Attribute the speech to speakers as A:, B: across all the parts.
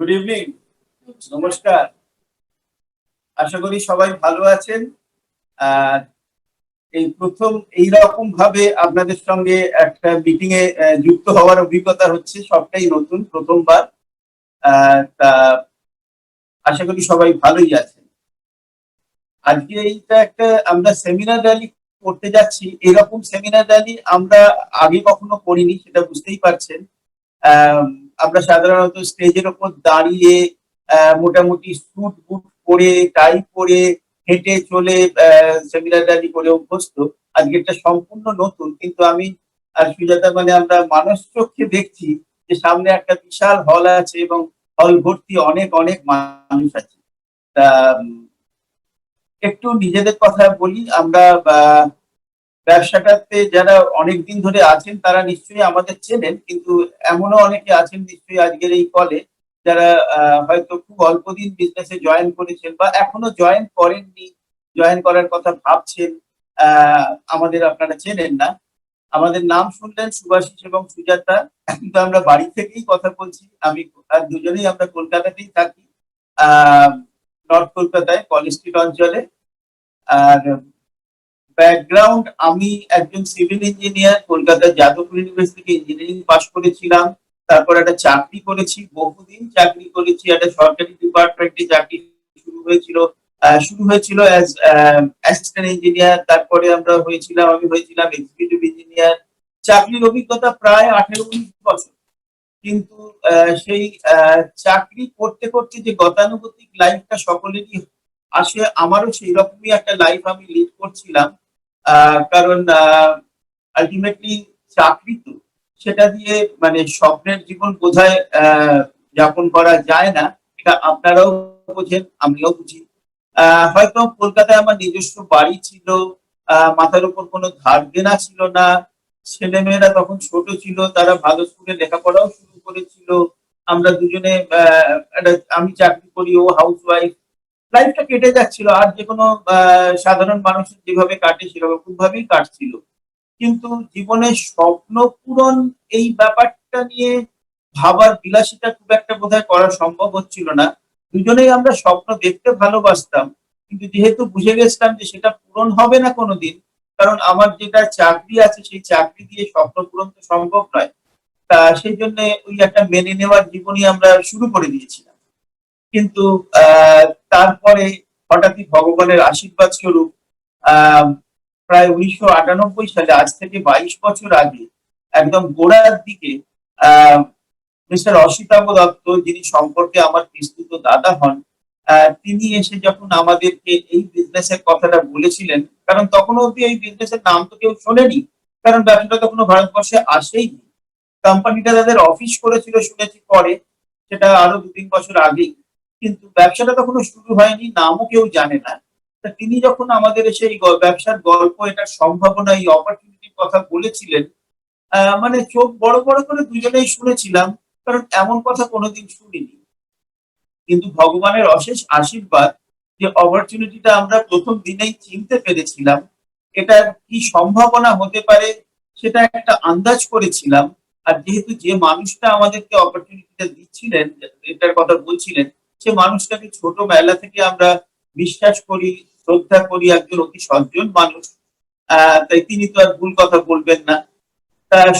A: Good evening, নমস্কার। আশা করি সবাই ভালো আছেন। আর এই প্রথম এইরকম ভাবে আপনাদের সঙ্গে একটা মিটিং এ যুক্ত হওয়ার অভিজ্ঞতা হচ্ছে, সবটাই নতুন, প্রথমবার। তা আশা করি সবাই ভালোই আছেন। আজকে এইটা একটা আমরা সেমিনার র্যালি করতে যাচ্ছি। এরকম সেমিনার র্যালি আমরা আগে কখনো করিনি, সেটা বুঝতেই পারছেন। আহ, আমরা সাধারণত স্টেজের ওপর দাঁড়িয়ে মোটামুটি স্যুট বুট পরে, টাই পরে, হেঁটে চলে সেমিনার র্যালি করে অভ্যস্ত। আজকে এটা সম্পূর্ণ নতুন, কিন্তু আমি আর সুজাতা মানে আমরা মানুষ চোখে দেখছি যে সামনে একটা বিশাল হল আছে এবং হল ভর্তি অনেক অনেক মানুষ আছে। তা একটু নিজেদের কথা বলি। আমরা ব্যবসাটাতে যারা অনেকদিন ধরে আছেন তারা নিশ্চয়ই আমাদের চেনেন, কিন্তু এমনও অনেকে আছেন নিশ্চয়ই আজকের এই কলে যারা হয়তো খুব অল্প দিন বিজনেসে জয়েন করেছেন বা এখনো জয়েন করেননি, জয়েন করার কথা ভাবছেন। আমাদের আপনারা চেনেন না। আমাদের নাম শুনলেন সুভাষিস এবং সুজাতা, কিন্তু আমরা বাড়ি থেকেই কথা বলছি। আমি আর দুজনেই আমরা কলকাতাতেই থাকি, আহ নর্থ কলকাতায় কলেজ স্ট্রিট অঞ্চলে। আর ব্যাকগ্রাউন্ড, আমি একজন সিভিল ইঞ্জিনিয়ার, কলকাতার যাদবপুর ইউনিভার্সিটি থেকে ইঞ্জিনিয়ারিং পাশ করেছিলাম। তারপর একটা চাকরি করেছি, বহুদিন চাকরি করেছি, একটা সরকারি ডিপার্টমেন্টে চাকরি শুরু হয়েছিল অ্যাজ অ্যাসিস্ট্যান্ট ইঞ্জিনিয়ার। তারপরে আমি হয়েছিলাম এক্সিকিউটিভ ইঞ্জিনিয়ার। চাকরির অভিজ্ঞতা প্রায় 18-19 বছর। কিন্তু সেই চাকরি করতে করতে যে গতানুগতিক লাইফটা সকলেরই আসে, আমারও সেই রকমই একটা লাইফ আমি লিড করছিলাম। কারণ আলটিমেটলি চাকরি তো, সেটা দিয়ে মানে স্বপ্নের জীবন বোধহয় যাপন করা যায় না। এটা আপনারাও বোঝেন, আমিও বুঝি। হয়তো কলকাতায় আমার নিজস্ব বাড়ি ছিল, মাথার উপর কোনো ধার দেনা ছিল না। ছেলেমেয়েরা তখন ছোট ছিল, তারা ভালো স্কুলে লেখাপড়াও শুরু করেছিল। আমরা দুজনে আমি চাকরি করি, ও হাউস ওয়াইফ। লাইফটা কেটে যাচ্ছিল, আর যে কোনো সাধারণ মানুষের যেভাবে কাটে সেরকম ভাবেই কাটছিল। কিন্তু জীবনের স্বপ্ন পূরণ, এই ব্যাপারটা নিয়ে ভাবার বিলাসিতা খুব একটা বোধহয় করা সম্ভব হচ্ছিল না। দুজনেই আমরা স্বপ্ন দেখতে ভালোবাসতাম, কিন্তু যেহেতু বুঝে গেছিলাম যে সেটা পূরণ হবে না কোনোদিন, কারণ আমার যেটা চাকরি আছে সেই চাকরি দিয়ে স্বপ্ন পূরণ তো সম্ভব নয়। তা সেই জন্য ওই একটা মেনে নেওয়ার জীবনই আমরা শুরু করে দিয়েছিলাম। কিন্তু আহ তারপরে হঠাৎই ভগবানের আশীর্বাদ স্বরূপ আহ প্রায় 1998 সালে, আজ থেকে 22 বছর আগে, একদম গোড়ার দিকে, আহ মিস্টার অসিতাভ দত্ত, যিনি সম্পর্কে আমার বিস্তৃত দাদা হন, তিনি এসে যখন আমাদেরকে এই বিজনেসের কথাটা বলেছিলেন, কারণ তখন অব্দি এই বিজনেসের নাম তো কেউ শোনেনি, কারণ ব্যবসাটা তখনো ভারতবর্ষে আসেইনি। কোম্পানিটা তাদের অফিস করেছিল শুনেছি পরে, সেটা আরো 2-3 বছর আগেই, কিন্তু ব্যবসাটা তখনো শুরু হয়নি, নামও কেউ জানে না। তা তিনি যখন আমাদের এসে এই ব্যবসার গল্প, এটার সম্ভাবনা, এই অপরচুনিটির কথা বলেছিলেন, মানে চোখ বড় বড় করে দুজনেই শুনেছিলাম, কারণ এমন কথা কোনোদিন শুনিনি। কিন্তু ভগবানের অশেষ আশীর্বাদ যে অপরচুনিটিটা আমরা প্রথম দিনেই চিনতে পেরেছিলাম, এটার কি সম্ভাবনা হতে পারে সেটা একটা আন্দাজ করেছিলাম। আর যেহেতু যে মানুষটা আমাদেরকে অপরচুনিটিটা দিচ্ছিলেন, এটার কথা বলছিলেন, সে মানুষটাকে ছোটবেলা থেকে আমরা বিশ্বাস করি, শ্রদ্ধা করি, একজন অতি সজ্জন মানুষ। তাই তিনি তো আর ভুল কথা বলবেন না।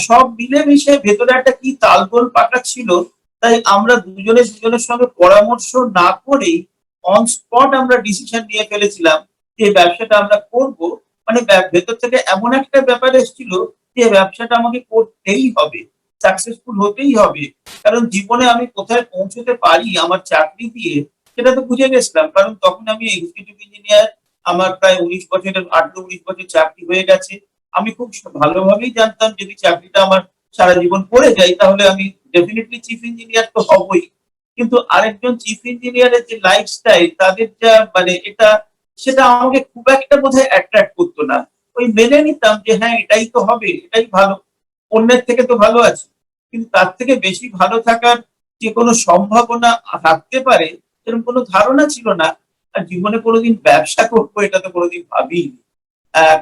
A: সব মিলেমিশে ভেতরে একটা কি তালগোল পাকাচ্ছিল। তাই আমরা দুজনে দুজনের সঙ্গে পরামর্শ না করেই অন স্পট আমরা ডিসিশন নিয়ে ফেলেছিলাম যে এই ব্যবসাটা আমরা করব। মানে ভেতর থেকে এমন একটা ব্যাপার এসেছিল যে ব্যবসাটা আমাকে করতেই হবে, সাকসেসফুল হতেই হবে। কারণ জীবনে আমি কোথায় পৌঁছতে পারি আমার চাকরি দিয়ে, সেটা তো বুঝে গেছিলাম। কারণ তখন আমি এক্সিকিউটিভ ইঞ্জিনিয়ার, আমার প্রায় 19 বছরের, 18-19 বছর চাকরি হয়ে গেছে। আমি খুব ভালোভাবেই জানতাম যদি চাকরিটা আমার সারা জীবন করে যাই তাহলে আমি ডেফিনেটলি চিফ ইঞ্জিনিয়ার তো হবই। কিন্তু আরেকজন চিফ ইঞ্জিনিয়ারের যে লাইফস্টাইল, তাদের যা মানে এটা, সেটা আমাকে খুব একটা বোধহয় অ্যাট্রাক্ট করতো না। ওই মেনে নিতাম যে হ্যাঁ এটাই তো হবে, এটাই ভালো, অন্যের থেকে তো ভালো আছে। কিন্তু তার থেকে বেশি ভালো থাকার যে কোনো সম্ভাবনা থাকতে পারে এরকম কোনো ধারণা ছিল না। আর জীবনে কোনোদিন ব্যবসা করবো এটা তো কোনোদিন ভাবিনি।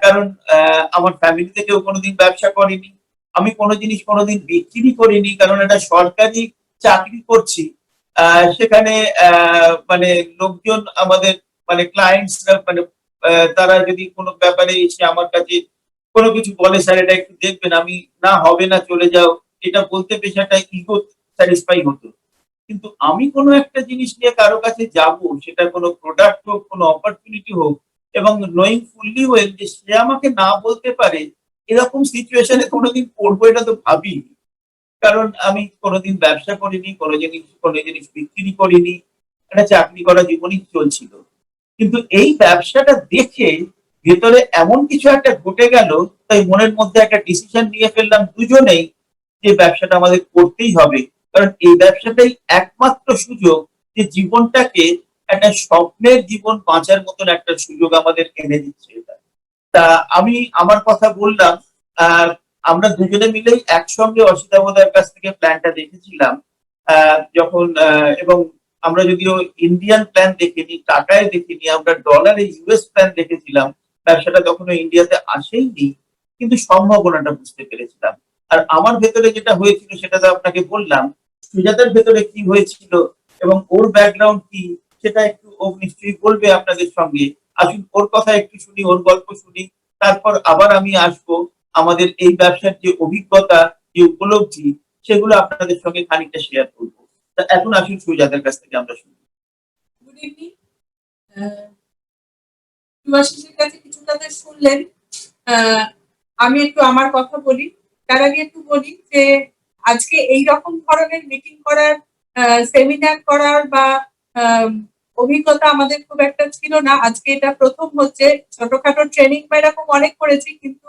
A: কারণ আমার ফ্যামিলিতে কেউ কোনোদিন ব্যবসা করেনি। আমি কোনো জিনিস কোনোদিন বিক্রি করিনি, কারণ এটা সরকারি চাকরি করছি। সেখানে মানে লোকজন আমাদের মানে ক্লায়েন্টসরা মানে তারা যদি কোনো ব্যাপারে এসে আমার কাছে কোনো কিছু বলে, স্যার এটা একটু দেখবেন, আমি না হবে না চলে যাও, এটা বলতে বেশ একটা ইগো স্যাটিসফাই হতো। কিন্তু আমি কোনো একটা জিনিস নিয়ে কারো কাছে যাব, সেটা কোনো প্রোডাক্ট হোক, কোনো অপরচুনিটি হোক, এবং নোয়িং ফুললি ওয়েল যে সে আমাকে না বলতে পারে, এরকম সিচুয়েশনে কোনোদিন পড়বো এটা তো ভাবিনি। কারণ আমি কোনোদিন ব্যবসা করিনি, কোনো জিনিস বিক্রি করিনি, একটা চাকরি করা জীবনই চলছিল। কিন্তু এই ব্যবসাটা দেখে ভেতরে এমন কিছু একটা ঘটে গেল, তাই মনের মধ্যে একটা ডিসিশন নিয়ে ফেললাম দুজনেই যে ব্যবসাটা আমাদের করতেই হবে। কারণ এই ব্যবসাটাই একমাত্র সুযোগ যে জীবনটাকে একটা স্বপ্নের জীবন বাঁচার মতন একটা সুযোগ আমাদের এনে দিচ্ছে এটা। তা আমি আমার কথা বললাম, আহ আমরা দুজনে মিলেই একসঙ্গে অসিতাবদার কাছ থেকে প্ল্যানটা দেখেছিলাম। যখন এবং আমরা যদিও ইন্ডিয়ান প্ল্যান দেখিনি, টাকায় দেখিনি, আমরা ডলারে ইউএস প্ল্যান দেখেছিলাম। ব্যবসাটা তখনও ইন্ডিয়াতে আসেইনি, কিন্তু সম্ভাবনাটা বুঝতে পেরেছিলাম। আর আমার ভেতরে যেটা হয়েছিল সেটা তো আপনাকে বললাম। সুজাতার ভেতরে কি হয়েছিল এবং ওর ব্যাকগ্রাউন্ড কি, সেটা একটু ও নিশ্চয়ই বলবে আপনাদের সঙ্গে। আসুন ওর কথা একটু শুনি, ওর গল্প শুনি, তারপর আবার আমি আসবো আমাদের এই ব্যবসার যে অভিজ্ঞতা, যে উপলব্ধি, সেগুলো আপনাদের সঙ্গে খানিকটা শেয়ার করবো। তা এখন আসুন সুজাতার কাছ থেকে আমরা শুনি।
B: Good evening. শুভাশিসের কাছে কিছুটা তো শুনলেন। আমি একটু আমার কথা বলি। তার আগে একটু বলি যে আজকে এই রকম ধরনের মিটিং করার, সেমিনার করার বা আম, অভিজ্ঞতা আমাদের খুব একটা ছিল না। আজকে এটা প্রথম হচ্ছে। ছোটখাটো ট্রেনিং বা এরকম অনেক করেছি, কিন্তু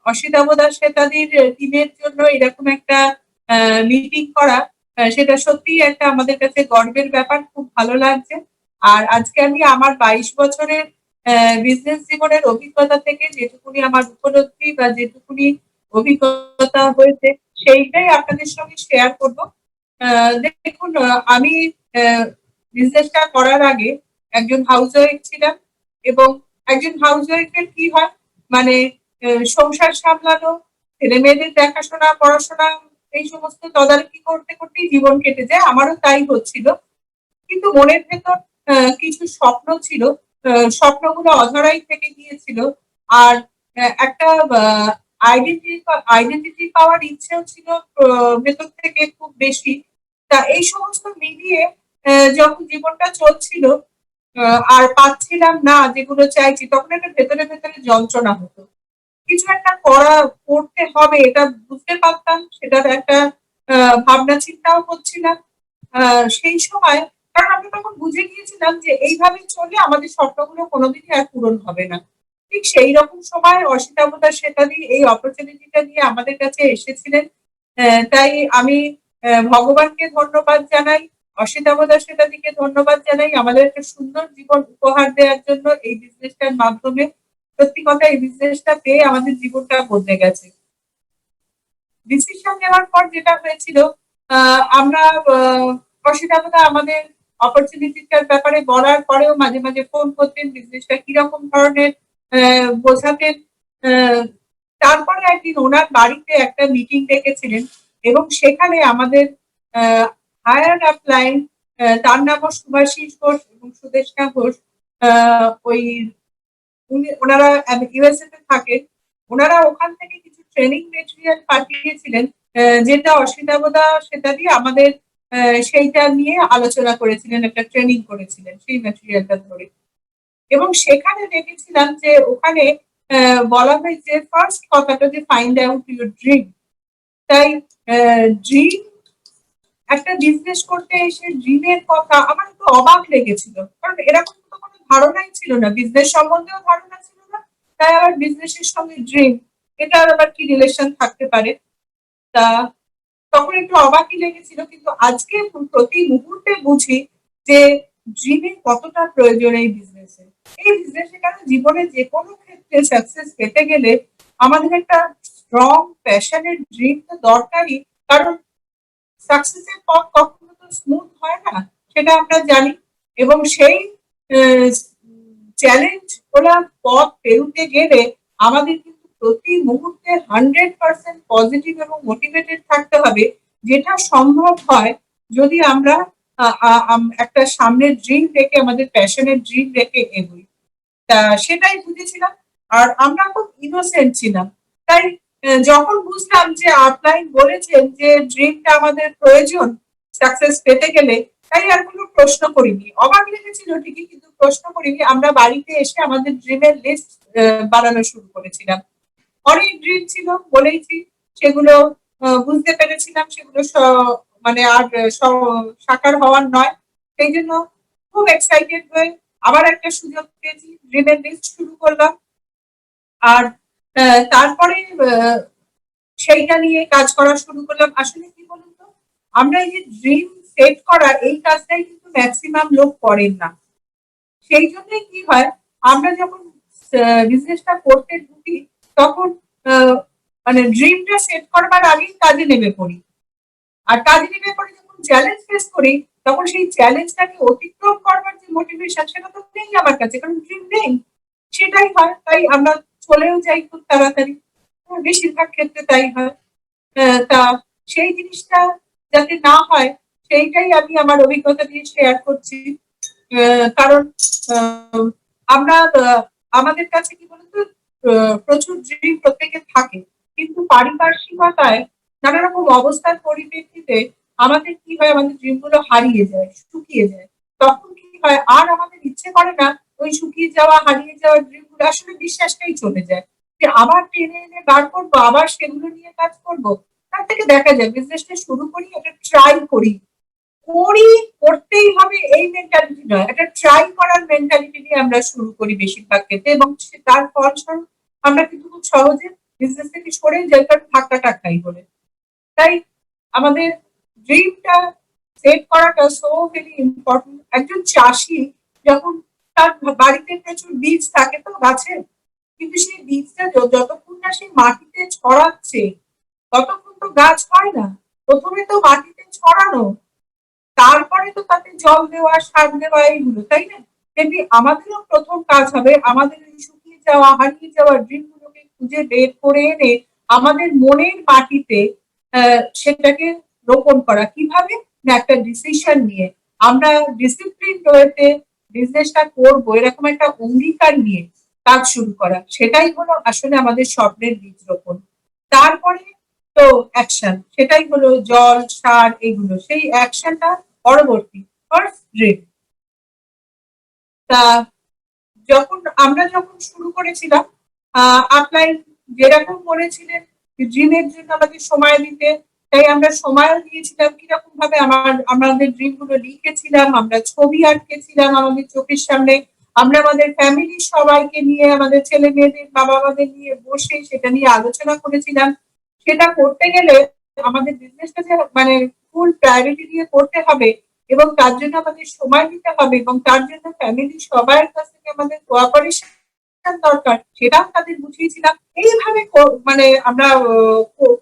B: অসিতাভ দাস শ্বেতাদির টিমের জন্য এরকম একটা মিটিং করা, সেটা সত্যিই একটা আমাদের কাছে গর্বের ব্যাপার। খুব ভালো লাগছে। আর আজকে আমি আমার 22 বছরের বিজনেস জীবনের অভিজ্ঞতা থেকে যেটুকুনি আমার উপলব্ধি বা যেটুকুনি অভিজ্ঞতা হয়েছে, সেইটাই আপনাদের সঙ্গে শেয়ার করব। দেখুন, আমি বিজনেসটা করার আগে একজন হাউস ওয়াইফ ছিলাম। এবং একজন হাউস ওয়াইফের কি হয়, মানে সংসার সামলানো, ছেলে মেয়েদের দেখাশোনা, পড়াশোনা, এই সমস্ত তদারকি করতে করতেই জীবন কেটে যায়। আমারও তাই হচ্ছিল। কিন্তু মনের ভেতর কিছু স্বপ্ন ছিল। স্বপ্নগুলো অধরাই থেকে গিয়েছিল। আর একটা আইডেন্টিটি আইডেন্টিটি পাওয়ার ইচ্ছেও ছিল ভেতর থেকে খুব বেশি। তা এই সমস্ত মিলিয়ে যখন জীবনটা চলছিল আর পাচ্ছিলাম না যেগুলো চাইছি, তখন একটা ভেতরে ভেতরে যন্ত্রণা হতো। কিছু একটা করতে হবে এটা বুঝতে পারতাম, সেটার একটা ভাবনা চিন্তাও করছিলাম সেই সময়। কারণ আমরা তখন বুঝে গিয়েছিলাম যে এইভাবে চললে আমাদের স্বপ্নগুলো কোনোদিনই আর পূরণ হবে না। ঠিক সেই রকম সময় অসিতাবতা শ্বেতাদি এই অপরচুনিটিটা নিয়ে আমাদের কাছে এসেছিলেন। তাই আমি ভগবানকে ধন্যবাদ জানাই, অসিতাবতা শ্বেতাদিকে ধন্যবাদ জানাই আমাদের একটা সুন্দর জীবন উপহার দেওয়ার জন্য এই বিজনেসটার মাধ্যমে। সত্যি কথা, এই বিজনেসটা পেয়ে আমাদের জীবনটা বদলে গেছে। ডিসিশন নেওয়ার পর যেটা হয়েছিল, আমরা অসিতাবদা আমাদের অপরচুনিটিটার ব্যাপারে বলার পরেও মাঝে মাঝে ফোন করতেন, বিজনেসটা কিরকম ধরনের বোঝাতেন। আহ, তারপরে একদিন ওনার বাড়িতে একটা মিটিং ডেকেছিলেন এবং সেখানে আমাদের হায়ার অ্যাপ্লাইন, তার নামও সুভাষিস ঘোষ এবং সুদেষ্ণা ঘোষ, ওই ওনারা ইউএসএ তে থাকেন। ওনারা ওখান থেকে কিছু ট্রেনিং মেটেরিয়াল পাঠিয়েছিলেন, যেটা অসিতাবদা সেটা দিয়ে আমাদের সেইটা নিয়ে আলোচনা করেছিলেন, একটা ট্রেনিং করেছিলেন সেই ম্যাটেরিয়ালটা ধরে। এবং সেখানে দেখেছিলাম যে ওখানে বলা হয়েছে ফার্স্ট কথাটা যে ফাইন্ড আউট ইউর ড্রিম। তাই ড্রিম, একটা বিজনেস করতে এসে ড্রিমের কথা আমার একটু অবাক লেগেছিল। কারণ এরকম তো কোনো ধারণাই ছিল না, বিজনেস সম্বন্ধেও ধারণা ছিল না। তাই আবার বিজনেসের সঙ্গে ড্রিম, এটার আবার কি রিলেশন থাকতে পারে। তা তখন একটু অবাকই লেগেছিল, কিন্তু আজকে প্রতি মুহূর্তে বুঝি যে ড্রিমের কতটা প্রয়োজন এই বিজনেসে। এই বিজনেসে কারণ জীবনে যে কোনো ক্ষেত্রে সাকসেস পেতে গেলে আমাদের একটা স্ট্রং প্যাশনের ড্রিম তো দরকারই। কারণ সাকসেসের পথ কখনো তো স্মুথ হয় না, সেটা আমরা জানি। এবং সেই চ্যালেঞ্জ ওরা পথ পেরুতে গেলে আমাদের কিন্তু প্রতি মুহূর্তে 100% পজিটিভ এবং মোটিভেটেড থাকতে হবে। যেটা সম্ভব হয় যদি আমরা একটা সামনের ড্রিম রেখে, আমাদের প্যাশনের ড্রিম রেখে এগোই। তা সেটাই বুঝেছিলাম। আর আমরা খুব ইনোসেন্ট ছিলাম। তাই যখন বুঝলাম যে আপলাইন বলেছেন যে ড্রিমটা আমাদের প্রয়োজন সাকসেস পেতে গেলে, তাই আর কোনো প্রশ্ন করিনি। অবাক লেগেছিল ঠিকই, কিন্তু প্রশ্ন করিনি। আমরা বাড়িতে এসে আমাদের ড্রিমের লিস্ট বানানো শুরু করেছিলাম। অনেক ড্রিম ছিল, বলেইছি। সেগুলো বুঝতে পেরেছিলাম সেগুলো মানে আর সাকার হওয়ার নয়। সেই জন্য খুব এক্সাইটেড হয়ে আবার একটা সুযোগ পেয়েছি, ড্রিমের লিস্ট শুরু করলাম। আর তারপরে সেইটা নিয়ে কাজ করা শুরু করলাম। আসলে কি বলুন তো, আমরা এই যে ড্রিম সেট করা, এই কাজটাই কিন্তু ম্যাক্সিমাম লোক করেন না। সেই জন্যই কি হয়, আমরা যখন বিজনেসটা করতে ঢুকি, তখন আহ, মানে ড্রিমটা সেট করবার আগেই কাজে নেমে পড়ি। আর কাজে নেমে পড়ে যখন চ্যালেঞ্জ ফেস করি, তখন সেই চ্যালেঞ্জটাকে অতিক্রম করবার যে মোটিভেশন, সেটা তো নেই আমার কাছে, কারণ ড্রিম নেই। সেটাই হয়, তাই আমরা চলেও যাই খুব তাড়াতাড়ি। বেশিরভাগ ক্ষেত্রে তাই হয়। তা সেই জিনিসটা যাতে না হয়, সেইটাই আমি আমার অভিজ্ঞতা দিয়ে শেয়ার করছি। কারণ আহ, আমরা আমাদের কাছে কি বলতো, প্রচুর ড্রিম প্রত্যেকের থাকে, কিন্তু পারিপার্শ্বিকতায় নানা রকম অবস্থার পরিপ্রেক্ষিতে আমাদের কি হয়, আমাদের ড্রিম গুলো হারিয়ে যায়, শুকিয়ে যায়। তখন কি হয়, আর আমাদের ইচ্ছে করে না ওই শুকিয়ে যাওয়া, হারিয়ে যাওয়া ড্রিম গুলো, আসলে বিশ্বাসটাই চলে যায় যে আবার টেনে এনে বার করবো, আবার সেগুলো নিয়ে কাজ করব। তার থেকে দেখা যায় বিজনেসটা শুরু করি, একটা ট্রাই করি, করি, করতেই হবে এই মেন্টালিটি নয়, একটা ট্রাই করার মেন্টালিটি নিয়ে আমরা শুরু করি বেশিরভাগ ক্ষেত্রে, এবং তার ফলস্বরূপ আমরা কিন্তু খুব সহজে বিজনেস থেকে সরে যাই, কারণ ধাক্কা টাক্কাই বলে। তাই আমাদের ড্রিমটা সেট করাটা সো ভেরি ইম্পর্টেন্ট। একজন চাষি যখন তার বাড়িতে প্রচুর বীজ থাকে তো গাছের, কিন্তু সেই বীজটা যতক্ষণ না সেই মাটিতে ছড়াচ্ছে, ততক্ষণ তো গাছ হয় না। প্রথমে তো মাটিতে ছড়ানো, তারপরে তো তাতে জল দেওয়া, সার দেওয়া, এইগুলো, তাই না? তেমনি আমাদেরও প্রথম কাজ হবে আমাদের এই শুকিয়ে যাওয়া, হারিয়ে যাওয়া ড্রিম গুলোকে খুঁজে বের করে এনে আমাদের মনের মাটিতে সেটাকে রোপণ করা। কিভাবে? না, একটা ডিসিশন নিয়ে আমরা ডিসিপ্লিন ওয়েতে বিজনেসটা করবো, এরকম একটা অঙ্গীকার নিয়ে কাজ শুরু করা, সেটাই হলো আসলে আমাদের স্বপ্নের বীজ রোপণ। তারপরে তো অ্যাকশন, সেটাই হলো জল, সার, এগুলো, সেই অ্যাকশনটা পরবর্তী। First dream. তা যখন শুরু করেছিলাম, আপলাইন যেরকম বলেছিলেন ড্রিমের জন্য আমাদের সময় দিতে, তাই আমরা সময়ও দিয়েছিলাম। কিরকম ভাবে আমাদের ড্রিম গুলো লিখেছিলাম, আমরা ছবি আঁকেছিলাম আমাদের চোখের সামনে, আমরা আমাদের ফ্যামিলির সবাইকে নিয়ে, আমাদের ছেলে মেয়েদের বাবা মাদের নিয়ে বসে সেটা নিয়ে আলোচনা করেছিলাম। সেটা করতে গেলে আমাদের বিজনেসটা যে মানে ফুল প্রায়োরিটি দিয়ে করতে হবে, এবং তার জন্য আমাদের সময় দিতে হবে, এবং তার জন্য ফ্যামিলির সবার কাছ থেকে আমাদের কোঅপারেশন দরকার, সেটাও তাদের বুঝিয়েছিলাম। এইভাবে মানে আমরা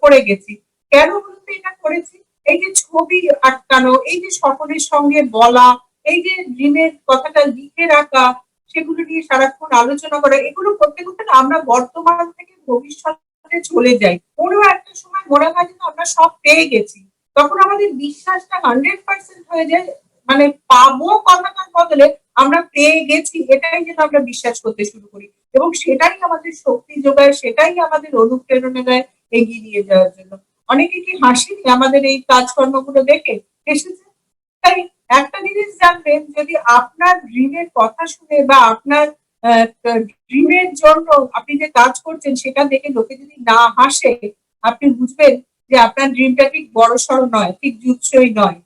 B: করে গেছি। কেন বলতে এটা করেছি, এই যে ছবি আটকানো, এই যে সকলের সঙ্গে বলা, এই যে ড্রিমের কথাটা লিখে রাখা, সেগুলো নিয়ে সারাক্ষণ আলোচনা করা, এগুলো করতে করতে না আমরা বর্তমান থেকে ভবিষ্যতে চলে যাই। কোনো একটা সময় মনে হয় যেন আমরা সব পেয়ে গেছি, তখন আমাদের বিশ্বাসটা 100% হয়ে যায়। মানে পাবো কথাটার বদলে আমরা পেয়ে গেছি, এটাই যেন আমরা বিশ্বাস করতে শুরু করি, এবং সেটাই আমাদের শক্তি যোগায়, সেটাই আমাদের অনুপ্রেরণা দেয় এগিয়ে নিয়ে যাওয়ার জন্য। অনেকে কি হাসিনি আমাদের এই কাজকর্মগুলো দেখে? এসেছে। তাই একটা জিনিস জানবেন, যদি আপনার ড্রিমের কথা শুনে বা আপনার ড্রিমের জন্য আপনি যে কাজ করছেন সেটা দেখে লোকে যদি না হাসে, আপনি বুঝবেন যে আপনার ড্রিমটা ঠিক বড়সড় নয়, ঠিক জুৎসই নয়।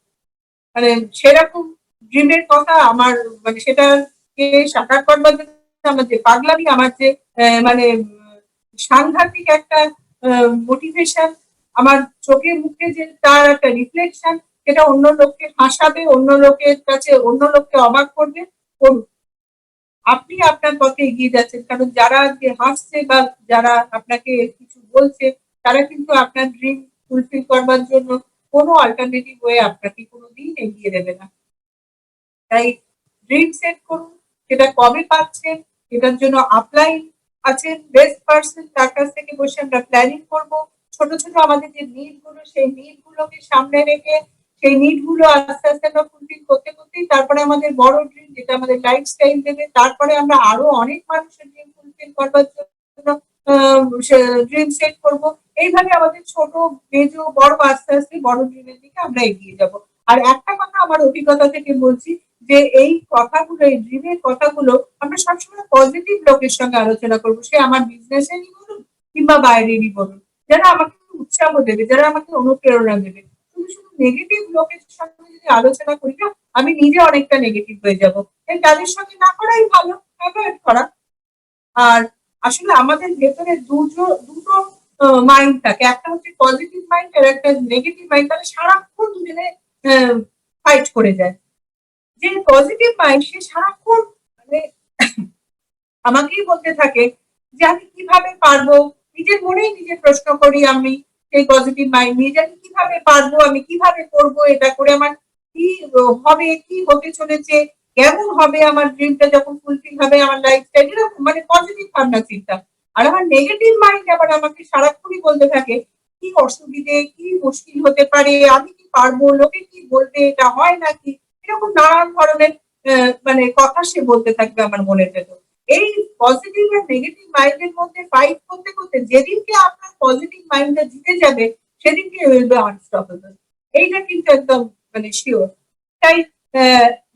B: মানে সেরকম ড্রিমের কথা আমার, মানে সেটাকে সাকার করবার জন্য আমার যে পাগলামি, আমার যে মানে সাংঘাতিক একটা মোটিভেশন, আমার চোখে মুখে যে তার একটা রিফ্লেকশন, সেটা অন্য লোককে হাসাবে, অন্য লোকের কাছে অন্য লোককে অবাক করবে। করুন, আপনি আপনার পথে এগিয়ে যাচ্ছেন, কারণ যারা যে হাসছে বা যারা আপনাকে কিছু বলছে, তারা কিন্তু আপনার ড্রিম ফুলফিল করবার জন্য কোনো অল্টারনেটিভ ওয়ে আপনাকে কোনোদিন এগিয়ে দেবে না। তাই ড্রিম সেট করুন, সেটা কবে পাচ্ছেন, এটার জন্য আপলাইন আছেন বেস্ট পার্সন, তার কাছ থেকে বসে আমরা প্ল্যানিং করব। ছোট ছোট আমাদের যে নিড গুলো, সেই নিড গুলোকে সামনে রেখে সেই নিড গুলো আস্তে আস্তে আমরা ফুলফিল করতে করতেই তারপরে আমাদের বড় ড্রিম, যেটা আমাদের লাইফস্টাইল দেবে, তারপরে আমরা আরো অনেক মানুষের ড্রিম ফুলফিল করবার জন্য ড্রিম সেট করব। এইভাবে আমাদের ছোট মেজো বড় আস্তে আস্তে বড় ড্রিমের দিকে আমরা এগিয়ে যাব। আর একটা কথা আমার অভিজ্ঞতা থেকে বলছি, যে এই কথাগুলো, এই ড্রিমের কথাগুলো আমরা সবসময় পজিটিভ লোকের সঙ্গে আলোচনা করবো, সে আমার বিজনেসেরই বলুন কিংবা বাইরেরই বলুন, যারা আমাকে উৎসাহ দেবে, যারা আমাকে অনুপ্রেরণা দেবে। শুধু শুধু নেগেটিভ লোকের সঙ্গে যদি আলোচনা করি না, আমি নিজে অনেকটা নেগেটিভ হয়ে যাব। তাই তাদের সঙ্গে না করাই ভালো, অ্যাভয়েড করা। আর আসলে আমাদের ভেতরে দুটো মাইন্ড থাকে, একটা হচ্ছে পজিটিভ মাইন্ড আর একটা নেগেটিভ মাইন্ড, তাহলে সারাক্ষণ দুজনে ফাইট করে যায়। যে পজিটিভ মাইন্ড সে সারাক্ষণ মানে আমাকেই বলতে থাকে যে আমি কিভাবে পারবো, নিজের মনেই নিজে প্রশ্ন করি আমি সেই পজিটিভ মাইন্ড নিয়ে, যে আমি কিভাবে পারবো, আমি কিভাবে করব, এটা করে আমার কি হবে, কি হতে চলেছে, কেমন হবে আমার ড্রিমটা যখন ফুলফিল হবে, আমার লাইফস্টাইল, এরকম মানে পজিটিভ ভাবনা চিন্তা। আর আমার নেগেটিভ মাইন্ড আবার আমাকে সারাক্ষণই বলতে থাকে কি অসুবিধে, কি মুশকিল হতে পারে, আমি কি পারবো, লোকে কি বলবে, এটা হয় নাকি, এরকম নানান ধরনের মানে কথা সে বলতে থাকবে আমার মনের ভেতর। এই পজিটিভ আর নেগেটিভ মাইন্ডের মধ্যে ফাইট করতে করতে যেদিনকে আপনার পজিটিভ মাইন্ডটা জিতে যাবে, সেদিনকে উইল বি আনস্টপেবল। এইটা কিন্তু একদম মানে শিওর। তাই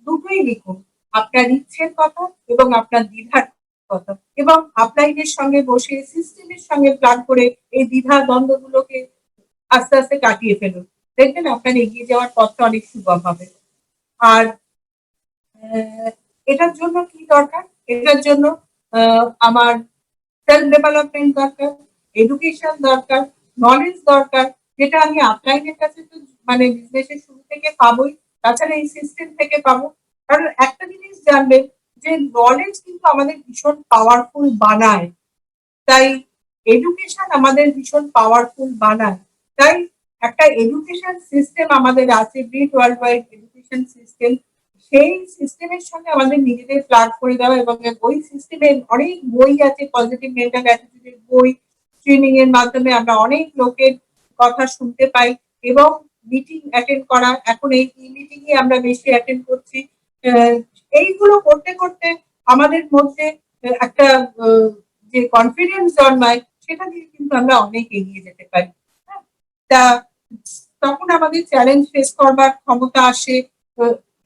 B: দুটোই লিখুন, আপনার ইচ্ছের কথা এবং আপনার দ্বিধার কথা, এবং আপলাইনের সঙ্গে বসে সিস্টেমের সঙ্গে প্ল্যান করে এই দ্বিধা দ্বন্দ্বগুলোকে আস্তে আস্তে কাটিয়ে ফেলুন। দেখবেন আপনার এগিয়ে যাওয়ার পথটা অনেক সুগম হবে। আর এটার জন্য কি দরকার? এটার জন্য আমার সেলফ ডেভেলপমেন্ট দরকার, এডুকেশন দরকার, নলেজ দরকার, যেটা আমি আপলাইনের কাছে তো মানে বিজনেসের শুরু থেকে পাবোই, তাছাড়া এই সিস্টেম থেকে পাবো। কারণ একটা জিনিস জানবেন, যে নলেজ কিন্তু আমাদের ভীষণ পাওয়ারফুল বানায়। তাই এডুকেশন আমাদের ভীষণ পাওয়ারফুল বানায়। তাই একটা এডুকেশন সিস্টেম আমাদের আছে, great world wide education system. সেই সিস্টেমের সঙ্গে আমাদের নিজেদের প্লাগ করে দেওয়া, এবং ওই সিস্টেমের অনেক বই আছে, পজিটিভ মেন্টাল অ্যাটিটিউডের বই, স্ট্রিমিং এর মাধ্যমে আমরা অনেক লোকের কথা শুনতে পাই, এবং মিটিং অ্যাটেন্ড করা, এখন এই মিটিং এ আমরা বেশি অ্যাটেন্ড করছি। আহ, এইগুলো করতে করতে আমাদের মধ্যে একটা যে কনফিডেন্স জন্মায়, সেটা দিয়ে কিন্তু আমরা অনেক এগিয়ে যেতে পারি। হ্যাঁ? তা তখন আমাদের চ্যালেঞ্জ ফেস করবার ক্ষমতা আসে।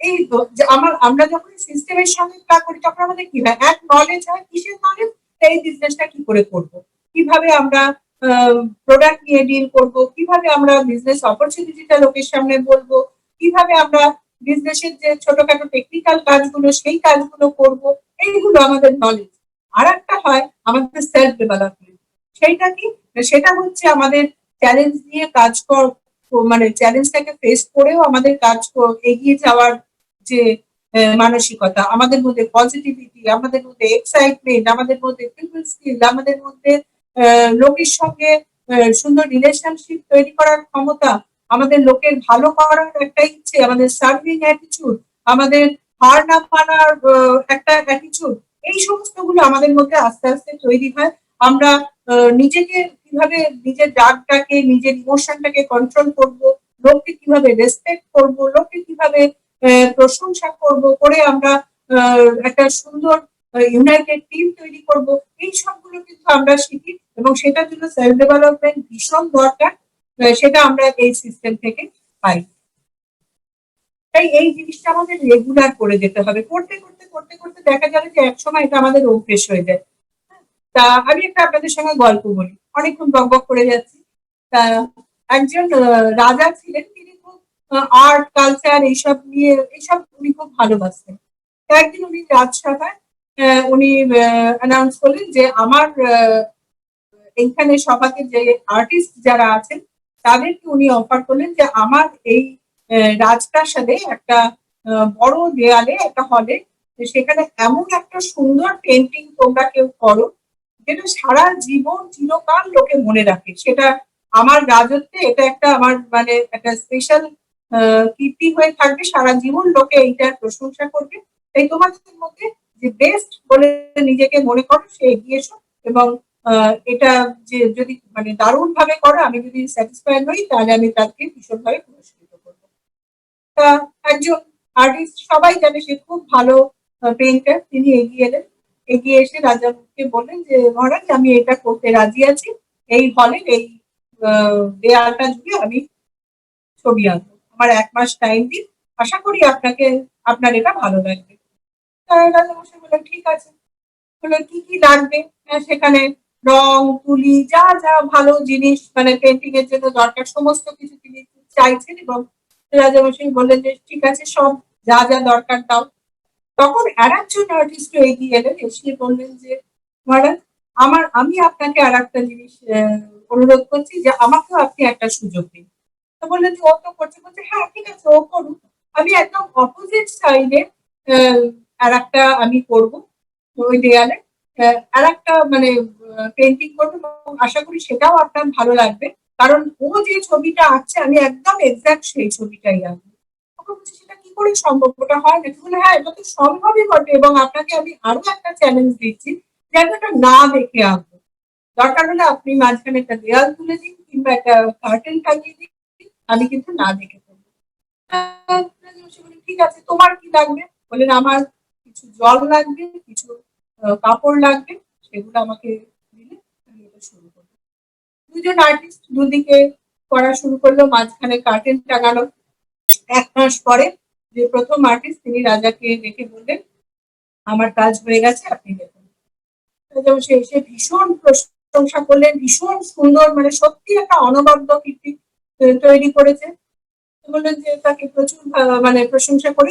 B: এই তো যে আমরা যখন সিস্টেমের সঙ্গে কাজ করি, তখন আমাদের কি হয়, এক নলেজ হয়, কিসের নলেজ, এই বিজনেসটা কি করে করব, কিভাবে আমরা প্রোডাক্ট নিয়ে ডিল করব, কিভাবে আমরা বিজনেস অপরচুনিটিটা লোকের সামনে বলবো, কিভাবে আমরা বিজনেসের যে ছোটখাটো টেকনিক্যাল কাজগুলো সেই কাজগুলো করব, এইগুলো আমাদের নলেজ। আর একটা হয় আমাদের সেলফ ডেভেলপমেন্ট। সেইটা কি, সেটা হচ্ছে আমাদের চ্যালেঞ্জ নিয়ে কাজ কর, মানে চ্যালেঞ্জটাকে ফেস করেও আমাদের এগিয়ে যাওয়ার যে মানসিকতা, আমাদের মধ্যে পজিটিভিটি, আমাদের মধ্যে এক্সাইটমেন্ট, আমাদের মধ্যে পিপল স্কিল, আমাদের মধ্যে লোকের সঙ্গে সুন্দর রিলেশনশিপ তৈরি করার ক্ষমতা, আমাদের লোকের ভালো করার একটা ইচ্ছে, আমাদের সার্ভিং অ্যাটিটিউড, আমাদের হার না মানার একটা অ্যাটিটিউড, এই সমস্ত গুলো আমাদের মধ্যে আস্তে আস্তে তৈরি হয়। আমরা নিজেকে কিভাবে, নিজের রাগটাকে, নিজের ইমোশনটাকে কন্ট্রোল করব, লোককে কিভাবে রেসপেক্ট করব, লোককে কিভাবে প্রশংসা করব, করে আমরা একটা সুন্দর ইউনাইটেড টিম তৈরি করব, এই সবগুলো কিন্তু আমরা শিখি, এবং সেটার জন্য সেলফ ডেভেলপমেন্ট ভীষণ দরকার। সেটা আমরা এই সিস্টেম থেকে পাই। তাই এই জিনিসটা আমাদের রেগুলার করে যেতে হবে, করতে করতে করতে করতে দেখা যাবে যে একসময় এটা আমাদের অভ্যেস হয়ে যায়। তা আমি একটা আপনাদের সঙ্গে গল্প বলি, অনেকক্ষণ বকবক করে যাচ্ছি। তা একজন রাজা ছিলেন, তিনি খুব আর্ট কালচার এইসব নিয়ে, এইসব উনি খুব ভালোবাসতেন। তো একদিন উনি রাজসভায় উনি অ্যানাউন্স করলেন যে আমার এইখানে সভাতে যে আর্টিস্ট যারা আছেন, তাদেরকে উনি অফার করলেন যে আমার এই রাজপ্রাসাদে একটা বড় দেয়ালে, একটা হলে, সেখানে এমন একটা সুন্দর পেন্টিং তোমরা কেউ করো, যেটা সারা জীবন চিরকাল লোকে মনে রাখে। সেটা আমার রাজত্বে এটা একটা আমার মানে একটা স্পেশাল কীর্তি হয়ে থাকবে, সারা জীবন লোকে এইটার প্রশংসা করবে। তাই তোমাদের মধ্যে যে বেস্ট বলে নিজেকে মনে করো, সে এগিয়ে এসো, এবং এটা যে যদি মানে দারুণ ভাবে করো, আমি যদি স্যাটিসফাইড হই, তাহলে আমি তাকে ভীষণভাবে পুরস্কৃত করবো। তা একজন আর্টিস্ট, সবাই জানে সে খুব ভালো পেইন্টার, তিনি এগিয়ে এলেন। এগিয়ে এসে রাজাকে বললেন যে মহারাজ, আমি এটা করতে রাজি আছি, এই হলের এই দেয়ালটা জুড়ে আমি ছবি আঁকবো, আমার 1 মাস টাইম দিন, আশা করি আপনার এটা ভালো লাগবে। রাজামশাই বললেন ঠিক আছে। বললেন কি কি লাগবে? সেখানে রং, তুলি, যা যা ভালো জিনিস মানে পেন্টিং এর জন্য দরকার সমস্ত কিছু তিনি চাইছেন, এবং রাজামশাই বললেন যে ঠিক আছে, সব যা যা দরকার দাও। তখন আরেকজন আর্টিস্ট এগিয়ে এলেন, এসে বললেন যে মহারাজ, আমি আপনাকে আর একটা জিনিস অনুরোধ করছি, যে আমাকেও আপনি একটা সুযোগ দিন। তো বললেন যে ও তো করছে, বলছে হ্যাঁ ঠিক আছে, ও করুক, আমি একদম অপোজিট সাইডে আর একটা আমি করবো ওই দেয়ালে, আর একটা মানে পেন্টিং করবো, এবং আশা করি সেটাও আপনার ভালো লাগবে, কারণ ও যে ছবিটা আঁকছে আমি একদম এক্সাক্ট সেই ছবিটাই আঁকবো। তখন বলছি সেটা কি করে সম্ভব, ওটা হয় নাকি? বলে হ্যাঁ, এটা তো সম্ভবই বটে, এবং আপনাকে আমি আরো একটা চ্যালেঞ্জ দিচ্ছি, যে আমি ওটা না দেখে আঁকবো। দরকার হলে আপনি মাঝখানে একটা দেয়াল তুলে দিন, কিংবা একটা কার্টেন টাঙিয়ে দিন, আমি কিন্তু না দেখে করবো। ঠিক আছে, তোমার কি লাগবে? বললেন আমার কিছু জল লাগবে, কিছু কাপড় লাগবে, সেগুলো আমাকে দিলে আমি এটা শুরু করবো। দুজন আর্টিস্ট দুদিকে করা শুরু করলো, মাঝখানে কার্টেন টাঙালো। 1 মাস পরে যে প্রথম আর্টিস্ট, তিনি রাজাকে দেখে বললেন আমার কাজ হয়ে গেছে, আপনি দেখুন। যেমন সে এসে ভীষণ প্রশংসা করলেন, ভীষণ সুন্দর, মানে সত্যি একটা অনবদ্য কীর্তি তৈরি করেছে। বললেন যে তাকে প্রচুর মানে প্রশংসা করে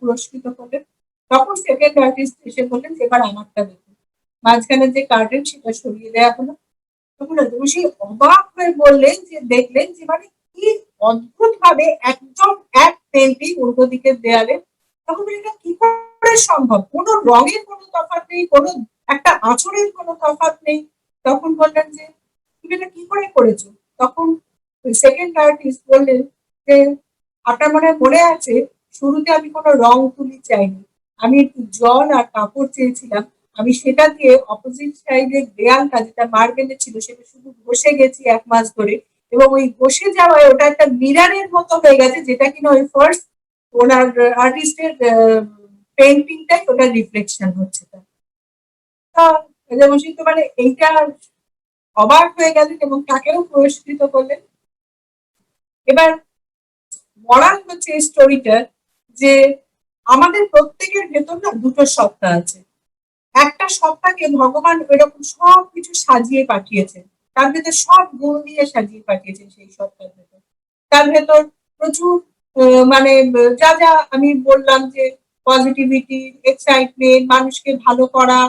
B: পুরস্কৃত করলেন। তখন সেকেন্ড আর্টিস্ট এসে বললেন যে এবার আমারটা দেখুন। মাঝখানে যে কার্টেন সেটা সরিয়ে দেওয়া হলো। তখন রাজবংশী অবাক হয়ে বললেন যে দেখলেন যে মানে কি অদ্ভুত ভাবে একদম এক পেন্টিং উল্টো দিকের দেয়ালে। তখন এটা কি করে সম্ভব? কোনো রঙের কোনো তফাৎ নেই, কোনো একটা আঁচড়ের কোনো তফাৎ নেই। তখন বললেন যে তুমি এটা কি করে করেছো? তখন সেকেন্ড আর্টিস্ট বললেন যে আপনার মনে আছে, শুরুতে আমি কোনো রং তুলি চাইনি, আমি একটু জল আর কাপড় চেয়েছিলাম, আমি সেটা দিয়ে অপোজিট সাইডের দেয়ালটা যেটা মার্বেলের ছিল সেটা শুধু ঘষে গেছি 1 মাস ধরে, এবং ওই ঘষে যাওয়ায় ওটা একটা মিরারের মতো হয়ে গেছে, যেটা কিনা ওই ফার্স্ট ওনার আর্টিস্টের পেন্টিংটাই ওটা রিফ্লেকশন হচ্ছে। যেমন তো মানে এইটা অবাক হয়ে গেলেন, এবং তাকেও পুরস্কৃত করলেন। এবার মরাল হচ্ছে এই স্টোরিটা, যে আমাদের প্রত্যেকের ভেতর না দুটো সত্তা আছে। একটা সত্তাকে ভগবান এরকম সবকিছু সাজিয়ে পাঠিয়েছেন, তার ভেতর সব গুণ দিয়ে সাজিয়ে পাঠিয়েছেন। সেই সত্তার ভেতর, তার ভেতর প্রচুর মানে যা যা আমি বললাম, যে পজিটিভিটি, এক্সাইটমেন্ট, মানুষকে ভালো করা,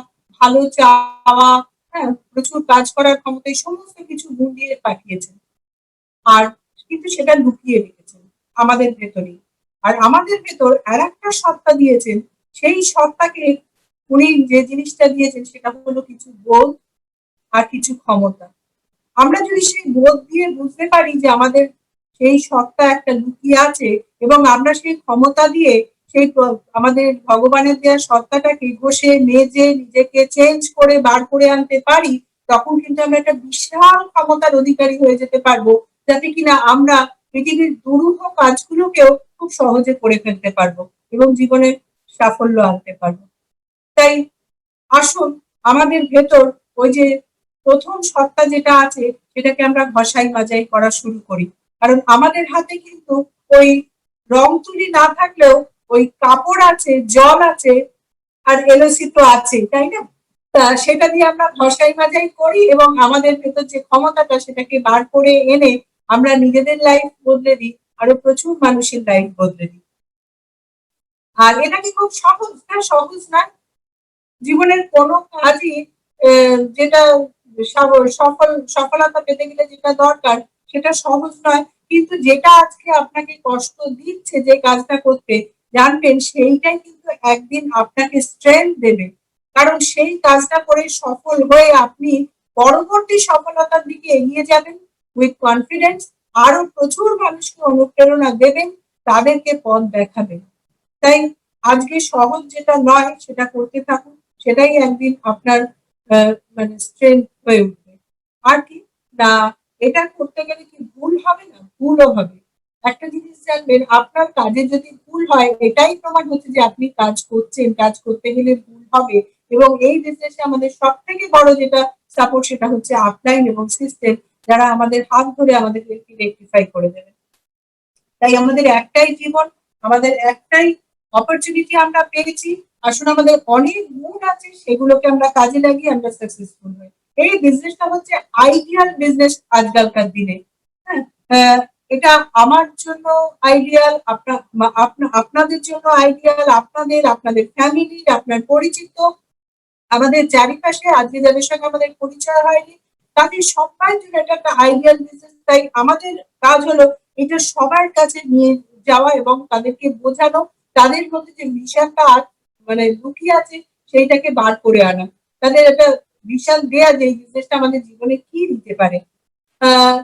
B: ভালো চাওয়া, হ্যাঁ, প্রচুর কাজ করার ক্ষমতা, এই সমস্ত কিছু গুণ দিয়ে পাঠিয়েছেন। আর কিন্তু সেটা লুকিয়ে রেখেছেন আমাদের ভেতরেই। আর আমাদের ভেতর আর একটা সত্তা দিয়েছেন, সেই সত্তাকে উনি যে জিনিসটা দিয়েছেন সেটা হলো কিছু বোধ আর কিছু ক্ষমতা। আমরা যদি সেই বোধ দিয়ে বুঝতে পারি যে আমাদের সেই সত্তা একটা লুকিয়ে আছে, এবং আমরা সেই ক্ষমতা দিয়ে সেই আমাদের ভগবানের দেওয়া সত্তাটাকে ঘষে মেজে নিজেকে চেঞ্জ করে বার করে আনতে পারি, তখন কিন্তু আমরা একটা বিশাল ক্ষমতার অধিকারী হয়ে যেতে পারবো, যাতে কিনা আমরা পৃথিবীর দুরূহ কাজগুলোকেও খুব সহজে করে ফেলতে পারবো এবং জীবনে সাফল্য আনতে পারবো। তাই আসুন আমাদের ভেতর ওই যে প্রথম সত্তা যেটা আছে সেটাকে আমরা ঘষাই বাজাই করা শুরু করি, কারণ আমাদের হাতে কিন্তু ওই রং তুলি না থাকলেও ওই কাপড় আছে, জল আছে, আর এলওসি তো আছে, তাই না? তা সেটা দিয়ে আমরা ঘষাই বাজাই করি, এবং আমাদের ভেতর যে ক্ষমতাটা সেটাকে বার করে এনে আমরা নিজেদের লাইফ বদলে দিই, আরো প্রচুর মানুষের লাইফ বদলে দিই। আর এটা কি খুব সহজ? না, সহজ না। জীবনের কোনো কাজই যেটা সফলতা পেতে গেলে যেটা দরকার সেটা সহজ নয়, কিন্তু যেটা আজকে আপনাকে কষ্ট দিচ্ছে যে কাজটা করতে, জানবেন সেইটাই কিন্তু একদিন আপনাকে স্ট্রেংথ দেবে, কারণ সেই কাজটা করে সফল হয়ে আপনি পরবর্তী সফলতার দিকে এগিয়ে যাবেন উইথ কনফিডেন্স, আরো প্রচুর মানুষকে অনুপ্রেরণা দেবেন, তাদেরকে পথ দেখাবেন। তাই আজকে সহজ যেটা নয় সেটা করতে থাকুন, সেটাই একদিন আপনার মানে স্ট্রেংথ হয়ে উঠবে। আর কি না, এটা করতে গেলে কি ভুল হবে? না, ভুলও হবে। একটা জিনিস জানবেন, আপনার কাজে যদি ভুল হয় এটাই প্রমাণ হচ্ছে যে আপনি কাজ করছেন, কাজ করতে গেলে ভুল হবে। এবং এই বিজনেসে আমাদের সব থেকে বড় যেটা সাপোর্ট সেটা হচ্ছে আপলাইন এবং সিস্টেম, যারা আমাদের হাত ধরে আমাদেরকে রেকটিফাই করে দেবে। তাই আমাদের একটাই জীবন, আমাদের একটাই অপরচুনিটি আমরা পেয়েছি। আসুন আমাদের অনেক গুণ আছে, সেগুলোকে আমরা কাজে লাগিয়ে আমরা সাকসেসফুল হই। এই বিজনেসটা হচ্ছে আইডিয়াল বিজনেস আজকালকার দিনে। হ্যাঁ, এটা আমার জন্য আইডিয়াল, আপনাদের জন্য আইডিয়াল, আপনাদের আপনাদের ফ্যামিলির, আপনার পরিচিত, আমাদের চারিপাশে আজকে যাদের সঙ্গে আমাদের পরিচয় হয়নি তাদের সবার জন্য এটা একটা আইডিয়াল বিজনেস। তাই আমাদের কাজ হলো এটা সবার কাছে নিয়ে যাওয়া এবং তাদেরকে বোঝানো, তাদের মধ্যে যে মিশনটা মানে লুকিয়ে আছে সেইটাকে বার করে আনা, তাদের একটা বিশাল দেয়া যে এই বিজনেসটা আমাদের জীবনে কি দিতে পারে।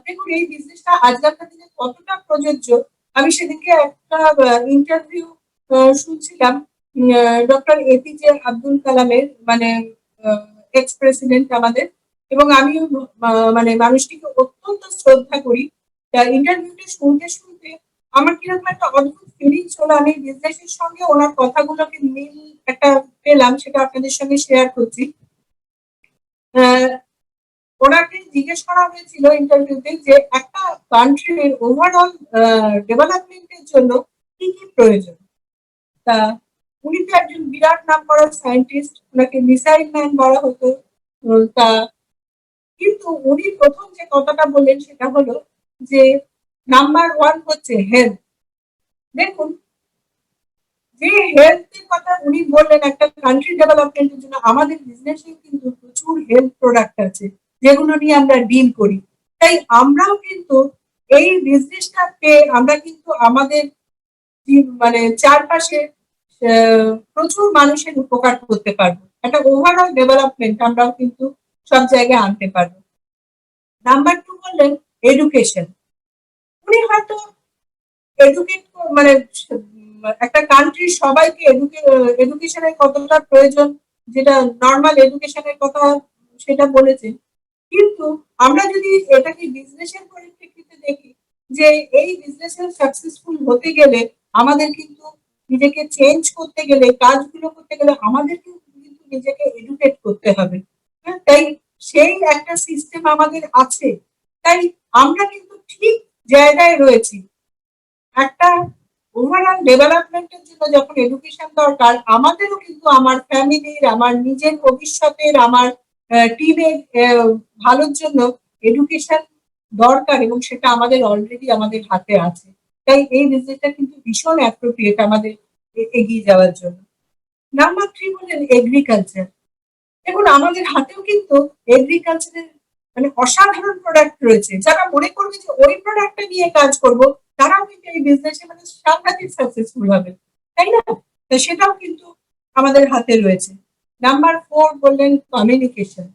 B: দেখুন এই বিজনেসটা আজকালকার দিনে কতটা প্রযোজ্য। আমি সেদিনকে একটা ইন্টারভিউ শুনছিলাম ডক্টর এপিজে আব্দুল কালামের, মানে এক্স প্রেসিডেন্ট আমাদের, এবং আমি মানে মানুষটিকে অত্যন্ত শ্রদ্ধা করি। ইন্টারভিউটা শুনতে শুনতে আমার কিরকম একটা অদ্ভুত ফিলিংস হলো, আমি বিজনেসের সঙ্গে ওনার কথাগুলোকে মিল একটা পেলাম, সেটা আপনাদের সঙ্গে শেয়ার করছি। আহ, ওনাকে জিজ্ঞেস করা হয়েছিল ইন্টারভিউতে যে একটা কান্ট্রির ওভারঅল ডেভেলপমেন্টের জন্য কি কি প্রয়োজন। তা উনি তো একজন বিরাট নাম করা সায়েন্টিস্ট, ওনাকে মিসাইল ম্যান বলা হতো। তা কিন্তু উনি প্রথম যে কথাটা বললেন সেটা হলো যে নাম্বার ওয়ান হচ্ছে হেলথ। দেখুন, যে হেলথের কথা উনি বললেন একটা কান্ট্রি ডেভেলপমেন্টের জন্য, আমাদের বিজনেসে কিন্তু প্রচুর হেলথ প্রোডাক্ট আছে যেগুলো নিয়ে আমরা ডিল করি। তাই আমরাও কিন্তু এই বিজনেসটা পেয়ে আমরা কিন্তু আমাদের মানে চারপাশে প্রচুর মানুষের উপকার করতে পারবো, একটা ওভারঅল ডেভেলপমেন্ট আমরাও কিন্তু সব জায়গায় আনতে পারবো। নাম্বার টু বললেন এডুকেশন। উনি হয়তো এডুকেট মানে একটা কান্ট্রির সবাইকে এডুকেশনের কতটা প্রয়োজন, যেটা নর্মাল এডুকেশনের কথা সেটা বলেছেন। কিন্তু আমরা যদি এটাকে বিজনেসের পরিপ্রেক্ষিতে দেখি যে এই বিজনেসের সাকসেসফুল হতে গেলে আমাদের কিন্তু নিজেকে চেঞ্জ করতে গেলে, কাজগুলো করতে গেলে আমাদের কিন্তু নিজেকে এডুকেট করতে হবে। হ্যাঁ, তাই সেই একটা সিস্টেম আমাদের আছে। তাই আমরা কিন্তু ঠিক জায়গায় রয়েছি। একটা ওভারঅল ডেভেলপমেন্টের জন্য যখন এডুকেশন দরকার, আমাদেরও কিন্তু আমার ফ্যামিলির, আমার নিজের ভবিষ্যতের, আমার টিমের ভালোর জন্য এডুকেশন দরকার, এবং সেটা আমাদের অলরেডি আমাদের হাতে আছে। তাই এই বিজনেসটা কিন্তু ভীষণ অ্যাপ্রোপ্রিয়েট আমাদের এগিয়ে যাওয়ার জন্য। নাম্বার থ্রি বললেন এগ্রিকালচার। দেখুন আমাদের হাতেও কিন্তু এগ্রিকালচারের মানে অসাধারণ প্রোডাক্ট রয়েছে। যারা মনে করবে যে ওই প্রোডাক্টটা নিয়ে কাজ করব, তারাও কিন্তু এই বিজনেসে মানে সাংঘাতিক সাকসেসফুল হবে, তাই না? তো সেটাও কিন্তু আমাদের হাতে রয়েছে। নাম্বার ফোর বললেন কমিউনিকেশন।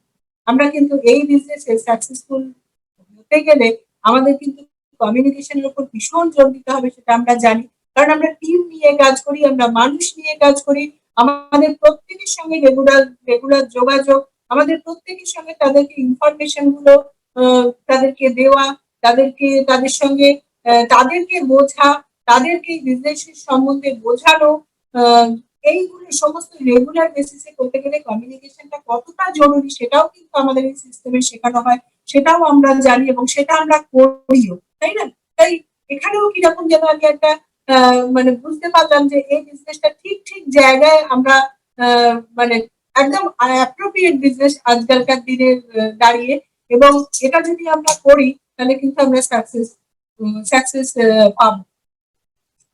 B: আমরা কিন্তু এই বিজনেসে সাকসেসফুল হতে গেলে আমাদের কিন্তু কমিউনিকেশনের উপর ভীষণ জোর দিতে হবে, সেটা আমরা জানি। কারণ আমরা টিম নিয়ে কাজ করি, আমরা মানুষ নিয়ে কাজ করি, আমাদের প্রত্যেকের সঙ্গে রেগুলার রেগুলার যোগাযোগ, আমাদের প্রত্যেকের সঙ্গে তাদেরকে ইনফরমেশন গুলো তাদেরকে দেওয়া, তাদেরকে তাদের সঙ্গে তাদেরকে বোঝা, তাদেরকে বিজনেসের সম্বন্ধে বোঝানো, আহ, এইগুলো সমস্ত রেগুলার বেসিসে করতে গেলে কমিউনিকেশনটা কতটা জরুরি সেটাও কিন্তু আমাদের এই সিস্টেমে শেখানো হয়, সেটাও আমরা জানি এবং সেটা আমরা করিও, তাই না? তাই এখানেও কিরকম যেন আমি একটা মানে বুঝতে পারলাম যে এই বিজনেসটা ঠিক ঠিক জায়গায় আমরা মানে একদম অ্যাপ্রোপ্রিয়েট বিজনেস আজকালকার দিনে দাঁড়িয়ে। এবং এটা যদি আমরা করি তাহলে কিন্তু আমরা সাকসেস পাবো।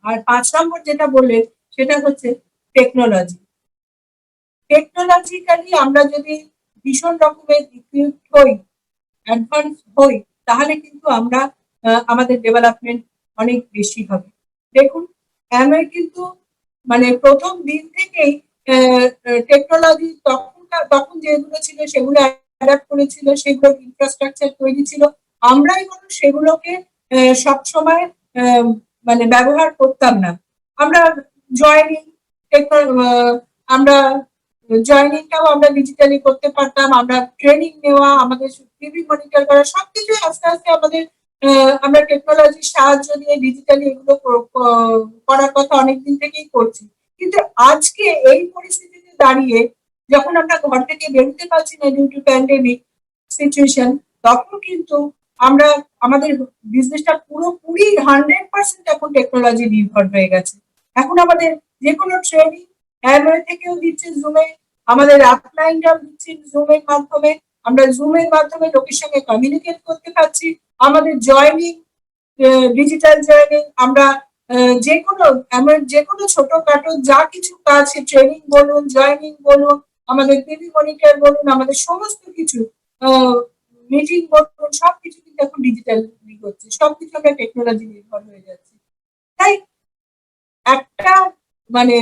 B: আর 5 নম্বর যেটা বললেন সেটা হচ্ছে টেকনোলজি। টেকনোলজিক্যালি আমরা যদি ভীষণ রকমের ইকুইপড হই, অ্যাডভান্স হই, তাহলে কিন্তু আমরা আমাদের ডেভেলপমেন্ট অনেক বেশি হবে। দেখুন আমি কিন্তু মানে প্রথম দিন থেকেই টেকনোলজি তখন যেগুলো ছিল সেগুলো অ্যাডাপ্ট করেছিল, সেগুলো ইনফ্রাস্ট্রাকচার তৈরি ছিল, আমরাই কোনো সেগুলোকে সবসময় মানে ব্যবহার করতাম না। আমরা জয়নিং আমরা জয়নিংটাও আমরা ডিজিটালি করতে পারতাম, আমরা ট্রেনিং নেওয়া, আমাদের টিভি মনিটর করা, সবকিছু আস্তে আস্তে আমাদের আমরা টেকনোলজির সাহায্য নিয়ে ডিজিটালি এগুলো করার কথা অনেকদিন থেকেই করছি, কিন্তু আজকে এই পরিস্থিতিতে দাঁড়িয়ে যখন আমরা ঘর থেকে বেরোতে পারছি না ডিউ টু প্যান্ডেমিক সিচুয়েশন, তখন কিন্তু আমরা আমাদের বিজনেসটা পুরোপুরি 100% এখন টেকনোলজি নির্ভর হয়ে গেছে। এখন আমাদের যে কোনো ট্রেনিং অ্যামওয়ে থেকেও দিচ্ছে জুমে, আমাদের আপলাইনরাও দিচ্ছে জুমের মাধ্যমে, আমরা জুমের মাধ্যমে লোকের সঙ্গে কমিউনিকেট করতে পারছি। আমাদের জয়নিং, ডিজিটাল জয়নিং, আমরা যে কোনো ছোটখাটো যা কিছু কাজ, ট্রেনিং বলুন, জয়নিং বলুন, আমাদের টিভি মনিটর বলুন, আমাদের সমস্ত কিছু মিটিং বলুন, সবকিছু কিন্তু এখন ডিজিটাল হচ্ছে, সবকিছু আমরা টেকনোলজি নির্ভর হয়ে যাচ্ছে। তাই একটা মানে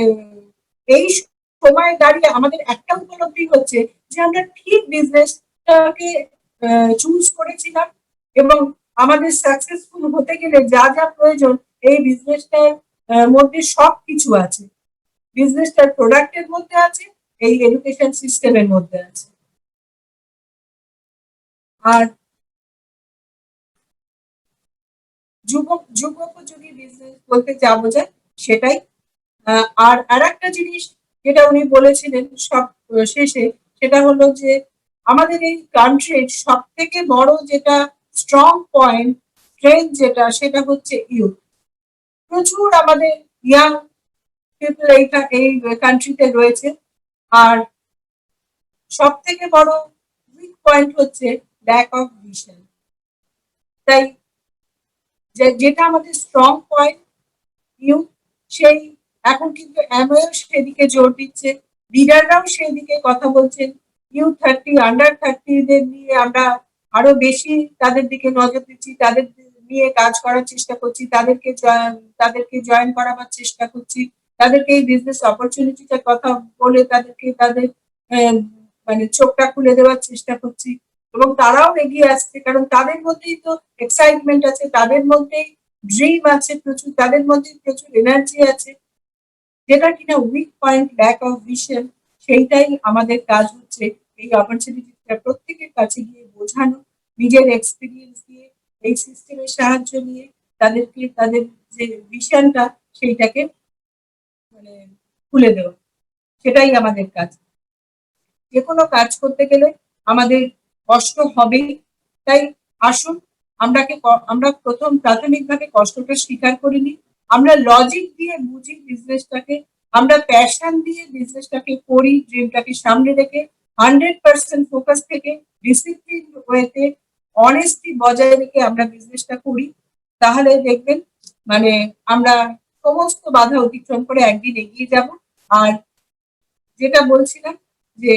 B: এই সময় দাঁড়িয়ে আমাদের একটা উপলব্ধি হচ্ছে যে আমরা ঠিক বিজনেসটাকে চুজ করেছিলাম, এবং আমাদের সাকসেসফুল হতে গেলে যা যা প্রয়োজন এই বিজনেসটার মধ্যে সবকিছু আছে। বিজনেসটার প্রোডাক্টের মধ্যে আছে, এই এডুকেশন সিস্টেমের মধ্যে আছে। আর যুগোপযোগী বিজনেস বলতে যা বোঝায় সেটাই। আর একটা জিনিস যেটা উনি বলেছিলেন সব শেষে, সেটা হলো যে আমাদের এই কান্ট্রির সব থেকে বড় যেটা স্ট্রং পয়েন্ট, স্ট্রেংথ যেটা, সেটা হচ্ছে ইউথ। প্রচুর আমাদের ইয়াং পিপল এই কান্ট্রিতে রয়েছে। আর সব থেকে বড় উইক পয়েন্ট হচ্ছে ল্যাক অফ ভিশন। তাই যেটা আমাদের স্ট্রং পয়েন্ট ইউথ, সেই এখন কিন্তু অ্যামওয়েও সেদিকে জোর দিচ্ছে, লিডাররাও সেদিকে কথা বলছেন। U30, আন্ডার 30 দের নিয়ে আমরা আরো বেশি তাদের দিকে নজর দিচ্ছি, তাদের নিয়ে কাজ করার চেষ্টা করছি, তাদেরকে জয়েন করাবার চেষ্টা করছি, তাদেরকে এই বিজনেস অপরচুনিটিটার কথা বলে তাদের মানে চোখটা খুলে দেওয়ার চেষ্টা করছি, এবং তারাও এগিয়ে আসছে, কারণ তাদের মধ্যেই তো এক্সাইটমেন্ট আছে, তাদের মধ্যেই ড্রিম আছে প্রচুর, তাদের মধ্যে প্রচুর এনার্জি আছে। যেটা কিনা weak point, lack of vision, সেইটাই আমাদের কাজ হচ্ছে এই অপরচুনিটিটা প্রত্যেকের কাছে গিয়ে বোঝানো, নিজের এক্সপিরিয়েন্স দিয়ে, এই সিস্টেমের সাহায্য নিয়ে তাদেরকে তাদের যে ভিশনটা সেইটাকে মানে খুলে দেওয়া, সেটাই আমাদের কাজ। যে কোনো কাজ করতে গেলে আমাদের কষ্ট হবেই। তাই আসুন আমরা প্রাথমিকভাবে কষ্টটা স্বীকার করিনি, আমরা লজিক দিয়ে বুঝি বিজনেসটাকে, আমরা প্যাশন দিয়ে বিজনেসটাকে করি, ড্রিমটাকে সামনে রেখে 100% ফোকাস থেকে, ডিসিপ্লিন ওয়েতে, অনেস্টি বজায় রেখে আমরা বিজনেসটা করি। তাহলে দেখবেন মানে আমরা সমস্ত বাধা অতিক্রম করে একদিন এগিয়ে যাব। আর যেটা বলছিলাম যে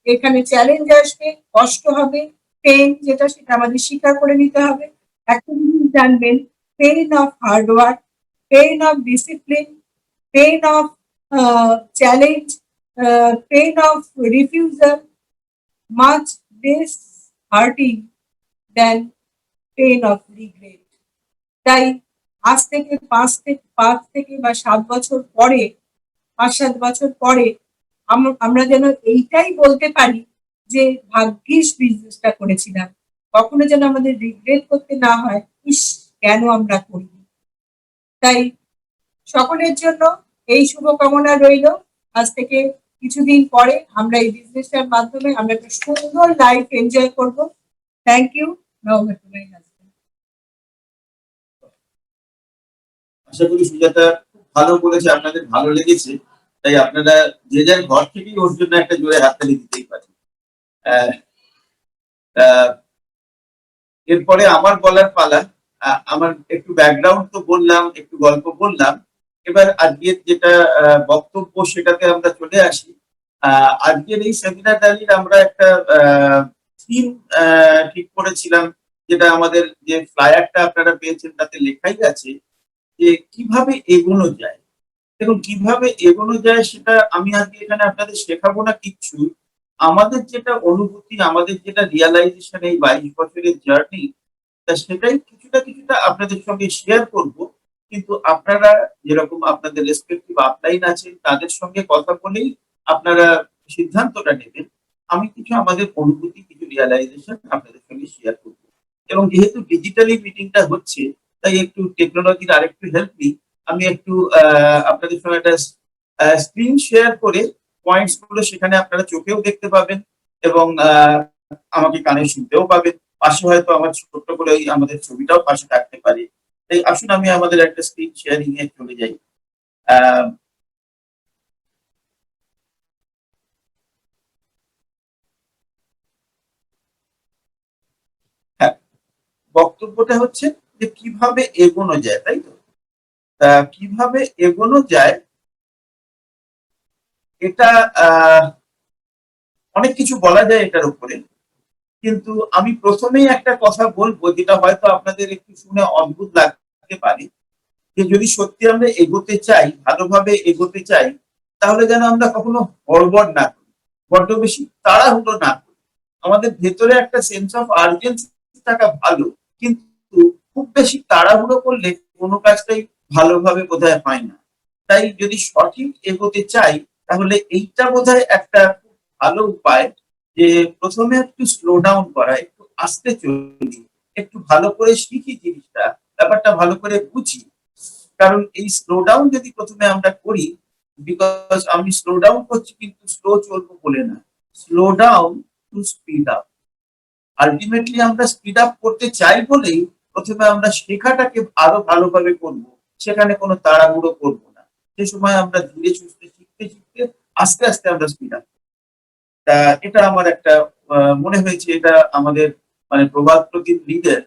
B: এখানে চ্যালেঞ্জ আসবে, কষ্ট হবে, পেন যেটা সেটা আমাদের স্বীকার করে নিতে হবে। একটা জিনিস জানবেন, pain of hard work, pain of discipline, pain of challenge, pain of refusal, much less hurting than pain of regret. তাই আজ থেকে 5 থেকে বা 7 বছর পরে, 5-7 বছর পরে আমরা যেন এইটাই বলতে পারি যে ভাগ্যিস বিজনেসটা করেছিলাম, কখনো যেন আমাদের রিগ্রেট করতে না হয়, ইস কেন আমরা করিনি। তাই সকলের জন্য এই শুভকামনা রইল। আজ থেকে কিছুদিন পরে আমরা এই বিজনেসটার মাধ্যমে আমরা একটা সুন্দর লাইফ এনজয় করব। Thank you. Now back to my husband.
A: আশা করি সুজাতা খুব ভালো বলেছে, আপনাদের ভালো লেগেছে, তাই আপনারা যে যার ঘর থেকেই ওর জন্য একটা জোরে হাততালি দিতেই পারেন। আহ, আহ, এরপরে আমার বলার পালা। আমার একটু ব্যাকগ্রাউন্ড তো বললাম, একটু গল্প বললাম, এবার আজকের যেটা বক্তব্য সেটাতে আমরা চলে আসি। আজকের এই সেমিনার ডালির আমরা একটা থিম ঠিক করেছিলাম, যেটা আমাদের যে ফ্লায়ারটা আপনারা পেয়েছেন তাতে লেখাই আছে যে কিভাবে এগোনো যায়। দেখুন, কিভাবে এগোনো যায় সেটা আমি আজকে এখানে আপনাদের শেখাবো না কিচ্ছু। আমাদের যেটা অনুভূতি, আমাদের যেটা রিয়ালাইজেশন এই 22 বছরের জার্নি, তা সেটাই কিছুটা কিছুটা আপনাদের সঙ্গে শেয়ার করব। কিন্তু আপনারা যেরকম আপনাদের রেসপেক্টিভ আপলাইন আছেন তাদের সঙ্গে কথা বলেই আপনারা সিদ্ধান্তটা নেবেন। আমি কিছু আমাদের অনুভূতি, কিছু রিয়ালাইজেশন আপনাদের সঙ্গে শেয়ার করব। এবং যেহেতু ডিজিটালি মিটিংটা হচ্ছে, তাই একটু টেকনোলজির আরেকটু হেল্প নিই। আমি একটু আপনাদের সঙ্গে একটা স্ক্রিন শেয়ার করে পয়েন্টস গুলো সেখানে আপনারা চোখেও দেখতে পাবেন এবং আমাকে কানে শুনতেও পাবেন। পাশে হয়তো আমার ছোট্ট করে ওই আমাদের ছবিটাও পাশে থাকতে পারে। তাই আসুন আমি আমাদের একটা স্ক্রিন শেয়ারিং এ চলে যাই। আহ, হ্যাঁ, বক্তব্যটা হচ্ছে যে কিভাবে এগোনো যায়, তাই তো? কিভাবে এগোনো যায় এটা অনেক কিছু বলা যায় এটার উপরে, কিন্তু আমি প্রথমেই একটা কথা বলবো যেটা হয়তো আপনাদের একটু শুনে অদ্ভুত লাগতে পারে, যে যদি সত্যি আমরা এগোতে চাই, ভালোভাবে এগোতে চাই, তাহলে যেন আমরা কখনো হড়বড় না করি, বড্ড বেশি তাড়াহুড়ো না করি। আমাদের ভেতরে একটা সেন্স অফ আর্জেন্সি থাকা ভালো, কিন্তু খুব বেশি তাড়াহুড়ো করলে কোনো কাজটাই ভালোভাবে বোধহয় হয় না। তাই যদি সঠিক এগোতে চাই, তাহলে এইটা বোধহয় একটা খুব ভালো উপায়, যে প্রথমে একটু স্লো ডাউন করা, একটু আস্তে চলি, একটু ভালো করে শিখি জিনিসটা, ব্যাপারটা ভালো করে বুঝি। কারণ এই স্লো ডাউন যদি প্রথমে আমরা করি, বিকজ আমি স্লো ডাউন করছি কিন্তু স্লো চলবো বলে না, slow down to speed up. Ultimately আমরা স্পিড আপ করতে চাই বলেই প্রথমে আমরা শেখাটাকে আরো ভালোভাবে করব, সেখানে কোনো তাড়াহুড়ো করব না। সে সময় আমরা ধীরে সুস্থে শিখতে শিখতে আস্তে আস্তে আমরা স্পিড আপ। এটা আমার একটা মনে হয়েছে, এটা আমাদের মানে প্রবাদ প্রতিম লিডার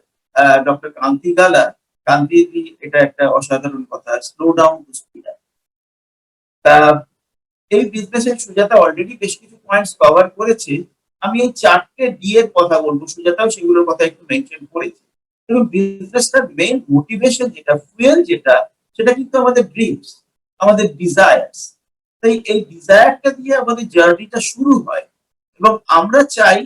A: ডক্টর কান্তি গালা, কান্তি, এটা একটা অসাধারণ কথা, slow down to speed up. তা এই বিজনেসের সুজাতা অলরেডি বেশ কিছু পয়েন্টস কভার করেছে। আমি এই 4টে ডি এর কথা বলবো, সুজাতাও সেগুলোর কথা একটু মেনশন করেছে। এবং বিজনেসটার মেইন মোটিভেশন যেটা, ফুয়েল যেটা, সেটা কিন্তু আমাদের ড্রিমস, আমাদের ডিজায়ার্স। তাই এই ডিজায়ারটা দিয়ে আমাদের জার্নিটা শুরু হয় এবং আমরা চাই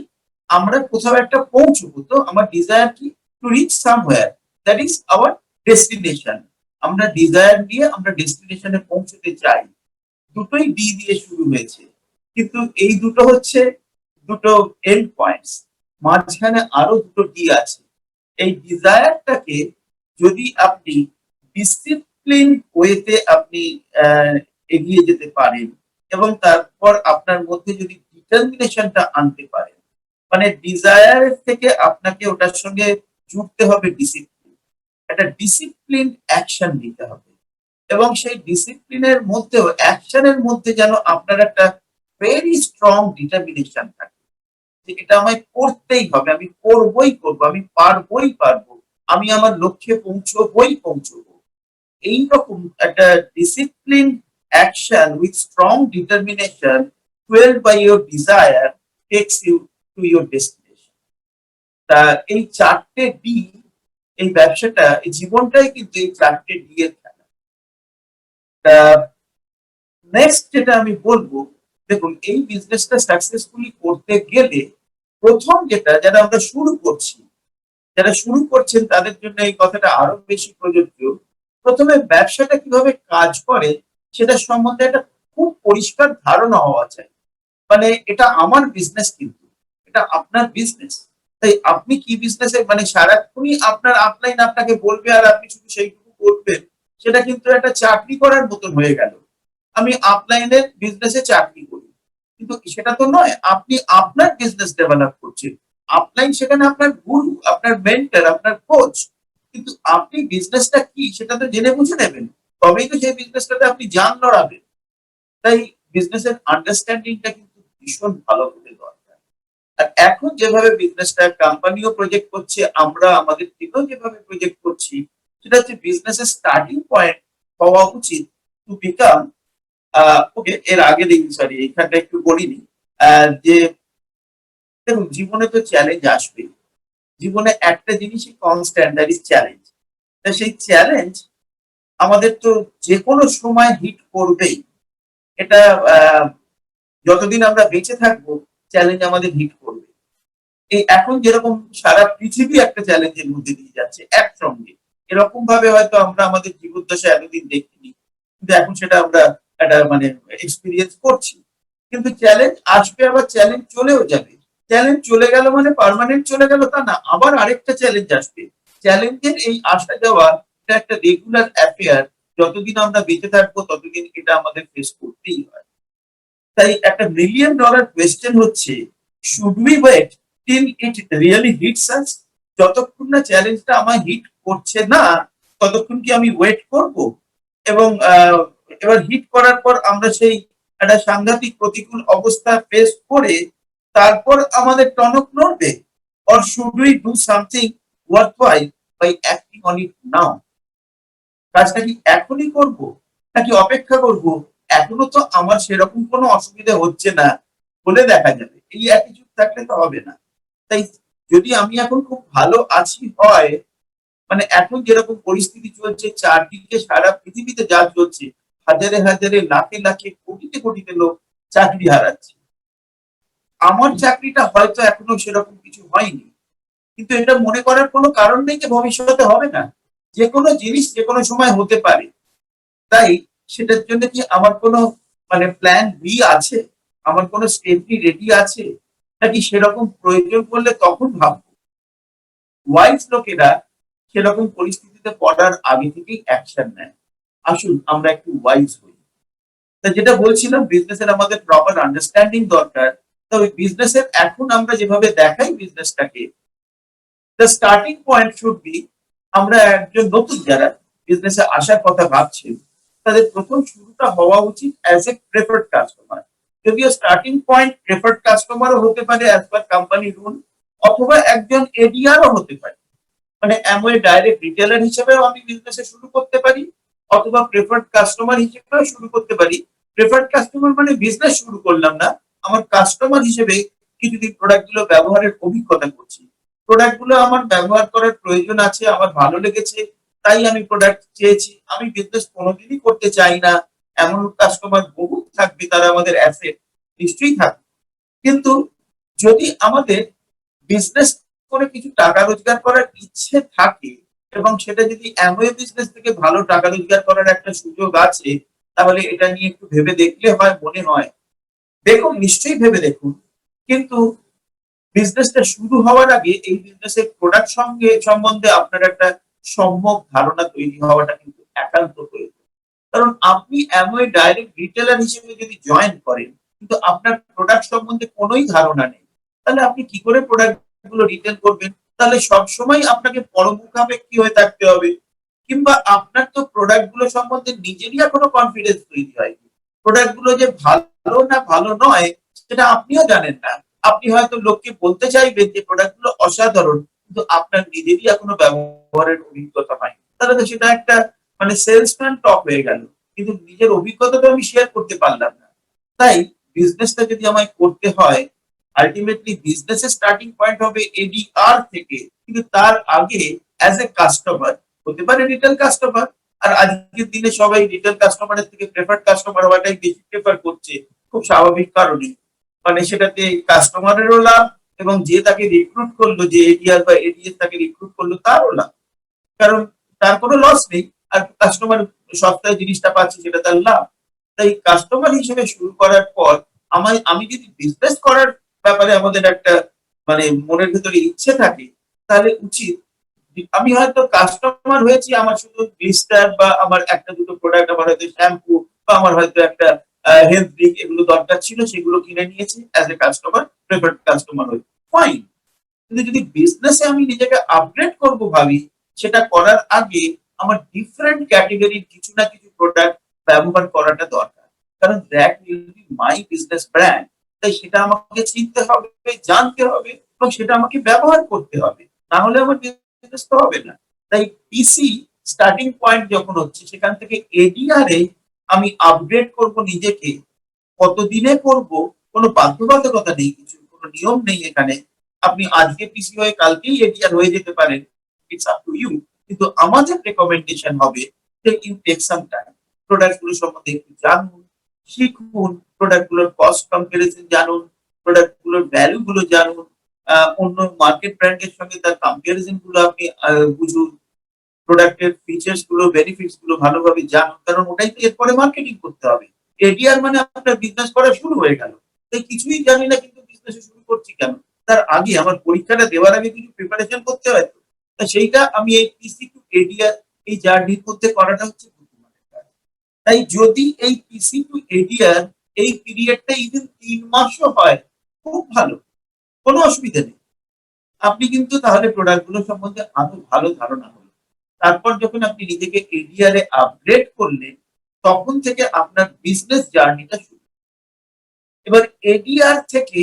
A: আমরা কোথাও একটা পৌঁছবো। তো আমার ডিজায়ার কি? To reach somewhere, that is our destination. আমরা ডিজায়ার নিয়ে আমরা ডেস্টিনেশনে পৌঁছতে চাই। দুটোই ডি দিয়ে শুরু হয়েছে, কিন্তু এই দুটো হচ্ছে দুটো এন্ড পয়েন্টস, মাঝখানে আরো দুটো ডি আছে। এই ডিজায়ারটাকে যদি আপনি ডিসিপ্লিন ওয়েতে আপনি এগিয়ে যেতে পারেন এবং তারপর আপনার মধ্যে যদি ডিটারমিনেশনটা আনতে পারেন, মানে ডিজায়ার থেকে আপনাকে ওটার সঙ্গে জুড়তে হবে ডিসিপ্লিন, একটা ডিসিপ্লিন অ্যাকশন নিতে হবে। এবং সেই ডিসিপ্লিনের মধ্যেও অ্যাকশনের মধ্যে যেন আপনার একটা ভেরি স্ট্রং ডিটারমিনেশন থাকে, যে এটা আমায় করতেই হবে, আমি করবই করবো, আমি পারবই পারবো, আমি আমার লক্ষ্যে পৌঁছবই পৌঁছবো। এইরকম একটা discipline action with strong determination fuelled by your desire takes you to your destination. তা এই 4টে ডি, এই ব্যবসাটা, এই জীবনটাই কিন্তু এই 4টে ডি এর খেলা। নেক্সট যেটা আমি বলবো, দেখুন এই বিজনেসটা সাকসেসফুলি করতে গেলে প্রথম যেটা, যারা আমরা শুরু করছি, যারা শুরু করছেন তাদের জন্য এই কথাটা আরো বেশি প্রযোজ্য। প্রথমে ব্যবসাটা কিভাবে কাজ করে সেটা সম্বন্ধে একটা খুব পরিষ্কার ধারণা হওয়া চাই। মানে এটা আমার বিজনেস, কিন্তু এটা আপনার বিজনেস। তাই আপনি কি বিজনেসে, মানে সারাক্ষণই আপনার আপলাইন আপনাকে বলবে আর আপনি শুধু সেইটুকু করবেন, সেটা কিন্তু একটা চাকরি করার মতন হয়ে গেল। আমি আপলাইনের বিজনেসে চাকরি করি, কিন্তু সেটা তো নয়। আপনি আপনার বিজনেস ডেভেলপ করছেন, আপলাইন সেখানে আপনার গুরু, আপনার মেন্টর, আপনার কোচ। কিন্তু আপনি বিজনেসটা কি সেটা তো জেনে বুঝে নেবেন, তবেই তো সেই বিজনেসটাতে আপনি জান লড়াবেন। তাই বিজনেসের আন্ডারস্ট্যান্ডিংটা কিন্তু ভীষণ ভালো হতে দরকার। আর এখন যেভাবে বিজনেসটা কোম্পানিও প্রজেক্ট করছে, আমরা আমাদের দিকেও যেভাবে প্রজেক্ট করছি, সেটা হচ্ছে বিজনেসের স্টার্টিং পয়েন্ট হওয়া উচিত টু বিকাম, ওকে এর আগে দেখি, সরি এইখানটা একটু বলিনি, যে দেখুন জীবনে তো চ্যালেঞ্জ আসবে, জীবনে একটা জিনিসই কনস্ট্যান্ট, দ্যাট ইজ চ্যালেঞ্জ। তা সেই চ্যালেঞ্জ আমাদের তো যে কোনো সময় হিট করবেই। এটা যতদিন আমরা বেঁচে থাকবো চ্যালেঞ্জ আমাদের হিট করবে। এই এখন যেরকম সারা পৃথিবী একটা চ্যালেঞ্জের মধ্যে দিয়ে যাচ্ছে একসঙ্গে, এরকম ভাবে হয়তো আমরা আমাদের জীবদ্দশা এতদিন দেখিনি, কিন্তু এখন সেটা আমরা একটা মানে এক্সপিরিয়েন্স করছি। কিন্তু চ্যালেঞ্জ আসবে, আবার চ্যালেঞ্জ চলেও যাবে। চ্যালেঞ্জ চলে গেল মানে পার্মানেন্ট চলে গেল তা না, আবার আরেকটা চ্যালেঞ্জ আসবে। চ্যালেঞ্জের এই আসা যাওয়া এটা একটা রেগুলার অ্যাফেয়ার, যতদিন আমরা বেঁচে থাকবো ততদিন এটা আমাদের ফেস করতেই হয়। তাই একটা মিলিয়ন ডলার কোয়েশ্চেন হচ্ছে, should we wait till it really hits us? যতক্ষণ না চ্যালেঞ্জটা আমার হিট করছে না ততক্ষণ কি আমি ওয়েট করব? এবং এবার হিট করার পর আমরা সেই একটা সাংঘাতিক প্রতিকূল অবস্থা ফেস করে তারপর আমাদের টনক নড়বে? Or should we do something worthwhile by acting on it now? কাজটা কি এখনই করব নাকি অপেক্ষা করব? এখনো তো আমার সেরকম কোনো অসুবিধা হচ্ছে না, বলে দেখা যাবে। এই অ্যাটিটিউড থাকলে তো হবে না। তাই যদি আমি এখন খুব ভালো আছি হয়, মানে এখন যেরকম পরিস্থিতি চলছে চারদিকে সারা পৃথিবীতে যা চলছে, হাজারে হাজারে লাখে লাখে কোটিতে কোটিতে লোক চাকরি হারাচ্ছে। আমার চাকরিটা হয়তো এখনো সেরকম কিছু হয়নি, কিন্তু এটা মনে করার কোনো কারণ নেই যে ভবিষ্যতে হবে না। যে কোনো জিনিস যে কোনো সময় হতে পারে। তাই সেটার জন্য কি আমার কোনো মানে প্ল্যান বি আছে? আমার কোনো স্টেপনি রেডি আছে? নাকি সেরকম প্রয়োজন পড়লে তখন ভাববো? ওয়াইজ লোকেরা সেরকম পরিস্থিতিতে পড়ার আগে থেকেই অ্যাকশন নেয়। আসুন আমরা একটু ওয়াইজ হই। তা যেটা বলছিলাম, বিজনেসের আমাদের প্রপার আন্ডারস্ট্যান্ডিং দরকার। তো ওই বিজনেসের এখন আমরা যেভাবে দেখাই বিজনেসটাকে, the starting point should be, আমরা একজন নতুন যারা বিজনেসে আসার কথা ভাবছেন তাদের প্রথম শুরুটা হওয়া উচিত অ্যাজ এ প্রেফার্ড কাস্টমার। যদিও স্টার্টিং পয়েন্ট প্রেফার্ড কাস্টমারও হতে পারে অ্যাজ পার কোম্পানি রুল, অথবা একজন এডিআরও হতে পারে। মানে অ্যামওয়ে ডাইরেক্ট রিটেলার হিসেবেও আমি বিজনেসে শুরু করতে পারি, অথবা প্রেফার্ড কাস্টমার হিসেবেও শুরু করতে পারি। প্রেফার্ড কাস্টমার মানে বিজনেস শুরু করলাম না, আমার কাস্টমার হিসেবে কিছুদিন প্রোডাক্ট গুলো ব্যবহারের অভিজ্ঞতা করছি। প্রোডাক্ট গুলো আমার ব্যবহার করার প্রয়োজন আছে, আমার ভালো লেগেছে, তাই আমি প্রোডাক্ট চেয়েছি। আমি বিজনেস কোনোদিনই করতে চাই না, এমন কাস্টমার বহু থাকবে, তারা আমাদের অ্যাসেট নিশ্চয়ই থাকবে। কিন্তু যদি আমাদের বিজনেস করে কিছু টাকা রোজগার করার ইচ্ছে থাকে, এবং সেটা যদি অ্যামওয়ে বিজনেস থেকে ভালো টাকা রোজগার করার একটা সুযোগ আছে, তাহলে এটা নিয়ে একটু ভেবে দেখলে হয় মনে হয়। দেখুন, নিশ্চয়ই ভেবে দেখুন। কিন্তু বিজনেসটা শুরু হওয়ার আগে এই বিজনেসের প্রোডাক্ট সম্বন্ধে আপনার একটা সম্যক ধারণা তৈরি হওয়াটা কিন্তু একান্ত প্রয়োজন। কারণ আপনি অ্যামওয়ে ডাইরেক্ট রিটেলার হিসেবে যদি জয়েন করেন কিন্তু আপনার প্রোডাক্ট সম্বন্ধে কোনোই ধারণা নেই, তাহলে আপনি কি করে প্রোডাক্ট গুলো রিটেল করবেন? তাহলে সবসময় আপনাকে পরমুখাপেক্ষী হয়ে থাকতে হবে। কিংবা আপনার তো প্রোডাক্ট গুলো সম্বন্ধে নিজেরই এখনো কনফিডেন্স তৈরি হয়নি। প্রোডাক্ট গুলো যে ভালো না ভালো নয় সেটা আপনিও জানেন না। আপনি হয়তো লোককে বলতে চাইবেন যে প্রোডাক্ট গুলো অসাধারণ, কিন্তু আপনার নিজেরই এখনো ব্যবহারের অভিজ্ঞতা হয়নি। তাহলে তো সেটা একটা মানে সেলসম্যান টক হয়ে গেল, কিন্তু নিজের অভিজ্ঞতা তো আমি শেয়ার করতে পারলাম না। তাই বিজনেসটা যদি আমায় করতে হয়, আলটিমেটলি বিজনেসের স্টার্টিং পয়েন্ট হবে এডিআর থেকে, কিন্তু তার আগে অ্যাজ এ কাস্টমার হতে পারে রিটেল কাস্টমার। আর আজকের দিনে সবাই রিটেল কাস্টমারের থেকে প্রেফার্ড কাস্টমার হওয়াটাই বেশি প্রেফার করছে, খুব স্বাভাবিক কারণে। মানে সেটাতে কাস্টমারেরও লাভ, এবং যে তাকে রিক্রুট করলো, যে এডিআর বা এডিএস তাকে রিক্রুট করলো, তারও লাভ। কারণ তার কোনো লস নেই, আর কাস্টমার সস্তায় জিনিসটা পাচ্ছে, সেটা তার লাভ। তাই কাস্টমার হিসেবে শুরু করার পর আমি যদি বিজনেস করার ব্যাপারে আমাদের একটা মানে মনের ভিতরে ইচ্ছে থাকে, তাহলে উচিত আমি হয়তো কাস্টমার হয়েছি, আমার শুধু গ্লিস্টার বা আমার একটা দুটো প্রোডাক্ট, আমার হয়তো শ্যাম্পু বা আমার হয়তো একটা হেলথ ড্রিঙ্ক এগুলো দরকার ছিল, সেগুলো কিনে নিয়েছি as a customer, preferred customer হয়ে ফাইন। কিন্তু যদি বিজনেসে আমি নিজেকে আপগ্রেড করব ভাবি, সেটা করার আগে আমার ডিফারেন্ট ক্যাটেগরির কিছু না কিছু প্রোডাক্ট ব্যবহার করাটা দরকার। কারণ that will be my business brand. তাই সেটা আমাকে চিনতে হবে, জানতে হবে, এবং সেটা আমাকে ব্যবহার করতে হবে। না হলে আমার বিজনেস তো হবে না। তাই পিসি স্টার্টিং পয়েন্ট যখন হচ্ছে, সেখান থেকে এডিআর এ আমি আপগ্রেড করব নিজেকে। কতদিনে করব কোনো বাধ্যবাধকতা নেই, কিছু কোনো নিয়ম নেই এখানে। আপনি আজকে পিসি হয়ে কালকেই এডিআর হয়ে যেতে পারেন, ইটস আপ টু ইউ। কিন্তু আমাদের রেকমেন্ডেশন হবে যে you take some time, product গুলো সম্বন্ধে একটু জানুন, শিখুন, প্রোডাক্ট গুলোর কস্ট কম্পারিজন জানুন, প্রোডাক্ট গুলোর ভ্যালু গুলো জানুন, অন্য মার্কেট ব্র্যান্ডের সঙ্গে তার কম্পারিজন গুলো আপনি বুঝুন, প্রোডাক্টের ফিচার্স গুলো, বেনিফিটস গুলো ভালোভাবে জানুন, কারণ ওটাই তো এরপরে মার্কেটিং করতে হবে। এডিআর মানে আপনার বিজনেস করা শুরু হয়ে গেল। তাই কিছুই জানি না কিন্তু বিজনেস শুরু করছি কেন? তার আগে আমার পরীক্ষাটা দেওয়ার আগে কিছু প্রিপারেশন করতে হয় তো। তা সেইটা আমি এই পিসি টু এডিআর এই জার্নির মধ্যে করাটা হচ্ছে বুদ্ধিমানের কাজ। তাই যদি এই পিসি টু এডিআর এই পিরিয়ডটা ইভেন 3 মাসও হয়, খুব ভালো, কোনো অসুবিধা নেই। আপনি কিন্তু তাহলে প্রোডাক্ট গুলো সম্বন্ধে আরো ভালো ধারণা হলো। তারপর যখন আপনি নিজেকে এডিআর এ আপগ্রেড করলেন, তখন থেকে আপনার বিজনেস জার্নিটা শুরু। এবার এডিআর থেকে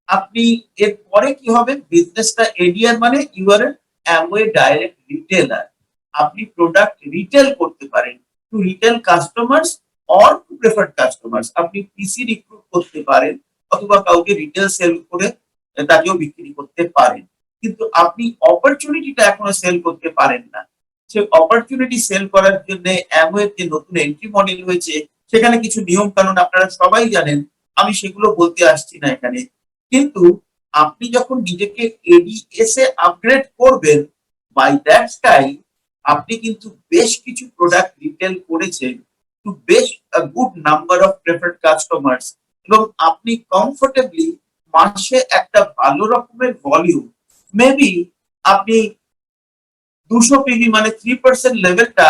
A: আপনি এর পরে কি হবে, বিজনেসটা এডিআর মানে you are Amway direct retailer. আপনি প্রোডাক্ট রিটেল করতে পারেন to retail customers or to preferred customers. আপনি পিসি রিক্রুট করতে পারেন অথবা কাউকে রিটেল সেল করে তাকেও বিক্রি করতে পারেন, কিন্তু আপনি অপরচুনিটিটা এখনো সেল করতে পারেন না। সেই অপরচুনিটি সেল করার জন্য অ্যামওয়ের যে নতুন এন্ট্রি মডেল হয়েছে, সেখানে কিছু নিয়ম কানুন আপনারা সবাই জানেন, আমি সেগুলো বলতে আসছি না এখানে। কিন্তু আপনি যখন নিজেকে এডিএস এ আপগ্রেড করবেন, বাই দ্যাট টাইম আপনি কিন্তু বেশ কিছু প্রোডাক্ট রিটেল করেছেন টু বেশ good number of preferred customers, এবং আপনি কমফোর্টেবলি মাসে একটা ভালো রকমের ভলিউম, মেবি আপনি 200 পিভি মানে 3% লেভেলটা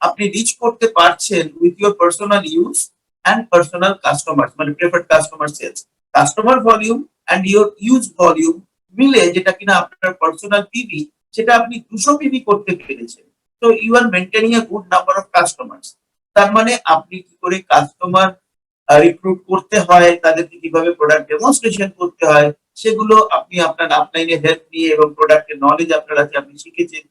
A: আপনি রিচ করতে পারছেন with your personal use and personal customer মানে preferred customer sales. Customer volume and your use volume মিলে যেটা কিনা আপনার পার্সোনাল পিভি, সেটা আপনি 200 পিভি করতে পেরেছেন। তো you are maintaining a good number of customers. তার মানে আপনি কি করে কাস্টমার রিক্রুট করতে হয়, তাদেরকে কিভাবে প্রোডাক্ট ডেমনস্ট্রেশন করতে হয়, সেগুলো আপনি আপনার আপলাইনে হেল্প নিয়ে এবং প্রোডাক্টের নলেজ আপনার আছে, আপনি শিখেছেন,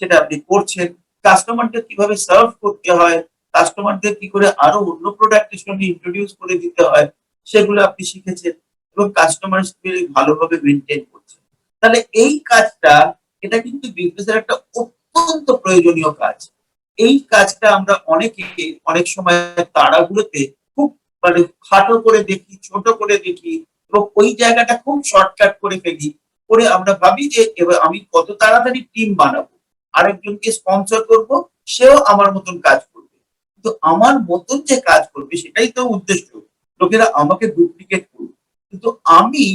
A: সেটা আপনি করছেন। কাস্টমারদের কিভাবে সার্ভ করতে হয়, কাস্টমারদের কি করে আরো অন্য প্রোডাক্টের সঙ্গে ইন্ট্রোডিউস করে দিতে হয়, সেগুলো আপনি শিখেছেন এবং কাস্টমার ভালোভাবে মেনটেন করছেন। তাহলে এই কাজটা, এটা কিন্তু বিজনেসের একটা অত্যন্ত প্রয়োজনীয় কাজ। এই কাজটা আমরা অনেকে অনেক সময় তাড়াহুড়োতে খুব মানে খাটো করে দেখি, ছোট করে দেখি, এবং ওই জায়গাটা খুব শর্টকাট করে ফেলি, করে আমরা ভাবি যে এবার আমি কত তাড়াতাড়ি টিম বানাবো, আরেকজনকে স্পন্সর করব, সেও আমার মতন কাজ করবে। কিন্তু আমার মতন যে কাজ করবে সেটাই তো উদ্দেশ্য, লোকেরা আমাকে ডুপ্লিকেট করবে। কিন্তু আমি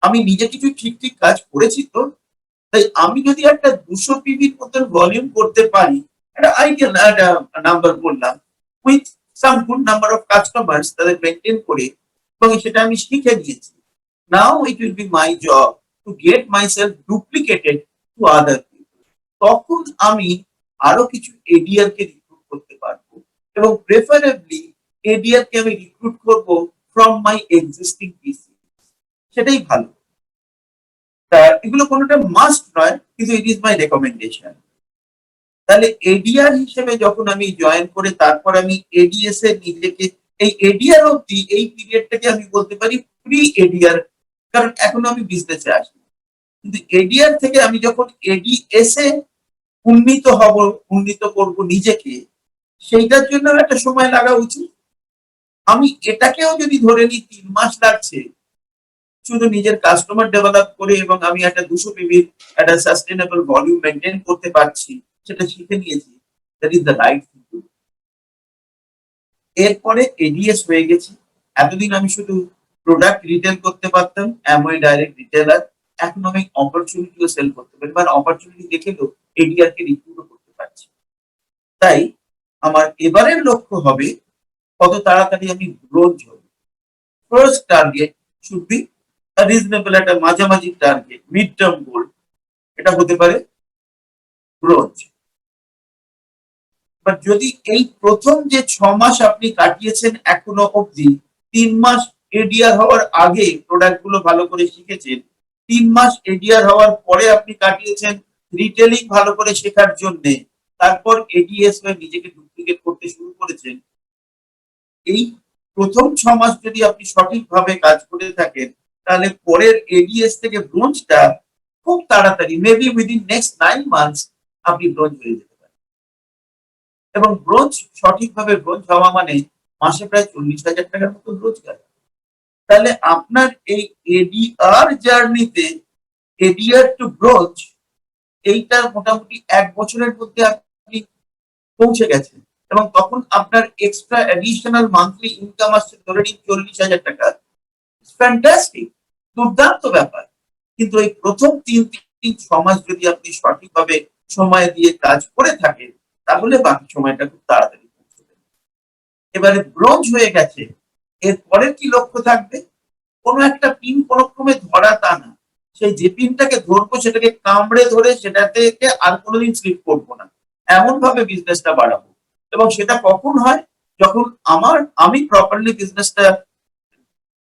A: আমি নিজে কিছু ঠিক ঠিক কাজ করেছি তো। তাই আমি যদি একটা 200 পিভির মতন ভলিউম করতে পারি, একটা আইডিয়াল একটা নাম্বার বললাম, with some good number of customers তাদের মেনটেন করে, এবং সেটা আমি শিখে নিয়েছি। Now it will be my job to get myself duplicated to other people. তখন আমি আরো কিছু এডিআর কে রিক্রুট করতে পারবো, এবং প্রেফারেবলি এডিআর কে আমি রিক্রুট করব ফ্রম মাই এক্সিস্টিং পিসি। সেটাই ভালো। তা এগুলো কোনোটা মাস্ট নয়, কিন্তু ইট ইজ মাই রেকমেন্ডেশন। তাহলে এডিআর হিসেবে যখন আমি জয়েন করে তারপর আমি এডিএস এ নিজেকে, এই এডিআর অব্দি এই পিরিয়ডটাকে আমি বলতে পারি প্রি এডিআর, কারণ এখনো আমি বিজনেসে আসি। কিন্তু এডিআর থেকে আমি যখন এডিএস এ উন্নীত হব, উন্নীত করব নিজেকে, সেইটার জন্য একটা সময় লাগা উচিত। আমি এটাকেও যদি ধরে নিই 3 মাস লাগছে শুধু নিজের কাস্টমার ডেভেলপ করে, এবং আমি একটা 200 পিভির একটা সাস্টেনেবল ভলিউম মেনটেন করতে পারছি, সেটা শিখে নিয়েছি, that is the right thing to do. এরপরে এডিএস হয়ে গেছি। এতদিন আমি শুধু প্রোডাক্ট রিটেল করতে পারতাম, অ্যামওয়ে ডাইরেক্ট রিটেলার। এখন আমি অপরচুনিটিও সেল করতে পারি, মানে অপরচুনিটি দেখে তো এডিআর কে রিক্রুটও করতে পারছি। তাই আমার এবারের লক্ষ্য হবে কত তাড়াতাড়ি আমি ব্রোঞ্জ হব। First target should be reasonable, একটা মাঝামাঝি টার্গেট, মিড টার্ম গোল, এটা হতে পারে ব্রোঞ্জ। বাট যদি এই প্রথম যে 6 মাস আপনি কাটিয়েছেন এখনো অব্দি, 3 মাস এডিআর হওয়ার আগে প্রোডাক্ট গুলো ভালো করে শিখেছেন, 3 মাস এডিআর হওয়ার পরে আপনি কাটিয়েছেন রিটেলিং ভালো করে শেখার জন্য, তারপর এডিএস হয়ে নিজেকে ডুপ্লিকেট করতে শুরু করেছেন, এই প্রথম 6 মাস যদি আপনি সঠিকভাবে কাজ করে থাকেন, তাহলে পরের এডিএস থেকে ব্রোঞ্জটা খুব তাড়াতাড়ি, মেবি উইদিন নেক্সট 9 মান্থস আপনি ব্রোঞ্জ হয়ে যেতে পারেন। এবং ব্রোঞ্জ, সঠিকভাবে ব্রোঞ্জ হওয়া মানে মাসে প্রায় 40,000 টাকার মতো রোজগার। তাহলে আপনার এই এডিআর জার্নিতে, এডিআর টু ব্রোঞ্জ, এইটা মোটামুটি 1 বছরের মধ্যে আপনি পৌঁছে গেছেন, এবং তখন আপনার এক্সট্রা অ্যাডিশনাল মান্থলি ইনকাম আসছে ধরে নিন 40,000 টাকা। ফ্যান্টাস্টিক, দুর্দান্ত ব্যাপার। কিন্তু এই প্রথম 3-6 মাস যদি আপনি সঠিকভাবে সময় দিয়ে কাজ করে থাকেন, তাহলে বাকি সময়টা খুব তাড়াতাড়ি পৌঁছে যাবে। এবারে ব্রোঞ্জ হয়ে গেছে, এর পরের কি লক্ষ্য থাকবে? কোনো একটা পিন কোনো ক্রমে ধরা তা না, সেই যে পিনটাকে ধরবো সেটাকে কামড়ে ধরে সেটা থেকে আর কোনোদিন স্লিপ করবো না, এমন ভাবে বিজনেসটা বাড়াবো। এবং সেটা কখন হয়? যখন আমি প্রপারলি বিজনেসটা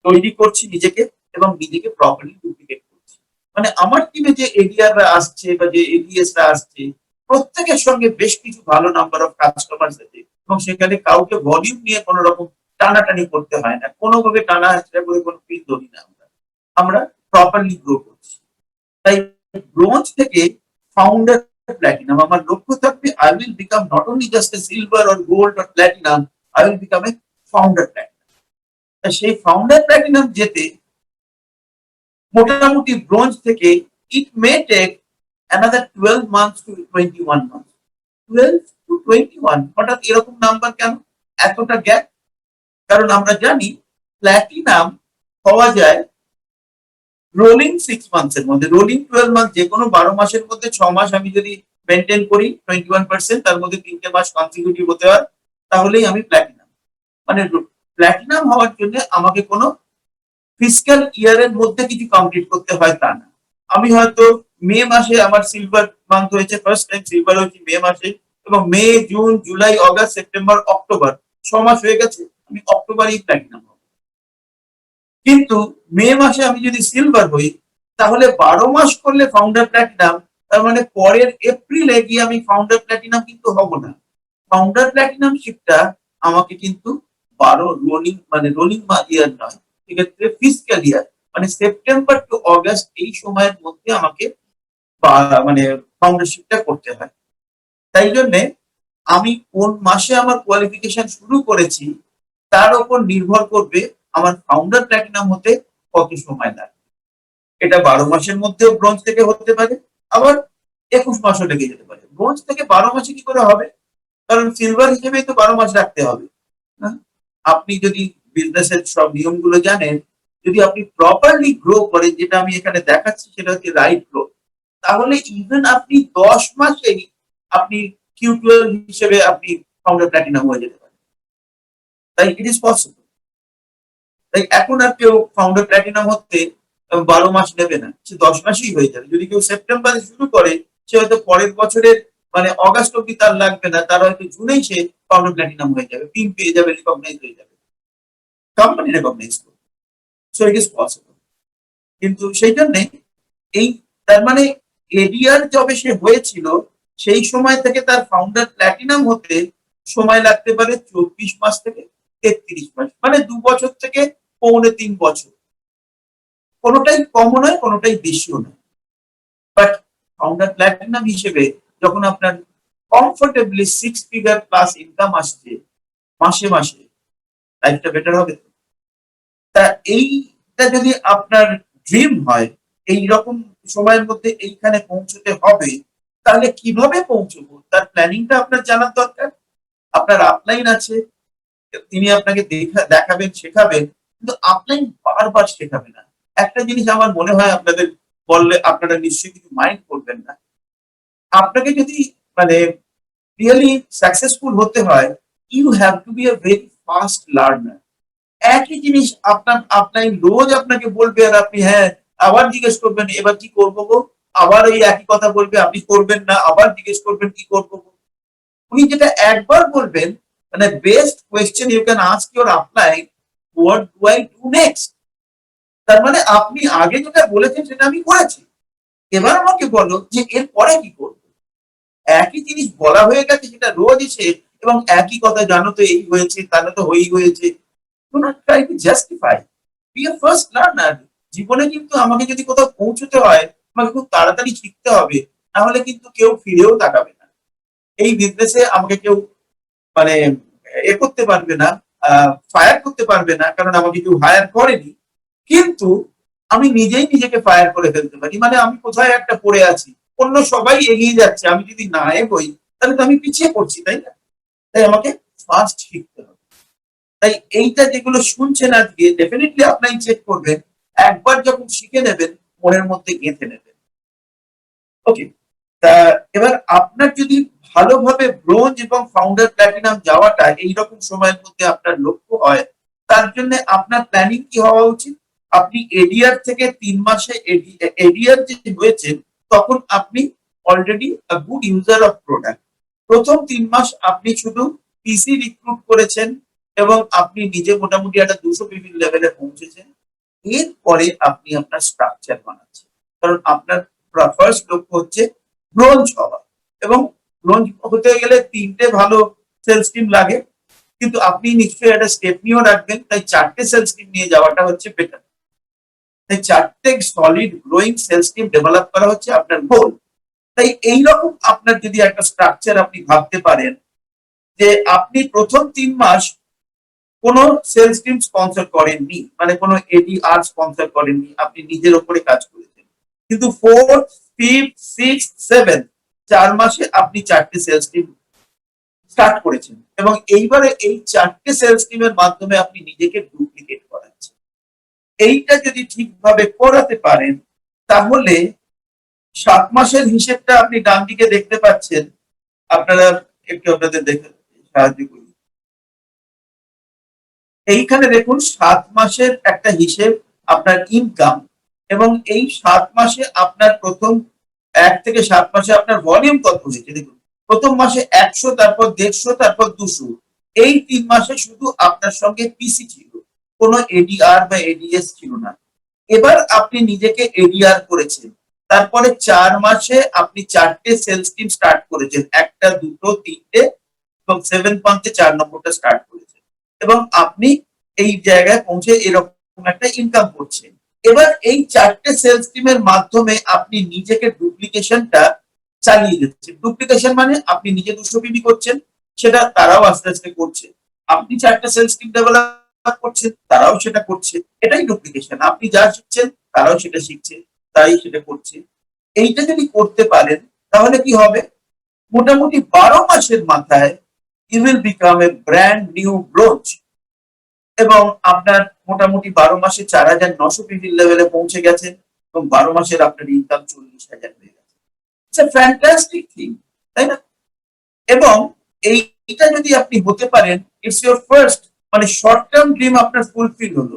A: তৈরি করছি নিজেকে, এবং নিজেকে প্রপারলি ডুপ্লিকেট করছি। মানে আমার টিমে যে এডিআররা আসছে বা যে এডিএসরা আসছে, প্রত্যেকের সঙ্গে বেশ কিছু ভালো নাম্বার অফ কাস্টমার আছে, এবং সেখানে কাউকে ভলিউম নিয়ে কোনো রকম টানাটানি করতে হয় না, কোনোভাবে টানা হাসটা করে কোনো পিন ধরি না। আমরা প্রপারলি গ্রো করছি। তাই ব্রোঞ্জ থেকে ফাউন্ডার প্ল্যাটিনাম আমার লক্ষ্য থাকবে, I will become not only just a silver or gold or platinum, I will become a founder platinum. সেই ফাউন্ডার প্ল্যাটিনাম যেতে মোটামুটি ব্রোঞ্জ থেকে it may take another 12 months to 21 months. 12 to 21, হঠাৎ এরকম number কেন, এতটা গ্যাপ? কারণ আমরা জানি প্ল্যাটিনাম হওয়া যায় রোলিং 6 মান্থস এর মধ্যে, রোলিং 12 মান্থ, যে কোনো 12 মাসের মধ্যে 6 মাস আমি যদি মেনটেন করি 21%, তার মধ্যে 3টে মাস কনসিকিউটিভ হতে হয়, তাহলেই আমি প্ল্যাটিনাম। মানে প্ল্যাটিনাম হওয়ার জন্য আমাকে কোনো ফিসক্যাল ইয়ারের মধ্যে কিছু কমপ্লিট করতে হয় তা না। আমি হয়তো মে মাসে আমার সিলভার মান্থ হয়েছে, ফার্স্ট টাইম সিলভার হয়েছে মে মাসে, এবং May, June, July, August, September, October 6 মাস হয়ে গেছে, আমি অক্টোবরেই প্ল্যাটিনাম হবো। কিন্তু মে মাসে আমি যদি সিলভার হই, তাহলে 12 মাস করলে ফাউন্ডার প্ল্যাটিনাম, তার মানে পরের এপ্রিলে গিয়ে আমি ফাউন্ডার প্ল্যাটিনাম কিন্তু হব না। ফাউন্ডার প্ল্যাটিনাম শিপটা আমাকে কিন্তু 12 রোলিং ইয়ার নয়, সেক্ষেত্রে ফিসক্যাল ইয়ার, মানে সেপ্টেম্বর টু অগাস্ট, এই সময়ের মধ্যে আমাকে মানে ফাউন্ডারশিপটা করতে হয়। তাই জন্যে আমি কোন মাসে আমার কোয়ালিফিকেশন শুরু করেছি তার উপর নির্ভর করবে আমার ফাউন্ডার প্ল্যাটিনাম হতে কত সময় লাগবে। এটা 12 মাসের মধ্যেও ব্রোঞ্জ থেকে হতে পারে, আবার 21 মাসও লেগে যেতে পারে। ব্রোঞ্জ থেকে 12 মাসে কি করে হবে? কারণ সিলভার হিসেবেই তো 12 মাস রাখতে হবে না? আপনি যদি বিজনেসের সব নিয়মগুলো জানেন, যদি আপনি প্রপারলি গ্রো করেন, যেটা আমি এখানে দেখাচ্ছি সেটা হচ্ছে রাইট গ্রো, তাহলে ইভেন আপনি 10 মাসেই আপনি Q12 হিসেবে আপনি ফাউন্ডার প্ল্যাটিনাম হয়ে যেতে পারেন। তাই ইট ইজ পসিবল। তাই এখন আর কেউ ফাউন্ডার প্ল্যাটিনাম হতে 12 মাস নেবে না, সে 10 মাসই হয়ে যাবে। যদি কেউ সেপ্টেম্বরে শুরু করে, সে হয়তো পরের বছরের মানে অগাস্ট অব্দি তার লাগবে না, তার হয়তো জুনেই সে ফাউন্ডার প্ল্যাটিনাম হয়ে যাবে, পিন পেয়ে যাবে, রিকগনাইজ হয়ে যাবে, কোম্পানি রেকগনাইজ করবে। So it is possible. কিন্তু সেই জন্যে এই, তার মানে এডিআর যবে সে হয়েছিল সেই সময় থেকে তার ফাউন্ডার প্ল্যাটিনাম হতে সময় লাগতে পারে 24 মাস থেকে 33 মাস, মানে 2 বছর থেকে 2.5-3 বছর। কোনোটাই কমও নয়, কোনোটাই বেশিও নয়। বাট ফাউন্ডার প্ল্যাটিনাম হিসেবে যখন আপনার কমফোর্টেবলি 6 ফিগার প্লাস ইনকাম আসছে মাসে মাসে, লাইফটা বেটার হবে। তা এইটা যদি আপনার ড্রিম হয়, এই রকম সময়ের মধ্যে এইখানে পৌঁছতে হবে, তাহলে কিভাবে পৌঁছবো তার প্ল্যানিংটা আপনার জানার দরকার। আপনার আপলাইন আছে, তিনি আপনাকে দেখাবেন, শেখাবেন, কিন্তু আপলাইন বারবার শেখাবে না। একটা জিনিস আমার মনে হয় আপনাদের বললে আপনারা নিশ্চয়ই কিছু মাইন্ড করবেন না। আপনাকে যদি মানে রিয়েলি সাকসেসফুল হতে হয়, you have to be a very fast learner. একই জিনিস আপনার রোজ আপনাকে বলবে, আর আপনি হ্যাঁ আবার জিজ্ঞেস করবেন এবার কি করবো গো, আবার এই একই কথা বলবে, আপনি করবেন না, আবার জিজ্ঞেস করবেন কি করবো গো। উনি যেটা একবার বলবেন, মানে best question you can ask your upline, what do I do next. তার মানে আপনি আগে যেটা বলেছেন সেটা আমি করেছি, এবার আমাকে বলো যে এর পরে কি করবো। একই জিনিস বলা হয়ে গেছে, সেটা রোজ এসে এবং একই কথা, জানো তো এই হয়েছে, তাহলে তো হয়েই হয়েছে। Do not try to justify. Be a first learner. জীবনে কিন্তু আমাকে যদি কোথাও পৌঁছতে হয়, আমাকে খুব তাড়াতাড়ি শিখতে হবে, নাহলে কিন্তু কেউ ফিরেও তাকাবে না। এই বিজনেসে আমাকে কেউ মানে করতে পারবে না, ফায়ার করতে পারবে না, কারণ আমাকে কেউ হায়ার করেনি। কিন্তু আমি নিজেই নিজেকে ফায়ার করে ফেলতে পারি। মানে আমি কোথায় একটা পড়ে আছি, অন্য সবাই এগিয়ে যাচ্ছে, আমি যদি না এগোই তাহলে তো আমি পিছিয়ে পড়ছি, তাই না? তাই আমাকে ফার্স্ট শিখতে হবে। তাই এইটা যেগুলো শুনছেন আজকে, ডেফিনেটলি আপনাই চেক করবেন। একবার যখন শিখে নেবেন, মনের মধ্যে গেঁথে নেবেন। ওকে, তা এবার আপনার যদি ভালোভাবে ব্রোঞ্জ এবং ফাউন্ডার প্ল্যাটিনাম যাওয়াটা এইরকম সময়ের মধ্যে আপনার লক্ষ্য হয়, তার জন্য আপনার প্ল্যানিং কি হওয়া উচিত? আপনি এডিআর থেকে 3 মাসে এডিআর যে হয়েছে তখন আপনি already good user of product. প্রথম 3 মাস আপনি শুধু পিসি রিক্রুট করেছেন এবং আপনি নিজে মোটামুটি একটা 200 পিপি লেভেলে পৌঁছেছেন। এরপরে আপনি আপনার স্ট্রাকচার বানাচ্ছেন, কারণ আপনার ফার্স্ট লক্ষ্য হচ্ছে ব্রোঞ্জ হওয়া, এবং ব্রোঞ্জ হতে গেলে 3টে ভালো সেলস টিম লাগে, কিন্তু আপনি নিশ্চয়ই একটা স্টেপ নিয়েও রাখবেন, তাই 4টে সেলস টিম নিয়ে যাওয়াটা হচ্ছে বেটার। তাই 4টে solid growing sales team develop করা হচ্ছে আপনার গোল। তাই এইরকম আপনার যদি একটা স্ট্রাকচার আপনি ভাবতে পারেন যে আপনি প্রথম 3 মাস কোনো সেলস টিম স্পন্সর করেননি, মানে কোনো এডিআর স্পন্সর করেননি, আপনি নিজের ওপরে কাজ করেছেন, কিন্তু 4th, 5th, 6th, 7th 4 মাসে আপনি 4টে সেলস টিম স্টার্ট করেছেন, এবং এইবারে এই 4টে সেলস টিমের মাধ্যমে আপনি নিজেকে ডুপ্লিকেট করাচ্ছেন। এইটা যদি ঠিকভাবে করাতে পারেন তাহলে 7 মাসের হিসেবটা আপনি ডান দিকে দেখতে পাচ্ছেন। আপনারা একটু আপনাদের দেখে সাহায্য করি। এইখানে দেখুন 7 মাসের একটা হিসেব আপনার ইনকাম, এবং এই 7 মাসে আপনার প্রথম 1 থেকে 7 মাসে আপনার ভলিউম কত হয়েছে দেখুন। প্রথম মাসে 100, তারপর 150, তারপর 200। এই 3 মাসে শুধু আপনার সঙ্গে পিসি ছিল, কোনো এডিআর বা এডিএস ছিল না। এবার আপনি নিজেকে এডিআর করেছেন, তারপরে 4 মাসে আপনি 4টে সেলস টিম স্টার্ট করেছেন, 1টা, 2টো, 3টে, এবং 7th মান্থে 4 নম্বরটা স্টার্ট করেছেন, এবং আপনি এই জায়গায় পৌঁছে এরকম একটা ইনকাম করছেন। এবার এই 4টে সেলস টিমের মাধ্যমে আপনি নিজেকে ডুপ্লিকেশনটা চালিয়ে যাচ্ছেন। ডুপ্লিকেশন মানে আপনি নিজে 200 পিবি করছেন, সেটা তারাও আস্তে আস্তে করছে। আপনি 4টে সেলস টিম ডেভেলপ করছেন, তারাও সেটা করছে। এটাই ডুপ্লিকেশন। আপনি যা শিখছেন তারাও সেটা শিখছে, তাই সেটা করছে। এইটা যদি করতে পারেন তাহলে কি হবে? মোটামুটি 12 মাসের মাথায় you will become a brand new bronze, এবং আপনার মোটামুটি 12 মাসে 4,900 পিপি লেভেলে পৌঁছে গেছেন, এবং 12 মাসের আপনার ইনকাম 40,000 হয়ে গেছে। ইটস এ ফ্যান্টাস্টিক থিং, তাই না? এবং এইটা যদি আপনি হতে পারেন, ইটস ইউর ফার্স্ট, মানে শর্ট টার্ম ড্রিম আপনার ফুলফিল হলো।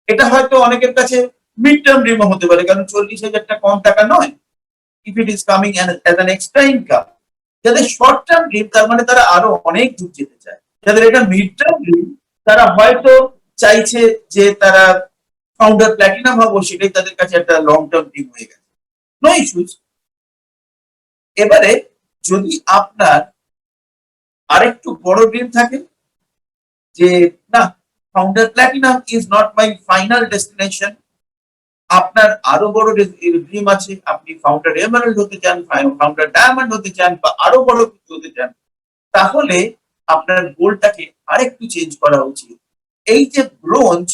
A: এটা হয়তো অনেকের কাছে মিড টার্ম ড্রিমও হতে পারে, কারণ 40,000টা কম টাকা নয়। If it is coming as an extra income. যাদের শর্ট টার্ম ড্রিম, তার মানে তারা আরো অনেক দূর যেতে চায়। যাদের এটা মিড টার্ম ড্রিম, তারা হয়তো চাইছে যে তারা ফাউন্ডার প্ল্যাটিনাম হবো, সেটাই তাদের কাছে একটা লং টার্ম ড্রিম হয়ে গেছে। No issues. এবারে যদি আপনার আরেকটু বড় ড্রিম থাকে যে না, founder platinum is not my final destination, আপনার আরো বড় ড্রিম আছে, আপনি ফাউন্ডার এমারাল্ড হতে চান, ফাউন্ডার ডায়মন্ড হতে চান, বা আরো বড় কিছু হতে চান, তাহলে আপনার গোলটাকে আরেকটু চেঞ্জ করা উচিত। এই যে ব্রোঞ্জ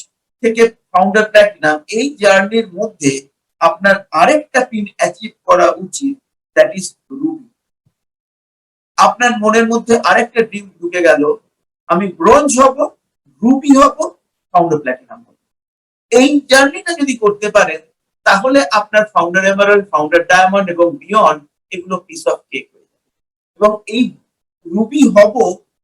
A: থেকে ফাউন্ডার প্ল্যাটিনাম, এই জার্নির মধ্যে আপনার আরেকটা পিন অ্যাচিভ করা উচিত, দ্যাট ইজ রুবি। আপনার মনের মধ্যে আরেকটা ড্রিম ঢুকে গেল, আমি ব্রোঞ্জ হব, রুবি হব, ফাউন্ডার প্ল্যাটিনাম হব। এই জার্নিটা যদি করতে পারেন তাহলে আপনার ফাউন্ডার এমারাল্ড, ফাউন্ডার ডায়মন্ড এবং বিয়ন্ড এগুলো পিস অফ কেক হয়ে যাবে। এবং এই রুবি হব,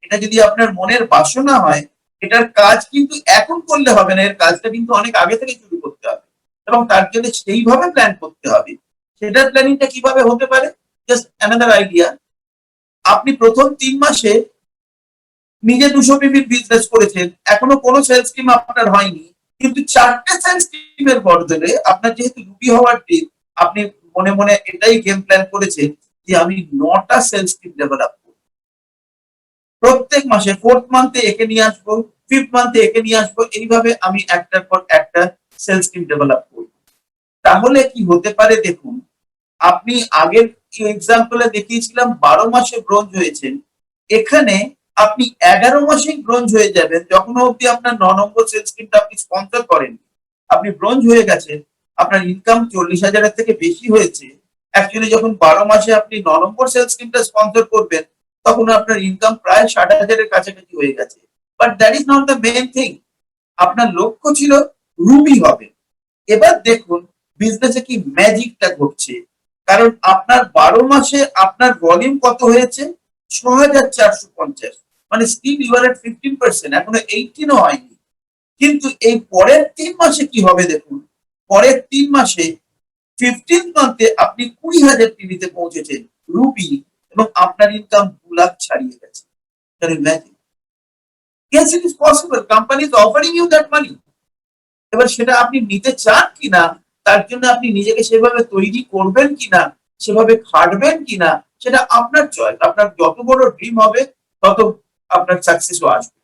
A: এটা যদি আপনার মনের বাসনা হয়, এটার কাজ কিন্তু এখন করলে হবে না, এর কাজটা কিন্তু অনেক আগে থেকে শুরু করতে হবে, এবং তার জন্য সেইভাবে প্ল্যান করতে হবে। সেটার প্ল্যানিংটা কিভাবে হতে পারে? Just another idea. আপনি প্রথম 3 মাসে নিজে 200 পিপির বিজনেস করেছেন, এখনো কোনো সেলস টিম আপনার হয়নি, কিন্তু 4টে সেলস টিমের বদলে আপনার যেহেতু রুবি হওয়ার টিম, আপনি মনে মনে এটাই গেম প্ল্যান করেছেন যে আমি 9টা সেলস টিম ডেভেলপ করব। প্রত্যেক মাসে 4th মান্থে একে নিয়ে আসবো, 5th মান্থে একে নিয়ে আসবো, এইভাবে আমি একটার পর একটা সেলস টিম ডেভেলপ করব। তাহলে কি হতে পারে দেখুন, আপনি আগের এক্সাম্পলে দেখিয়েছিলাম 12 মাসে ব্রোঞ্জ হয়েছেন, এখানে আপনি 11 মাসেই ব্রোঞ্জ হয়ে যাবেন। যখন অবধি আপনার 9 নম্বর সেলস টিমটা আপনি স্পন্সর করেন, আপনি ব্রোঞ্জ হয়ে গেছেন, আপনার ইনকাম 40,000-এর থেকে বেশি হয়েছে। অ্যাকচুয়ালি যখন 12 মাসে আপনি 9 নম্বর সেলস টিমটা স্পন্সর করবেন, তখন আপনার ইনকাম প্রায় 60,000-এর কাছাকাছি হয়ে গেছে। But that is not the main thing. আপনার লক্ষ্য ছিল রুবি হবে। এবার দেখুন, বিজনেসে কি ম্যাজিকটা ঘটছে। কারণ আপনার 12 মাসে আপনার ভলিউম কত হয়েছে? 6450, মানে স্টিল ইউ আর এট 15%, এখনো 18ও হয়নি। কিন্তু এই পরের 3 মাসে কি হবে দেখুন, পরের 3 মাসে 15 মান্থে আপনি 20,000 টিভিতে পৌঁছেছেন রুপি, এবং আপনার ইনকাম 2 লাখ ছাড়িয়ে গেছে। Can you imagine? Yes, it is possible. Company is offering you that money. এবার সেটা আপনি নিতে চান কিনা, তার জন্য আপনি নিজেকে সেভাবে তৈরি করবেন কিনা, সেভাবে খাটবেন কিনা, সেটা আপনার চয়েস। আপনার যত বড় ড্রিম হবে তত আপনার সাকসেসও আসবে।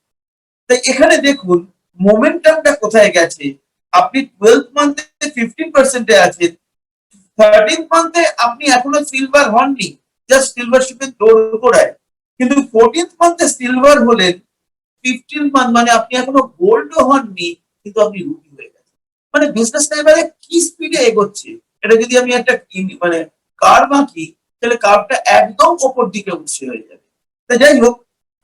A: তাই এখানে দেখুন মোমেন্টামটা কোথায় গেছে। আপনি 12th মান্থে 15% আছেন, 13th মান্থে আপনি এখনো সিলভার হননি, জাস্ট সিলভার শিপের দৌড় গোড়ায়। কিন্তু 14th মান্থে সিলভার হলেন, 15th মান্থ মানে আপনি এখনো গোল্ডও হননি, কিন্তু আপনি রুপি হয়ে গেছেন। মানে বিজনেসটা এবারে কি স্পিডে এগোচ্ছে। এটা যদি আমি একটা মানে কার্ভ আঁকি, তাহলে কার্ভটা একদম ওপর দিকে উঠছে হয়ে যাবে। তাই যাই হোক,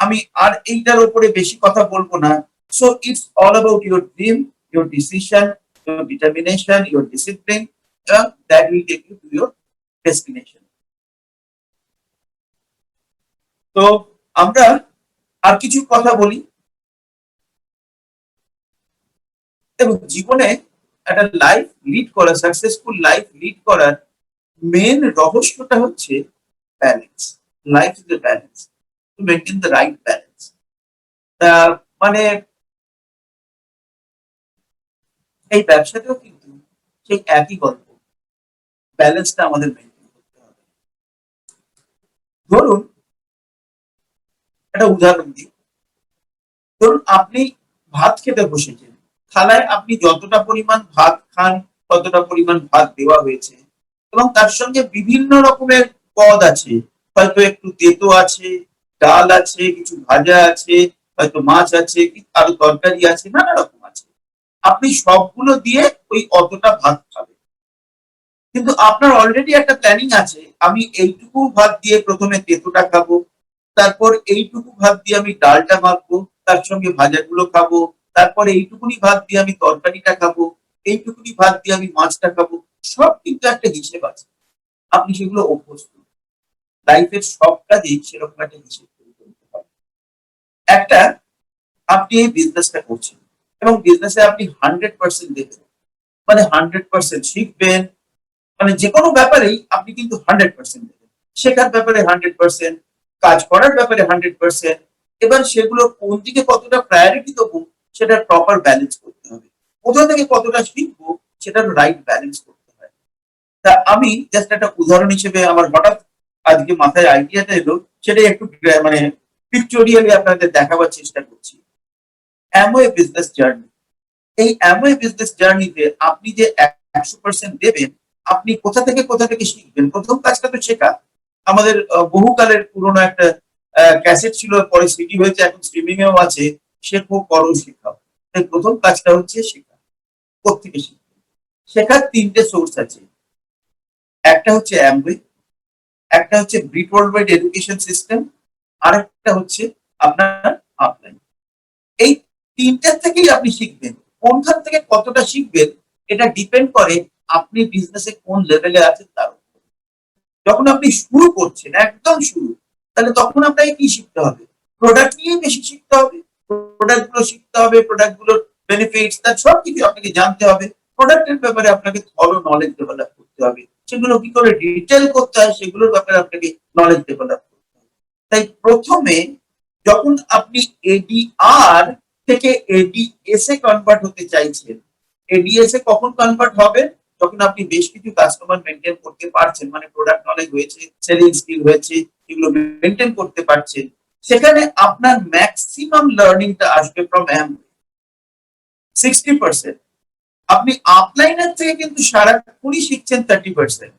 A: আমি আর এইটার উপরে বেশি কথা বলবো না। So it's all about your dream, your decision, your determination, your discipline, এবং that will take you to your destination. তো আমরা আর কিছু কথা বলি। এবং জীবনে একটা লাইফ লিড করা, সাকসেসফুল লাইফ লিড করার মেন রহস্যটা হচ্ছে balance. Life is a balance, to maintain the right balance. মানে এই ব্যবসাতেও কিন্তু সেই একই গল্প, ব্যালেন্সটা আমাদের মেনটেন করতে হবে। ধরুন একটা উদাহরণ দিই। ধরুন আপনি ভাত খেতে বসেছেন, থালায় আপনি যতটা পরিমাণ ভাত খান ততটা পরিমাণ ভাত দেওয়া হয়েছে, এবং তার সঙ্গে বিভিন্ন রকমের পদ আছে। হয়তো একটু তেতো আছে, ডাল আছে, কিছু ভাজা আছে, হয়তো মাছ আছে, আরো তরকারি আছে, নানা রকম আছে। আপনি সবগুলো দিয়ে ওই অতটা ভাত খাবেন, কিন্তু আপনার অলরেডি একটা প্ল্যানিং আছে, আমি এইটুকু ভাত দিয়ে প্রথমে তেতোটা খাবো, তারপর এইটুকু ভাত দিয়ে আমি ডালটা মাখবো, তার সঙ্গে ভাজাগুলো খাবো, তারপর এইটুকুনি ভাত দিয়ে আমি তরকারিটা খাবো, এইটুকুনি ভাত দিয়ে আমি মাছটা খাবো। সব কিন্তু একটা হিসেব আছে, আপনি সেগুলো অভ্যস্ত। লাইফের সব কাজেই সেরকম একটা হিসেব তৈরি করতে হবে। একটা, আপনি এই বিজনেসটা করছেন এবং বিজনেসে আপনি 100% দেবেন, মানে 100% শিখবেন, মানে যে কোনো ব্যাপারেই আপনি কিন্তু 100% দেবেন। শেখার ব্যাপারে 100%, কাজ করার ব্যাপারে 100%। এবার সেগুলো কোন দিকে কতটা প্রায়োরিটি দেবো, সেটার প্রপার ব্যালেন্স করতে হবে। কোথা থেকে কতটা শিখবো, সেটার রাইট ব্যালেন্স করতে হয়। তা আমি জাস্ট একটা উদাহরণ হিসেবে আমার হঠাৎ আজকে মাথায় আইডিয়াটা এলো, সেটাই একটু মানে পিকচরিয়ালি আপনাদের দেখাবার চেষ্টা করছি। Amway business journey. এই অ্যামওয়ে বিজনেস জার্নিতে আপনি যে 100% দেবেন, আপনি কোথা থেকে শিখবেন। প্রথম কাজটা তো শেখা। আমাদের বহুকালের পুরোনো একটা ক্যাসেট ছিল, পরে সিডি হয়েছে, এখন স্ট্রিমিং এও আছে, শেখো করো শেখাও। তাই প্রথম কাজটা হচ্ছে শেখা। কোথেকে শিখবেন? শেখার 3টে সোর্স আছে। একটা হচ্ছে অ্যামওয়ে, একটা হচ্ছে ব্রিট ওয়ার্ল্ড ওয়াইড এডুকেশন সিস্টেম, আর একটা হচ্ছে আপনার আপলাইন। এই 3টের থেকেই আপনি শিখবেন। কোনখান থেকে কতটা শিখবেন এটা ডিপেন্ড করে আপনি বিজনেসে কোন লেভেলে আছেন তার উপর। যখন আপনি শুরু করছেন, একদম শুরু, তাহলে তখন আপনাকে কি শিখতে হবে? প্রোডাক্ট নিয়ে বেশি শিখতে হবে। প্রোডাক্ট গুলো শিখতে হবে, প্রোডাক্ট গুলোর বেনিফিটস, তার সব কিছু আপনাকে জানতে হবে। প্রোডাক্টের ব্যাপারে আপনাকে থরো নলেজ ডেভেলপ করতে হবে। সেগুলো কি করে ডিটেল করতে হয় সেগুলোর ব্যাপারে আপনাকে নলেজ ডেভেলপ করতে হবে। তাই প্রথমে যখন আপনি এডিআর থেকে এডিএস এ কনভার্ট হতে চাইছেন, এডিএস এ কখন কনভার্ট হবে? যখন আপনি বেশ কিছু কাস্টমার মেনটেন করতে পারছেন, মানে প্রোডাক্ট নলেজ হয়েছে, সেলিং স্কিল হয়েছে, এগুলো মেনটেন করতে পারছেন, সেখানে আপনার ম্যাক্সিমাম লার্নিংটা আসবে ফ্রম অ্যামওয়ে। 60%। আপনি আপলাইনের থেকে কিন্তু সারাক্ষণই শিখছেন 30%,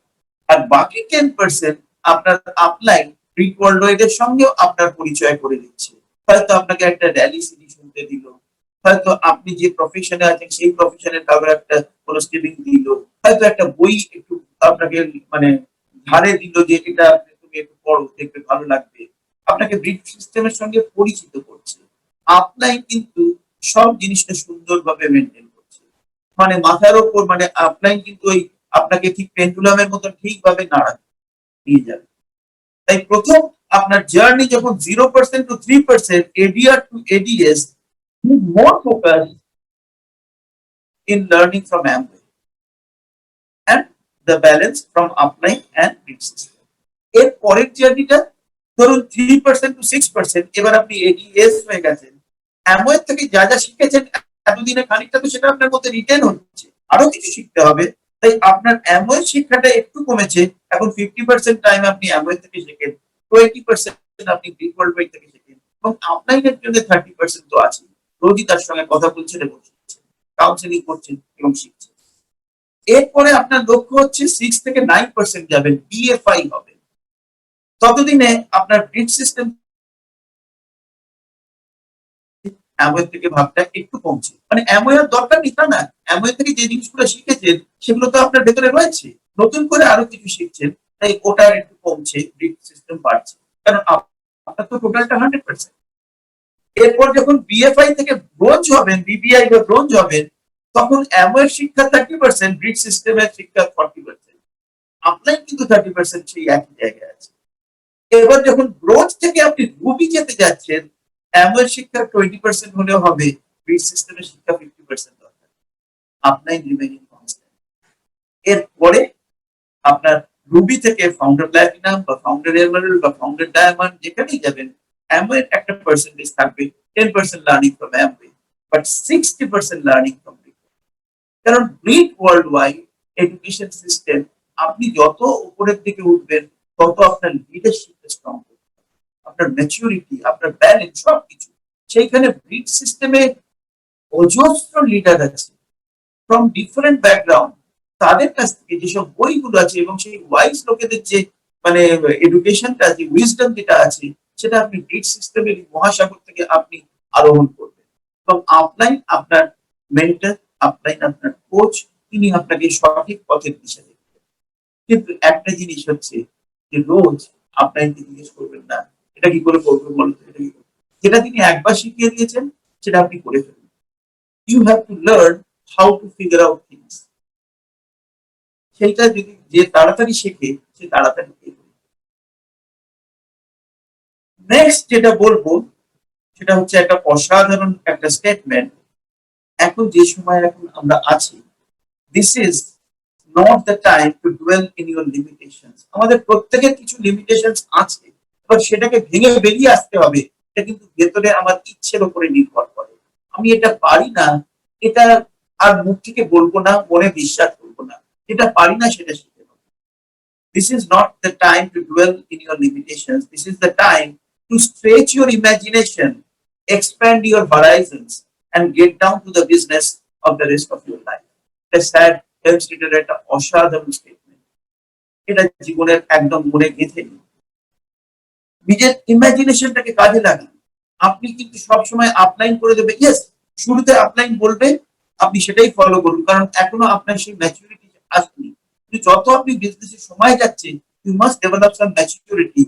A: আর বাকি 10% আপনার আপলাইন ব্রিট ওয়ার্ল্ড ওয়াইড এর সঙ্গেও আপনার পরিচয় করে দিচ্ছে। হয়তো আপনাকে একটা র্যালি সিডি শুনতে দিল, হয়তো আপনি যে প্রফেশনে আছেন সেই প্রফেশনের কারোর একটা কোনো স্টিলিং দিল, হয়তো একটা বই একটু আপনাকে মানে ধারে দিল যে এটা তুমি একটু পড়ো, দেখবে ভালো লাগবে। আপনাকে ব্রিট সিস্টেমের সঙ্গে পরিচিত করছে। আপলাইন কিন্তু সব জিনিসটা সুন্দরভাবে মেনটেন করছে। মানে মাথার ওপর, মানে আপলাইন কিন্তু ওই আপনাকে ঠিক পেন্ডুলামের মতন ঠিকভাবে নাড়াবে, নিয়ে যাবে। তাই প্রথম আপনার জার্নি যখন 0% to 3%, ADR to ADS, more focus in learning from Amway and the balance from upline and bid system. এর পরের জার্নিটা ধরুন 3% to 6%, এবার আপনি ADS হয়ে গেছেন। Amway থেকে যা যা শিখেছেন এতদিনে খানিকটা তো সেটা আপনার মধ্যে রিটেন হচ্ছে, আরো কিছু শিখতে হবে। তাই আপনার Amway শিক্ষাটা একটু কমেছে, এখন 50% টাইম আপনি Amway থেকে শেখেন, 20% আপনি বিগ ওয়ার্ল্ড ওয়াইড থেকে শেখেন, এবং আপনার জন্য 30% তো আছে, রোজই তার সঙ্গে কথা বলছেন এবং শিখছেন, কাউন্সেলিং করছেন এবং শিখছেন। এরপরে আপনার লক্ষ্য হচ্ছে 6 থেকে 9% যাবেন, BFI হবে। ততদিনে আপনার বিড সিস্টেম Amway থেকে ভাবটা একটু কমছে, মানে Amway এর দরকার নেই তা না, Amway থেকে যে জিনিসগুলো শিখেছেন সেগুলো তো আপনার ভেতরে রয়েছে, নতুন করে আরো কিছু শিখছেন, তাই ওটা একটু কমছে, বিড সিস্টেম বাড়ছে, কারণ আপনার তো টোটালটা 100%। এরপর যখন BFI থেকে ব্রোঞ্জ হবেন, BBI বা ব্রোঞ্জ হবেন, তখন Amway শিক্ষা 30%, বিড সিস্টেমের শিক্ষা 40%, আপনার কিন্তু 30% সেই একই জায়গায় আছে। এবার যখন ব্রোঞ্জ থেকে আপনি রুবি যেতে যাচ্ছেন, Amway শিক্ষা 20% হলেও হবে, বিড সিস্টেমের শিক্ষা 50% দরকার, আপনার রিমেইনিং কনস্ট্যান্ট। এরপরে আপনার রুবি থেকে ফাউন্ডার প্ল্যাটিনাম বা ফাউন্ডার এমারেল্ড বা ফাউন্ডার ডায়মন্ড যেখানেই যাবেন, Amway একটা পার্সেন্টেজ থাকবে, 10% learning from Amway, but 60% learning from Britt. কারণ Britt worldwide education system, আপনি যত উপরের দিকে উঠবেন তত আপনার লিডারশিপ স্ট্রং হবে, আপনার ম্যাচুরিটি, আপনার ব্যালেন্স সবকিছু। সেইখানে ব্রিড সিস্টেমে অজস্র লিডার আছে ফ্রম ডিফারেন্ট ব্যাকগ্রাউন্ড, তাদের কাছ থেকে যেসব বইগুলো আছে এবং সেই ওয়াইজ লোকেদের যে মানে এডুকেশনটা, যে উইজডম যেটা আছে, সেটা আপনি ব্রিড সিস্টেমের মহাসাগর থেকে আপনি আরোহণ করবেন। এবং আপলাইন আপনার মেন্টর, আপলাইন আপনার কোচ, তিনি আপনাকে সঠিক পথের দিশা দেবেন। কিন্তু একটা জিনিস হচ্ছে যে রোজ আপলাইনকে জিজ্ঞেস করবেন না এটা কি করে করবো বলতে, যেটা তিনি একবার শিখিয়ে দিয়েছেন সেটা আপনি করে ফেলবেন। You have to learn how to figure out things, সেইটা যদি যে তাড়াতাড়ি শেখে সে তাড়াতাড়ি করবে। নেক্সট যেটা বলবো সেটা হচ্ছে একটা অসাধারণ একটা স্টেটমেন্ট, এখন যে সময় এখন আমরা আছি, this is not the time to dual in your limitations. আমাদের প্রত্যেকের কিছু লিমিটেশনস আছে, এবার সেটাকে ভেঙে বেরিয়ে আসতে হবে, এটা কিন্তু ভেতরে আমার ইচ্ছের উপরে নির্ভর করে। আমি এটা পারি না, এটা আর মুখ থেকে বলবো না, মনে বিশ্বাস করবো না, যেটা পারি না সেটা শিখে নেবো। This is not the time to dwell in your limitations. This is the time to stretch your imagination, expand your horizons, and get down to the business of the rest of your life. That's that helps leader একটা অসাধারণ statement, এটা জীবনের একদম মনে গেঁথে নিন। নিজের ইমাজিনেশনটাকে কাজে লাগান। আপনি কিন্তু সবসময় আপলাইন করে দেবে, ইয়েস শুরুতে আপলাইন বলবে, আপনি সেটাই ফলো করুন, কারণ এখনো আপনার সেই ম্যাচুরিটি আসেনি। কিন্তু যত আপনি বিজনেসে সময় যাচ্ছে, you must develop some maturity,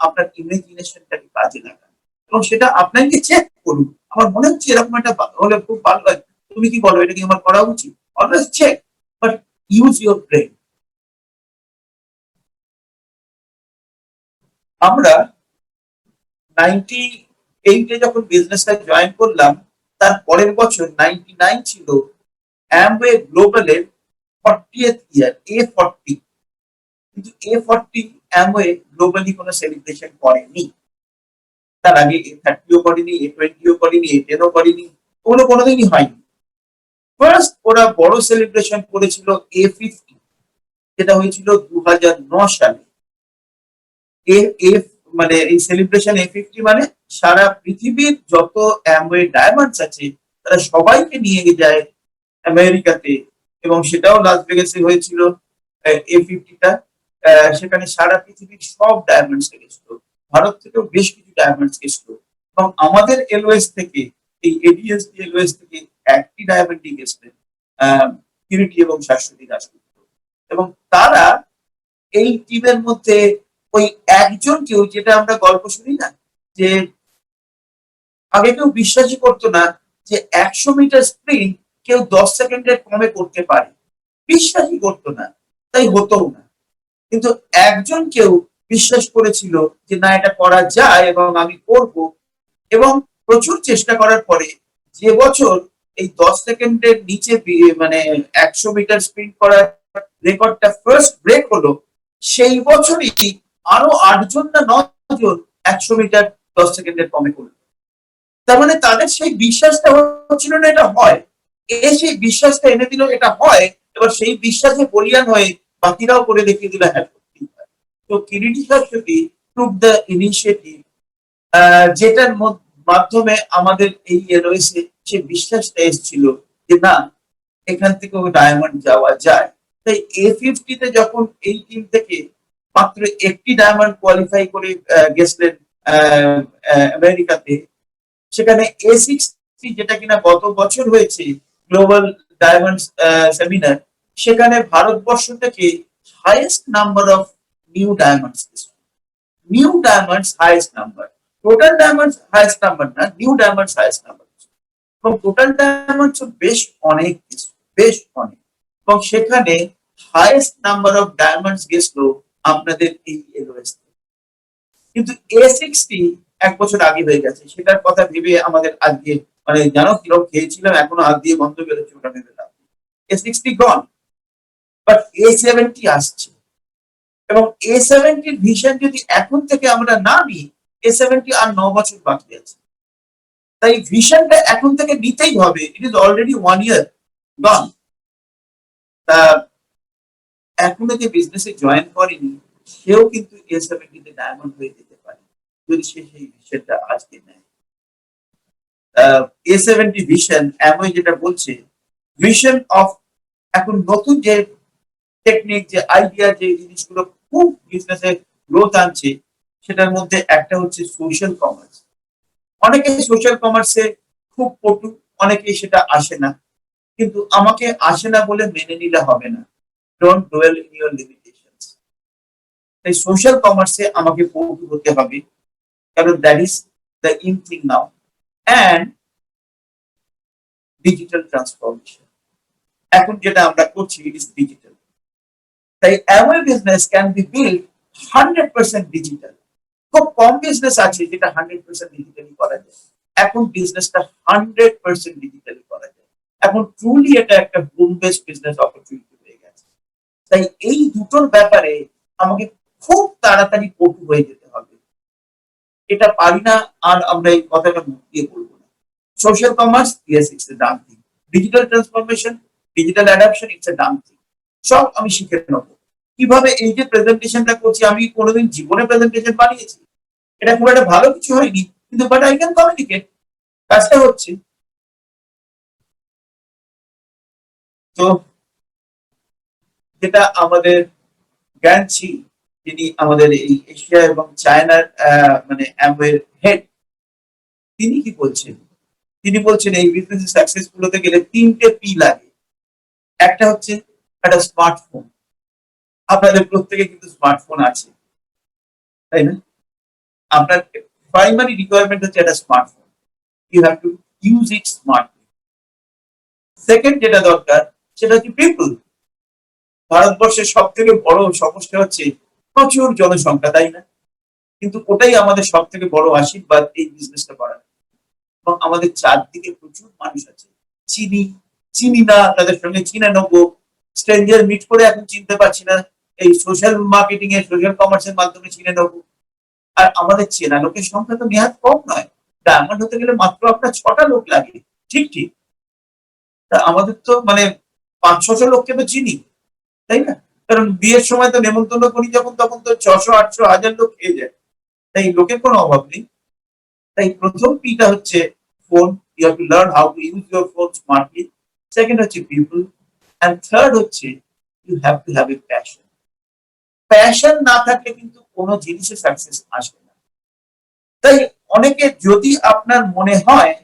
A: আপনার ইমাজিনেশনটাকে কাজে লাগান এবং সেটা আপনাকে চেক করুন। আমার মনে হচ্ছে এরকম একটা হলে খুব ভালো হয়, তুমি কি বলো, এটা কি আমার করা উচিত? Always check, but use your brain. আমরা 98-এ যখন বিজনেসটা জয়েন করলাম, তার পরের বছর 99 ছিল অ্যামওয়ে গ্লোবালের 40th ইয়ার, A40। কিন্তু A40 অ্যামওয়ে গ্লোবালি কোনো সেলিব্রেশন করেনি, তার আগে A30ও করেনি, A20ও করেনি, A10ও করেনি, ওগুলো কোনোদিনই হয়নি। ফার্স্ট ওরা বড় সেলিব্রেশন করেছিল A50, যেটা হয়েছিল 2009 সালে। মানে এই সেলিব্রেশন A50 মানে সারা পৃথিবীর যত অ্যামওয়ে ডায়মন্ডস আছে তারা সবাইকে নিয়ে যায় আমেরিকাতে, এবং সেটাও লাস ভেগাসে হয়েছিল A50টা। সেখানে সারা পৃথিবীর সব ডায়মন্ডস গেছিল, ভারত থেকেও বেশ কিছু ডায়মন্ডস গেছিল, এবং আমাদের এলওএস থেকে, এই এডিএসডি এলওএস থেকে একটি ডায়মন্ডই গেছিলেন, কিরিটি এবং শাশ্বতী দাশগুপ্ত। এবং তারা এই টিমের মধ্যে ওই একজন কেউ, যেটা আমরা গল্প শুনি না যে আগে কেউ বিশ্বাসই করতো না যে 100 মিটার স্প্রিন্ট কেউ 10 সেকেন্ডের কমে করতে পারে, বিশ্বাসই করতো না। তাই হতোও না। কিন্তু একজন কেউ বিশ্বাস করেছিল যে না, এটা করা যায় এবং আমি করব, এবং প্রচুর চেষ্টা করার পরে যে বছর এই 10 সেকেন্ডের নিচে মানে 100 মিটার স্প্রিন্ট করার রেকর্ডটা ফার্স্ট ব্রেক হলো, সেই বছরই আরো 8 জন না 9 জন 100 মিটার 10 সেকেন্ডের কমে করলো। তার মানে তাদের সেই বিশ্বাসটা হচ্ছিল না এটা হয়, সেই বিশ্বাসটা এনে দিল এটা হয়। এবার সেই বিশ্বাসে বলিয়ান হয়ে বাকিরাও করে দেখিয়ে দিল হ্যাঁ সত্যি হয়। তো Kiriti Saraswati took the initiative, যেটার মাধ্যমে আমাদের এই এলওএসে সে বিশ্বাসটা এসেছিল যে না, এখান থেকেও ডায়মন্ড যাওয়া যায়। তাই A50 যখন এই টিম থেকে মাত্র একটি ডায়মন্ড কোয়ালিফাই করে গেছিলেন আমেরিকাতে, সেখানে A60 যেটা কিনা গত বছর হয়েছে গ্লোবাল ডায়মন্ড সেমিনার, সেখানে ভারতবর্ষ থেকে highest number of new diamonds highest number, total diamonds highest number না, নিউ ডায়মন্ডস হাইয়েস্ট নাম্বার, এবং টোটাল ডায়মন্ডস বেশ অনেক কিছু, বেশ অনেক। এবং সেখানে হাইয়েস্ট নাম্বার অফ ডায়মন্ডস গেছিল আপনাদের এই এলওএস। কিন্তু A60 1 বছর আগে হয়ে গেছে, সেটার কথা ভেবে আমাদের আজকে মানে জানো কিরকম খেয়েছিলাম, এখনো হাত দিয়ে বন্ধ বেরোচ্ছে ওটা ভেবে। A60 গন, বাট A70 আসছে, এবং A70 ভিশন যদি এখন থেকে আমরা না নিই, A70 আর 9 বছর বাকি আছে। তাই ভিশনটা এখন থেকে নিতেই হবে। ইট ইজ অলরেডি 1 ইয়ার গন। তা এখনো যে বিজনেসে জয়েন করেনি, সেও কিন্তু A70 তে ডায়মন্ড হয়ে যেতে পারে যদি সে সেই ভিশনটা আজকে নেয়। A70 ভিশন এমন যেটা বলছে, ভিশন অফ এখন নতুন যে টেকনিক, যে আইডিয়া, যে জিনিসগুলো খুব বিজনেসে গ্রোথ আনছে, সেটার মধ্যে একটা হচ্ছে সোশ্যাল কমার্স। অনেকে সোশ্যাল কমার্সে খুব পটু, অনেকে সেটা আসে না, কিন্তু আমাকে আসে না বলে মেনে নিলে হবে না। Don't dual in your limitations. তাই সোশ্যাল কমার্সে আমাকে পটু হতে হবে, কারণ that is the in thing now. And digital transformation, এখন যেটা আমরা করছি ইট ইজ ডিজিটাল। তাই এমন business can be build 100% digital. খুব কম বিজনেস আছে যেটা 100% ডিজিটালি করা যায়। এখন বিজনেসটা 100% ডিজিটালি করা যায়। এখন ট্রুলি এটা একটা হোম বেসড বিজনেস অপরচুনিটি হয়ে গেছে। তাই এই দুটোর ব্যাপারে আমাকে খুব তাড়াতাড়ি পটু হয়ে যেতে হবে। এটা পারি না আর আমরা এই কথাটা মুখ দিয়ে বলবো না। Social commerce, yes it's a done thing. Digital transformation, digital adoption, it's a done thing. সব আমি শিখে নেবো। কিভাবে এই যে প্রেজেন্টেশনটা করছি, আমি কোনোদিন জীবনে প্রেজেন্টেশন বানিয়েছি? এটা খুব একটা ভালো কিছু হয়নি, কিন্তু বাট আই ক্যান কমিউনিকেট, কাজটা হচ্ছে। তো যেটা আমাদের জ্ঞানছি, যিনি আমাদের এই এশিয়া এবং চায়নার মানে অ্যামওয়ের হেড, তিনি কি বলছেন? তিনি বলছেন এই বিজনেস সাকসেসফুল হতে গেলে 3টে পি লাগে। একটা হচ্ছে একটা স্মার্টফোন। আপনাদের প্রত্যেকে কিন্তু স্মার্টফোন আছে, তাই না? আপনার প্রাইমারি রিকোয়ারমেন্ট হচ্ছে একটা smartphone. You have to use it smartly. Second যেটা দরকার, সেটা হচ্ছে পিপল। ভারতবর্ষের সব থেকে বড় সমস্যা হচ্ছে প্রচুর জনসংখ্যা, তাই না? কিন্তু ওটাই আমাদের সব থেকে বড় আশীর্বাদ এই বিজনেসটা করার। এবং আমাদের চারদিকে প্রচুর মানুষ আছে, চিনি চিনি না, তাদের সঙ্গে চিনে নেবো। স্ট্রেঞ্জার মিট করে এখন চিনতে পারছি না, এই সোশ্যাল মার্কেটিং এর, সোশ্যাল কমার্সের মাধ্যমে চিনে নেবো। আর আমাদের চেনা লোকের সংখ্যা তো নেহাত কম নয়। ডায়মন্ড হতে গেলে মাত্র আপনার 6টা লোক লাগে, ঠিক ঠিক। তা আমাদের তো মানে 500-600 লোককে তো চিনি, তাই না? কারণ বিয়ের সময় তো নেমন্তন্ন করি যখন, তখন তো 600-800-1000 লোক খেয়ে যায়। তাই লোকের কোনো অভাব নেই। তাই প্রথম পিটা হচ্ছে phone. You have to learn how to use your phone smartly. Second হচ্ছে পিপল, এন্ড থার্ড হচ্ছে you have to have a passion. Passion না থাকলে কিন্তু কোনো জিনিসে সাকসেস আসবে না। তাই অনেকে, যদি আপনার মনে হয়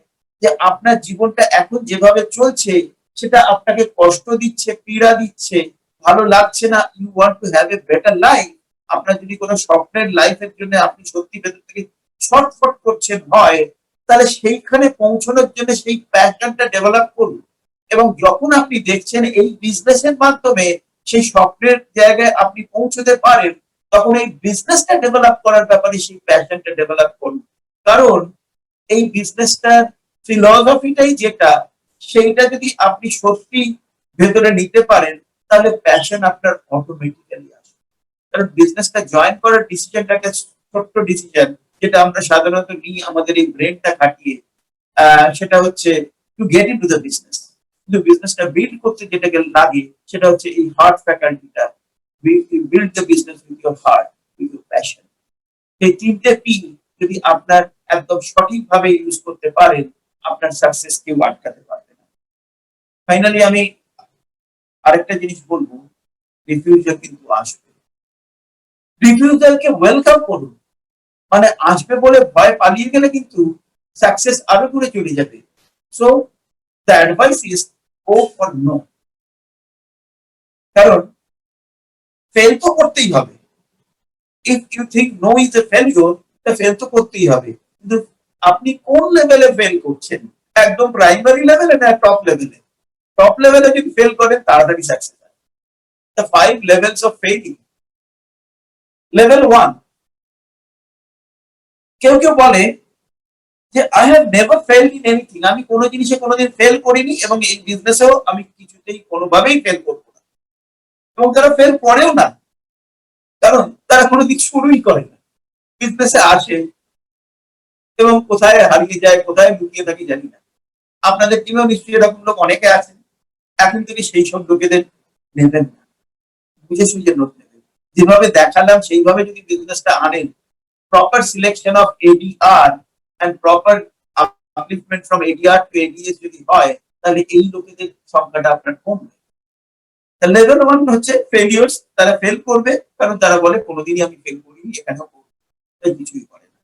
A: যে আপনার জীবনটা এখন যেভাবে চলছে সেটা আপনাকে কষ্ট দিচ্ছে, পীড়া দিচ্ছে, ভালো লাগছে না, you want to have a better life, আপনার যদি কোনো স্বপ্নের লাইফের জন্য আপনি সত্যি ভেতর থেকে ছটফট করছেন হয়, তাহলে সেইখানে পৌঁছানোর জন্য সেই প্যাশনটা ডেভেলপ করুন। এবং যখন আপনি দেখছেন এই বিজনেসের মাধ্যমে সেই স্বপ্নের জায়গায় আপনি পৌঁছতে পারেন, তখন এই বিজনেসটা ডেভেলপ করার ব্যাপারে সেই প্যাশনটা ডেভেলপ করুন। কারণ এই বিজনেসটার ফিলসফিটাই যেটা, সেইটা যদি আপনি সত্যি ভেতরে নিতে পারেন, তাহলে প্যাশন আপনার অটোমেটিক্যালি আসবে। কারণ বিজনেসটা জয়েন করার ডিসিশনটা একটা ছোট্ট ডিসিশন, যেটা আমরা সাধারণত নিই আমাদের এই ব্রেনটা খাটিয়ে। সেটা হচ্ছে to get into the business. কিন্তু বিজনেসটা বিল্ড করতে যেটাকে লাগে, সেটা হচ্ছে এই হার্ট ফ্যাকাল্টিটা। Build the business with your heart, with your passion. এই তিনটে পি যদি আপনার একদম সঠিকভাবে ইউজ করতে পারেন, আপনার সাকসেস কেউ আটকাতে পারবে না। ফাইনালি আমি আরেকটা জিনিস বলবো, রিফিউজাল কিন্তু আসবে। রিফিউজালকে ওয়েলকাম করুন। মানে আসবে বলে ভয় পালিয়ে গেলে কিন্তু সাকসেস আরো দূরে চলে যাবে। So the advice is go for no. কারণ ফেল তো করতেই হবে। If you think no is a failure, তা ফেল তো করতেই হবে। কিন্তু আপনি কোন লেভেলে ফেল করছেন? একদম প্রাইমারি লেভেলে না টপ লেভেলে? টপ লেভেলে যদি ফেল করেন, তাড়াতাড়ি সাকসেস হয়। The 5 levels of failing. Level 1, কেউ কেউ বলে যে I have never failed in anything, আমি কোনো জিনিসে কোনোদিন ফেল করিনি এবং এই বিজনেসেও আমি কিছুতেই কোনোভাবেই ফেল করবো না। এবং তারা ফেল করেও না, কারণ তারা কোনোদিন শুরুই করে না। বিজনেসে আসে এবং কোথায় হারিয়ে যায়, কোথায় লুকিয়ে থাকি জানি না। আপনাদের টিমেও নিশ্চয়ই এরকম লোক অনেকে আছেন। এখন থেকে সেই সব লোকেদের নেবেন না, বুঝে সুঝে লোক নেবেন। যেভাবে দেখালাম সেইভাবে যদি বিজনেসটা আনেন, proper selection of ADR and proper upliftment from ADR to ADS যদি হয়, তাহলে এই লোকেদের সংখ্যাটা আপনার কমবে। লেভেল 1 হচ্ছে ফেলিওর্স, তারা ফেল করবে কারণ তারা বলে কোনোদিনই আমি ফেল করিনি, এখানেও কিছুই করে না।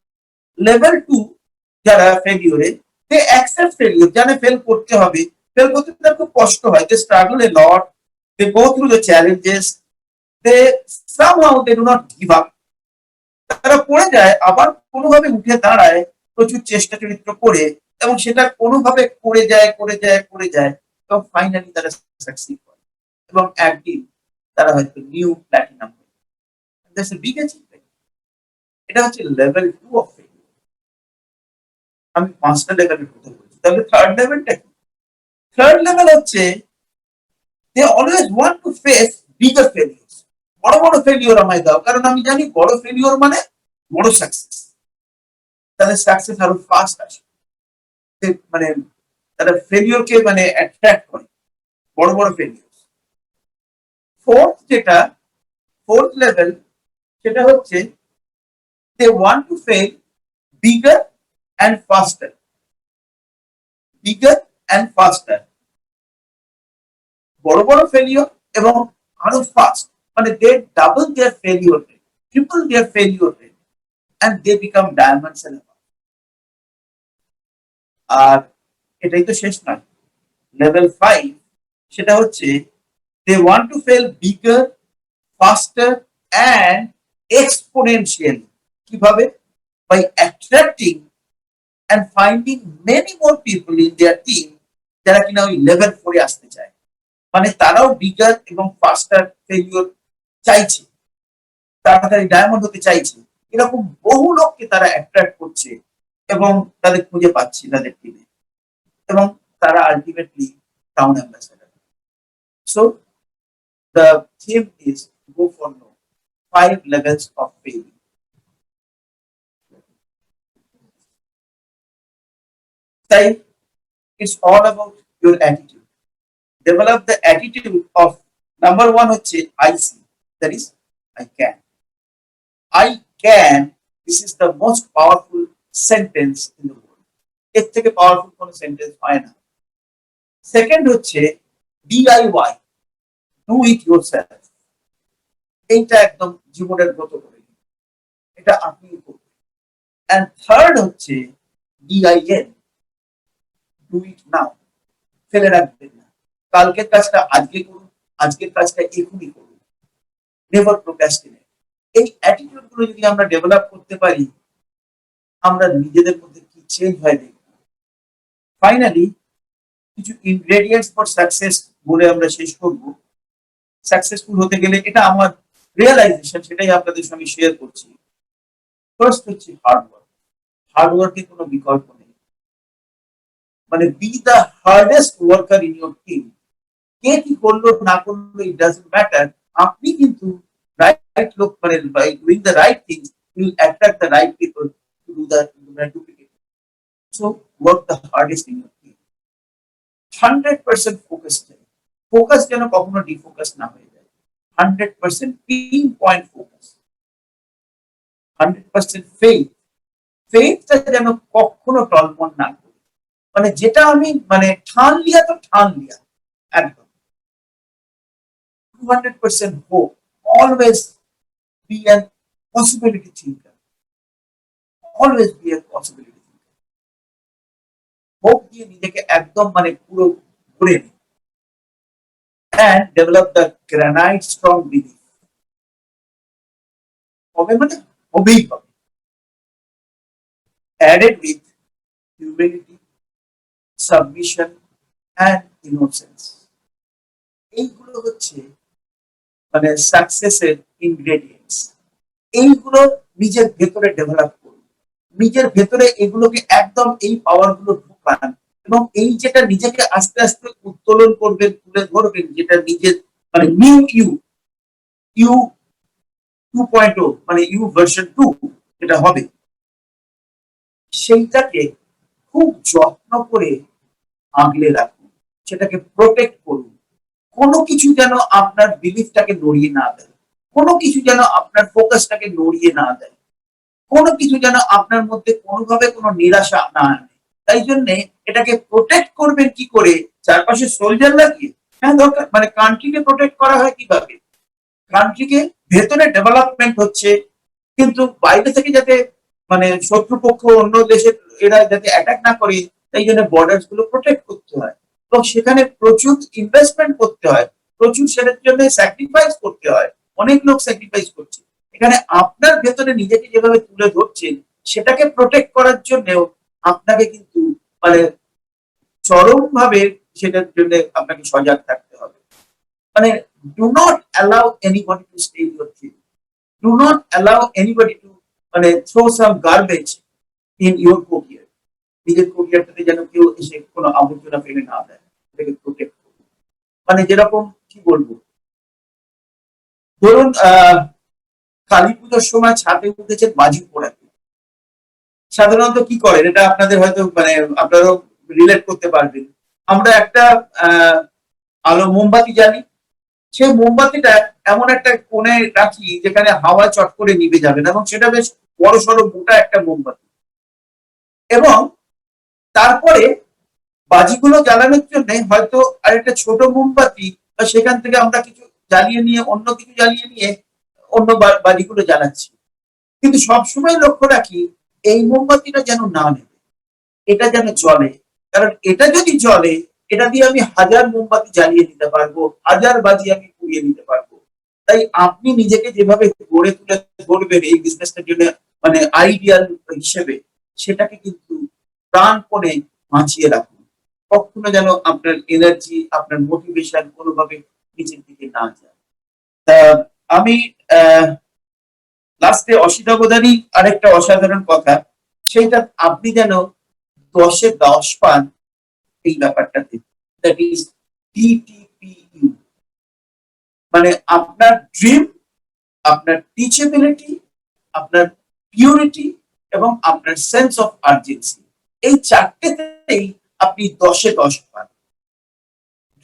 A: লেভেল 2 যারা ফেলিওরে, দে অ্যাকসেপ্ট ফেলিওর, জানে ফেল করতে হবে। ফেল করতে তার খুব কষ্ট হয়, they struggle a lot, they go through the challenges, they somehow they do not give up. তারা পড়ে যায়, আবার কোনোভাবে উঠে দাঁড়ায় প্রচুর চেষ্টা চরিত্র করে, এবং সেটা কোনোভাবে করে যায় এবং ফাইনালি তারা সাকসিড করে এবং একদিন তারা হয়তো নিউ প্ল্যাটিনাম। Big achievement. এটা হচ্ছে লেভেল 2 অফ ফেলিওর। আমি 5টা লেভেলের কথা বলছি, তাহলে থার্ড লেভেলটা কি? থার্ড লেভেল হচ্ছে they always want to face bigger failure. বড় বড় ফেলিওর আমায় দাও, কারণ আমি জানি বড় ফেলিওর মানে বড় সাকসেস। তাদের সাকসেস আরো ফাস্ট আসে। মানে তারা ফেলিওরকে মানে অ্যাট্রাক্ট করে, বড় বড় ফেলিওর। ফোর্থ লেভেল, সেটা হচ্ছে they want to fail bigger and faster. Bigger and faster, বড় বড় ফেলিওর এবং আরো ফাস্ট। মানে they double their failure rate, triple their failure rate, and they become diamonds and above. আর এটাই তো শেষ নয়। লেভেল 5, সেটা হচ্ছে they want to fail bigger, faster and exponentially. কিভাবে? By attracting and finding many more people in their team, যারা কিনা ওই লেভেল 4-এ আসতে চায়। মানে তারাও বিগার এবং ফাস্টার ফেলিওর চাইছে, তাড়াতাড়ি ডায়মন্ড হতে চাইছে। এরকম বহু লোককে তারা অ্যাট্রাক্ট করছে এবং তাদের খুঁজে পাচ্ছে তাদের টিমে, এবং তারা ultimately town ambassador. So the theme is go for no, 5 levels of failing. তাই it's all about your attitude. Develop the attitude of number 1 হচ্ছে I see, that is I can. I can, this is the most powerful sentence in the world. এর থেকে powerful কোন sentence হয় না। Second হচ্ছে DIY, do it yourself. এইটা একদম জীবনের মতো করে, এটা আপনি করবেন। এন্ড থার্ড হচ্ছে DIN, ডু ইট নাও। ফেলে রাখবেন না, কালকের কাজটা আজকে করুন, আজকের কাজটা এখনই করুন। Never procrastinate. এই অ্যাটিটিউড গুলো যদি আমরা ডেভেলপ করতে পারি, আমরা নিজেদের মধ্যে কি চেঞ্জ হয় দেখব। ফাইনালি কিছু ইনগ্রেডিয়েন্টস ফর সাকসেস বলে আমরা শেষ করব। সাকসেসফুল হতে গেলে, এটা আমার রিয়েলাইজেশন, সেটাই আপনাদের সঙ্গে শেয়ার করছি। ফার্স্ট হচ্ছে হার্ডওয়ার্কের কোনো বিকল্প নেই। মানে be the hardest worker in your team. কে কি করলো না করলো ইট ডাজন্ট ম্যাটার, আপনি কিন্তু রাইট লোক, মানে doing the right things will attract the right people to do the duplicate. So work the hardest in your team. 100% focus যেন কখনো ডিফোকাস না হয়ে যায়। 100% পিন পয়েন্ট ফোকাস। 100% ফেথটা যেন কখনো টলমল না করে। মানে যেটা আমি মানে ঠান লিয়া তো ঠান লিয়া একদম। 200% hope. Always be a possibility thinker. Always be a possibility thinker. Hope দিয়ে নিজেকে একদম মানে পুরো ভরে নিন। And develop the granite strong belief. হবে মানে হবেই হবে। Added with humility, submission and innocence. এইগুলো হচ্ছে মানে সাকসেসের ইনগ্রেডিয়েন্টস। এইগুলো নিজের ভেতরে ডেভেলপ করুন, নিজের ভেতরে এগুলোকে একদম এই পাওয়ার গুলো ঢুকান, এবং এই যেটা নিজেকে আস্তে আস্তে উত্তোলন করবেন, তুলে ধরবেন, যেটা নিজের মানে নিউ ইউ 2.0, মানে ইউ ভার্সন 2 যেটা হবে, সেইটাকে খুব যত্ন করে আগলে রাখুন, সেটাকে প্রোটেক্ট করুন। কোনো কিছু যেন আপনার বিলিফটাকে নড়িয়ে না দেয়, কোনো কিছু যেন আপনার ফোকাসটাকে নড়িয়ে না দেয়, কোনো কিছু যেন আপনার মধ্যে কোনোভাবে কোনো নিরাশা না আনে। তাই জন্য এটাকে প্রোটেক্ট করবেন কি করে? চারপাশে সোলজার লাগিয়ে? হ্যাঁ দরকার। মানে কান্ট্রিকে প্রোটেক্ট করা হয় কিভাবে? কান্ট্রিকে ভেতরে ডেভেলপমেন্ট হচ্ছে, কিন্তু বাইরে থেকে যাতে মানে শত্রুপক্ষ অন্য দেশের এরা যাতে অ্যাটাক না করে, তাই জন্য বর্ডার গুলো প্রোটেক্ট করতে হয়, এবং সেখানে প্রচুর ইনভেস্টমেন্ট করতে হয়, প্রচুর সেটার জন্য স্যাক্রিফাইস করতে হয়, অনেক লোক স্যাক্রিফাইস করছে। এখানে আপনার ভেতরে নিজেকে যেভাবে তুলে ধরছেন, সেটাকে প্রোটেক্ট করার জন্যও আপনাকে কিন্তু মানে চরম ভাবে সেটার জন্য আপনাকে সজাগ থাকতে হবে। মানে do not allow anybody to steal your thing, do not allow anybody to মানে throw some garbage in your career. নিজের কোরিয়ারটাতে যেন কেউ এসে কোনো আবর্জনা ফেলে না দেয়, এটাকে প্রোটেক্ট করুন। মানে যেরকম কি বলবো, ধরুন কালী পুজোর সময় ছাদে উঠেছে বাজি পোড়াতে, সাধারণত কি করেন, এটা আপনাদের হয়তো মানে আপনারাও রিলেট করতে পারবেন। আমরা একটা আলো মোমবাতি জ্বালি, সেই মোমবাতিটা এমন একটা কোণে রাখি যেখানে হাওয়া চট করে নিভে যাবে না, এবং সেটা বেশ বড় সড়ো মোটা একটা মোমবাতি। এবং তারপরে বাজিগুলো জ্বালানোর জন্য হয়তো আরেকটা ছোট মোমবাতি বা সেখান থেকে আমরা কিছু জ্বালিয়ে নিয়ে অন্য কিছু জ্বালিয়ে নিয়ে অন্য বাজিগুলো জ্বালাচ্ছি। কিন্তু সবসময় লক্ষ্য রাখি এই মোমবাতিটা যেন না নেবে, এটা যেন জ্বলে। কারণ এটা যদি জ্বলে, এটা দিয়ে আমি 1000 মোমবাতি জ্বালিয়ে দিতে পারবো, 1000 বাজি আমি পুড়িয়ে দিতে পারবো। তাই আপনি নিজেকে যেভাবে গড়ে তুলে ধরবেন এই বিজনেসটার জন্য মানে আইডিয়াল হিসেবে, সেটাকে কিন্তু প্রাণপণে বাঁচিয়ে রাখুন। কখনো যেন আপনার এনার্জি, আপনার মোটিভেশন কোনোভাবে নিচের দিকে না যায়। তা আমি লাস্টে অসিতাবধানী আরেকটা অসাধারণ কথা, সেইটা আপনি যেন 10-এ 10 পান এই ব্যাপারটাতে। দ্যাট ইজ DTPU, মানে আপনার ড্রিম, আপনার টিচেবিলিটি, আপনার পিউরিটি এবং আপনার সেন্স অফ আর্জেন্সি, এই চারটেতেই আপনি 10-এ 10 পান।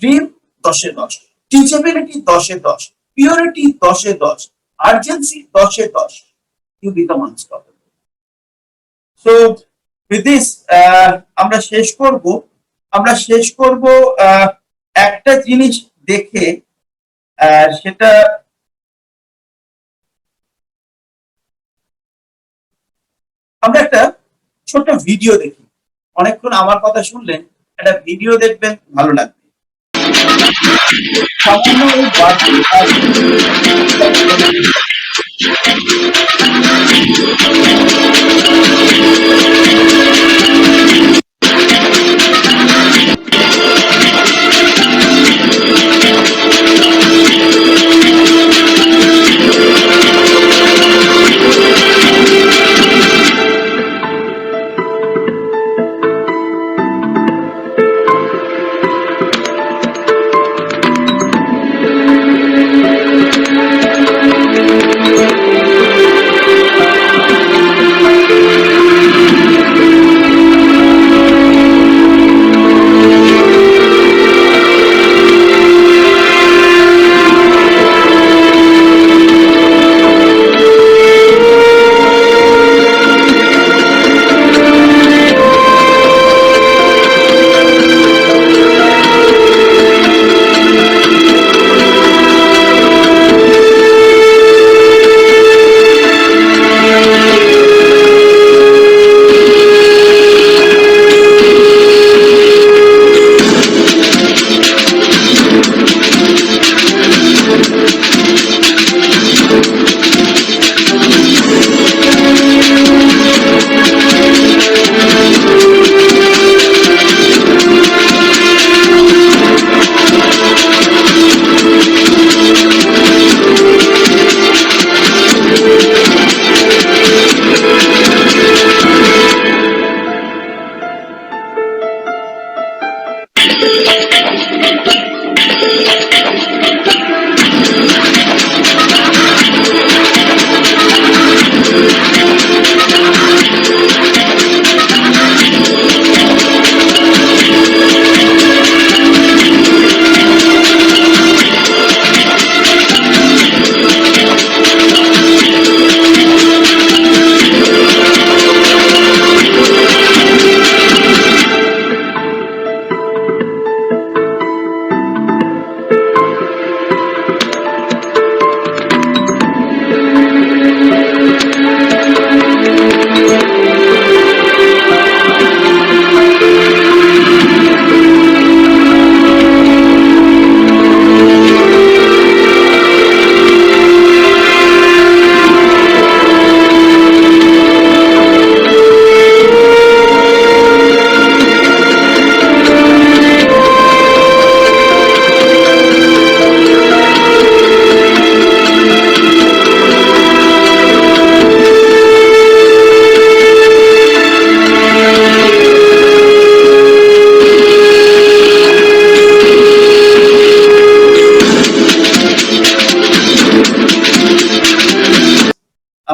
A: ড্রিম 10-এ 10, টিচেবিলিটি 10-এ 10, পিউরিটি 10-এ 10, আর্জেন্সি 10-এ 10, you become unstoppable. So with this আমরা শেষ করব একটা জিনিস দেখে, সেটা আমরা একটা ছোট্ট ভিডিও দেখি। অনেকক্ষণ আমার কথা শুনলেন, একটা ভিডিও দেখবেন, ভালো লাগবে। সম্পূর্ণ এই বার্তা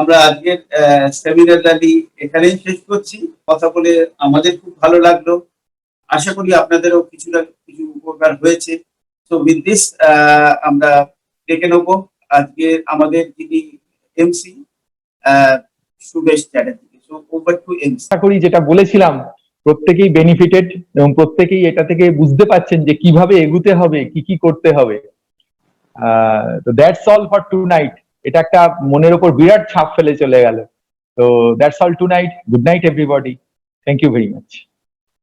A: আমরা আজকের সেমিনার র্যালি এখানেই শেষ করছি। কথা বলে আমাদের খুব ভালো লাগলো। আশা করি আপনাদেরও কিছু উপকার হয়েছে। তো উইথ দিস আমরা ডেকে নেবো আজকে আমাদের যিনি MC Subesh Chatterjee. So over to MC.
C: আশা করি যেটা বলেছিলাম প্রত্যেকেই বেনিফিটেড এবং প্রত্যেকেই এটা থেকে বুঝতে পারছেন যে কিভাবে এগুতে হবে, কি কি করতে হবে। তো that's all for tonight. এটা একটা মনের ওপর বিরাট ছাপ ফেলে চলে গেল। তো that's all tonight. Good night everybody. Thank you very much.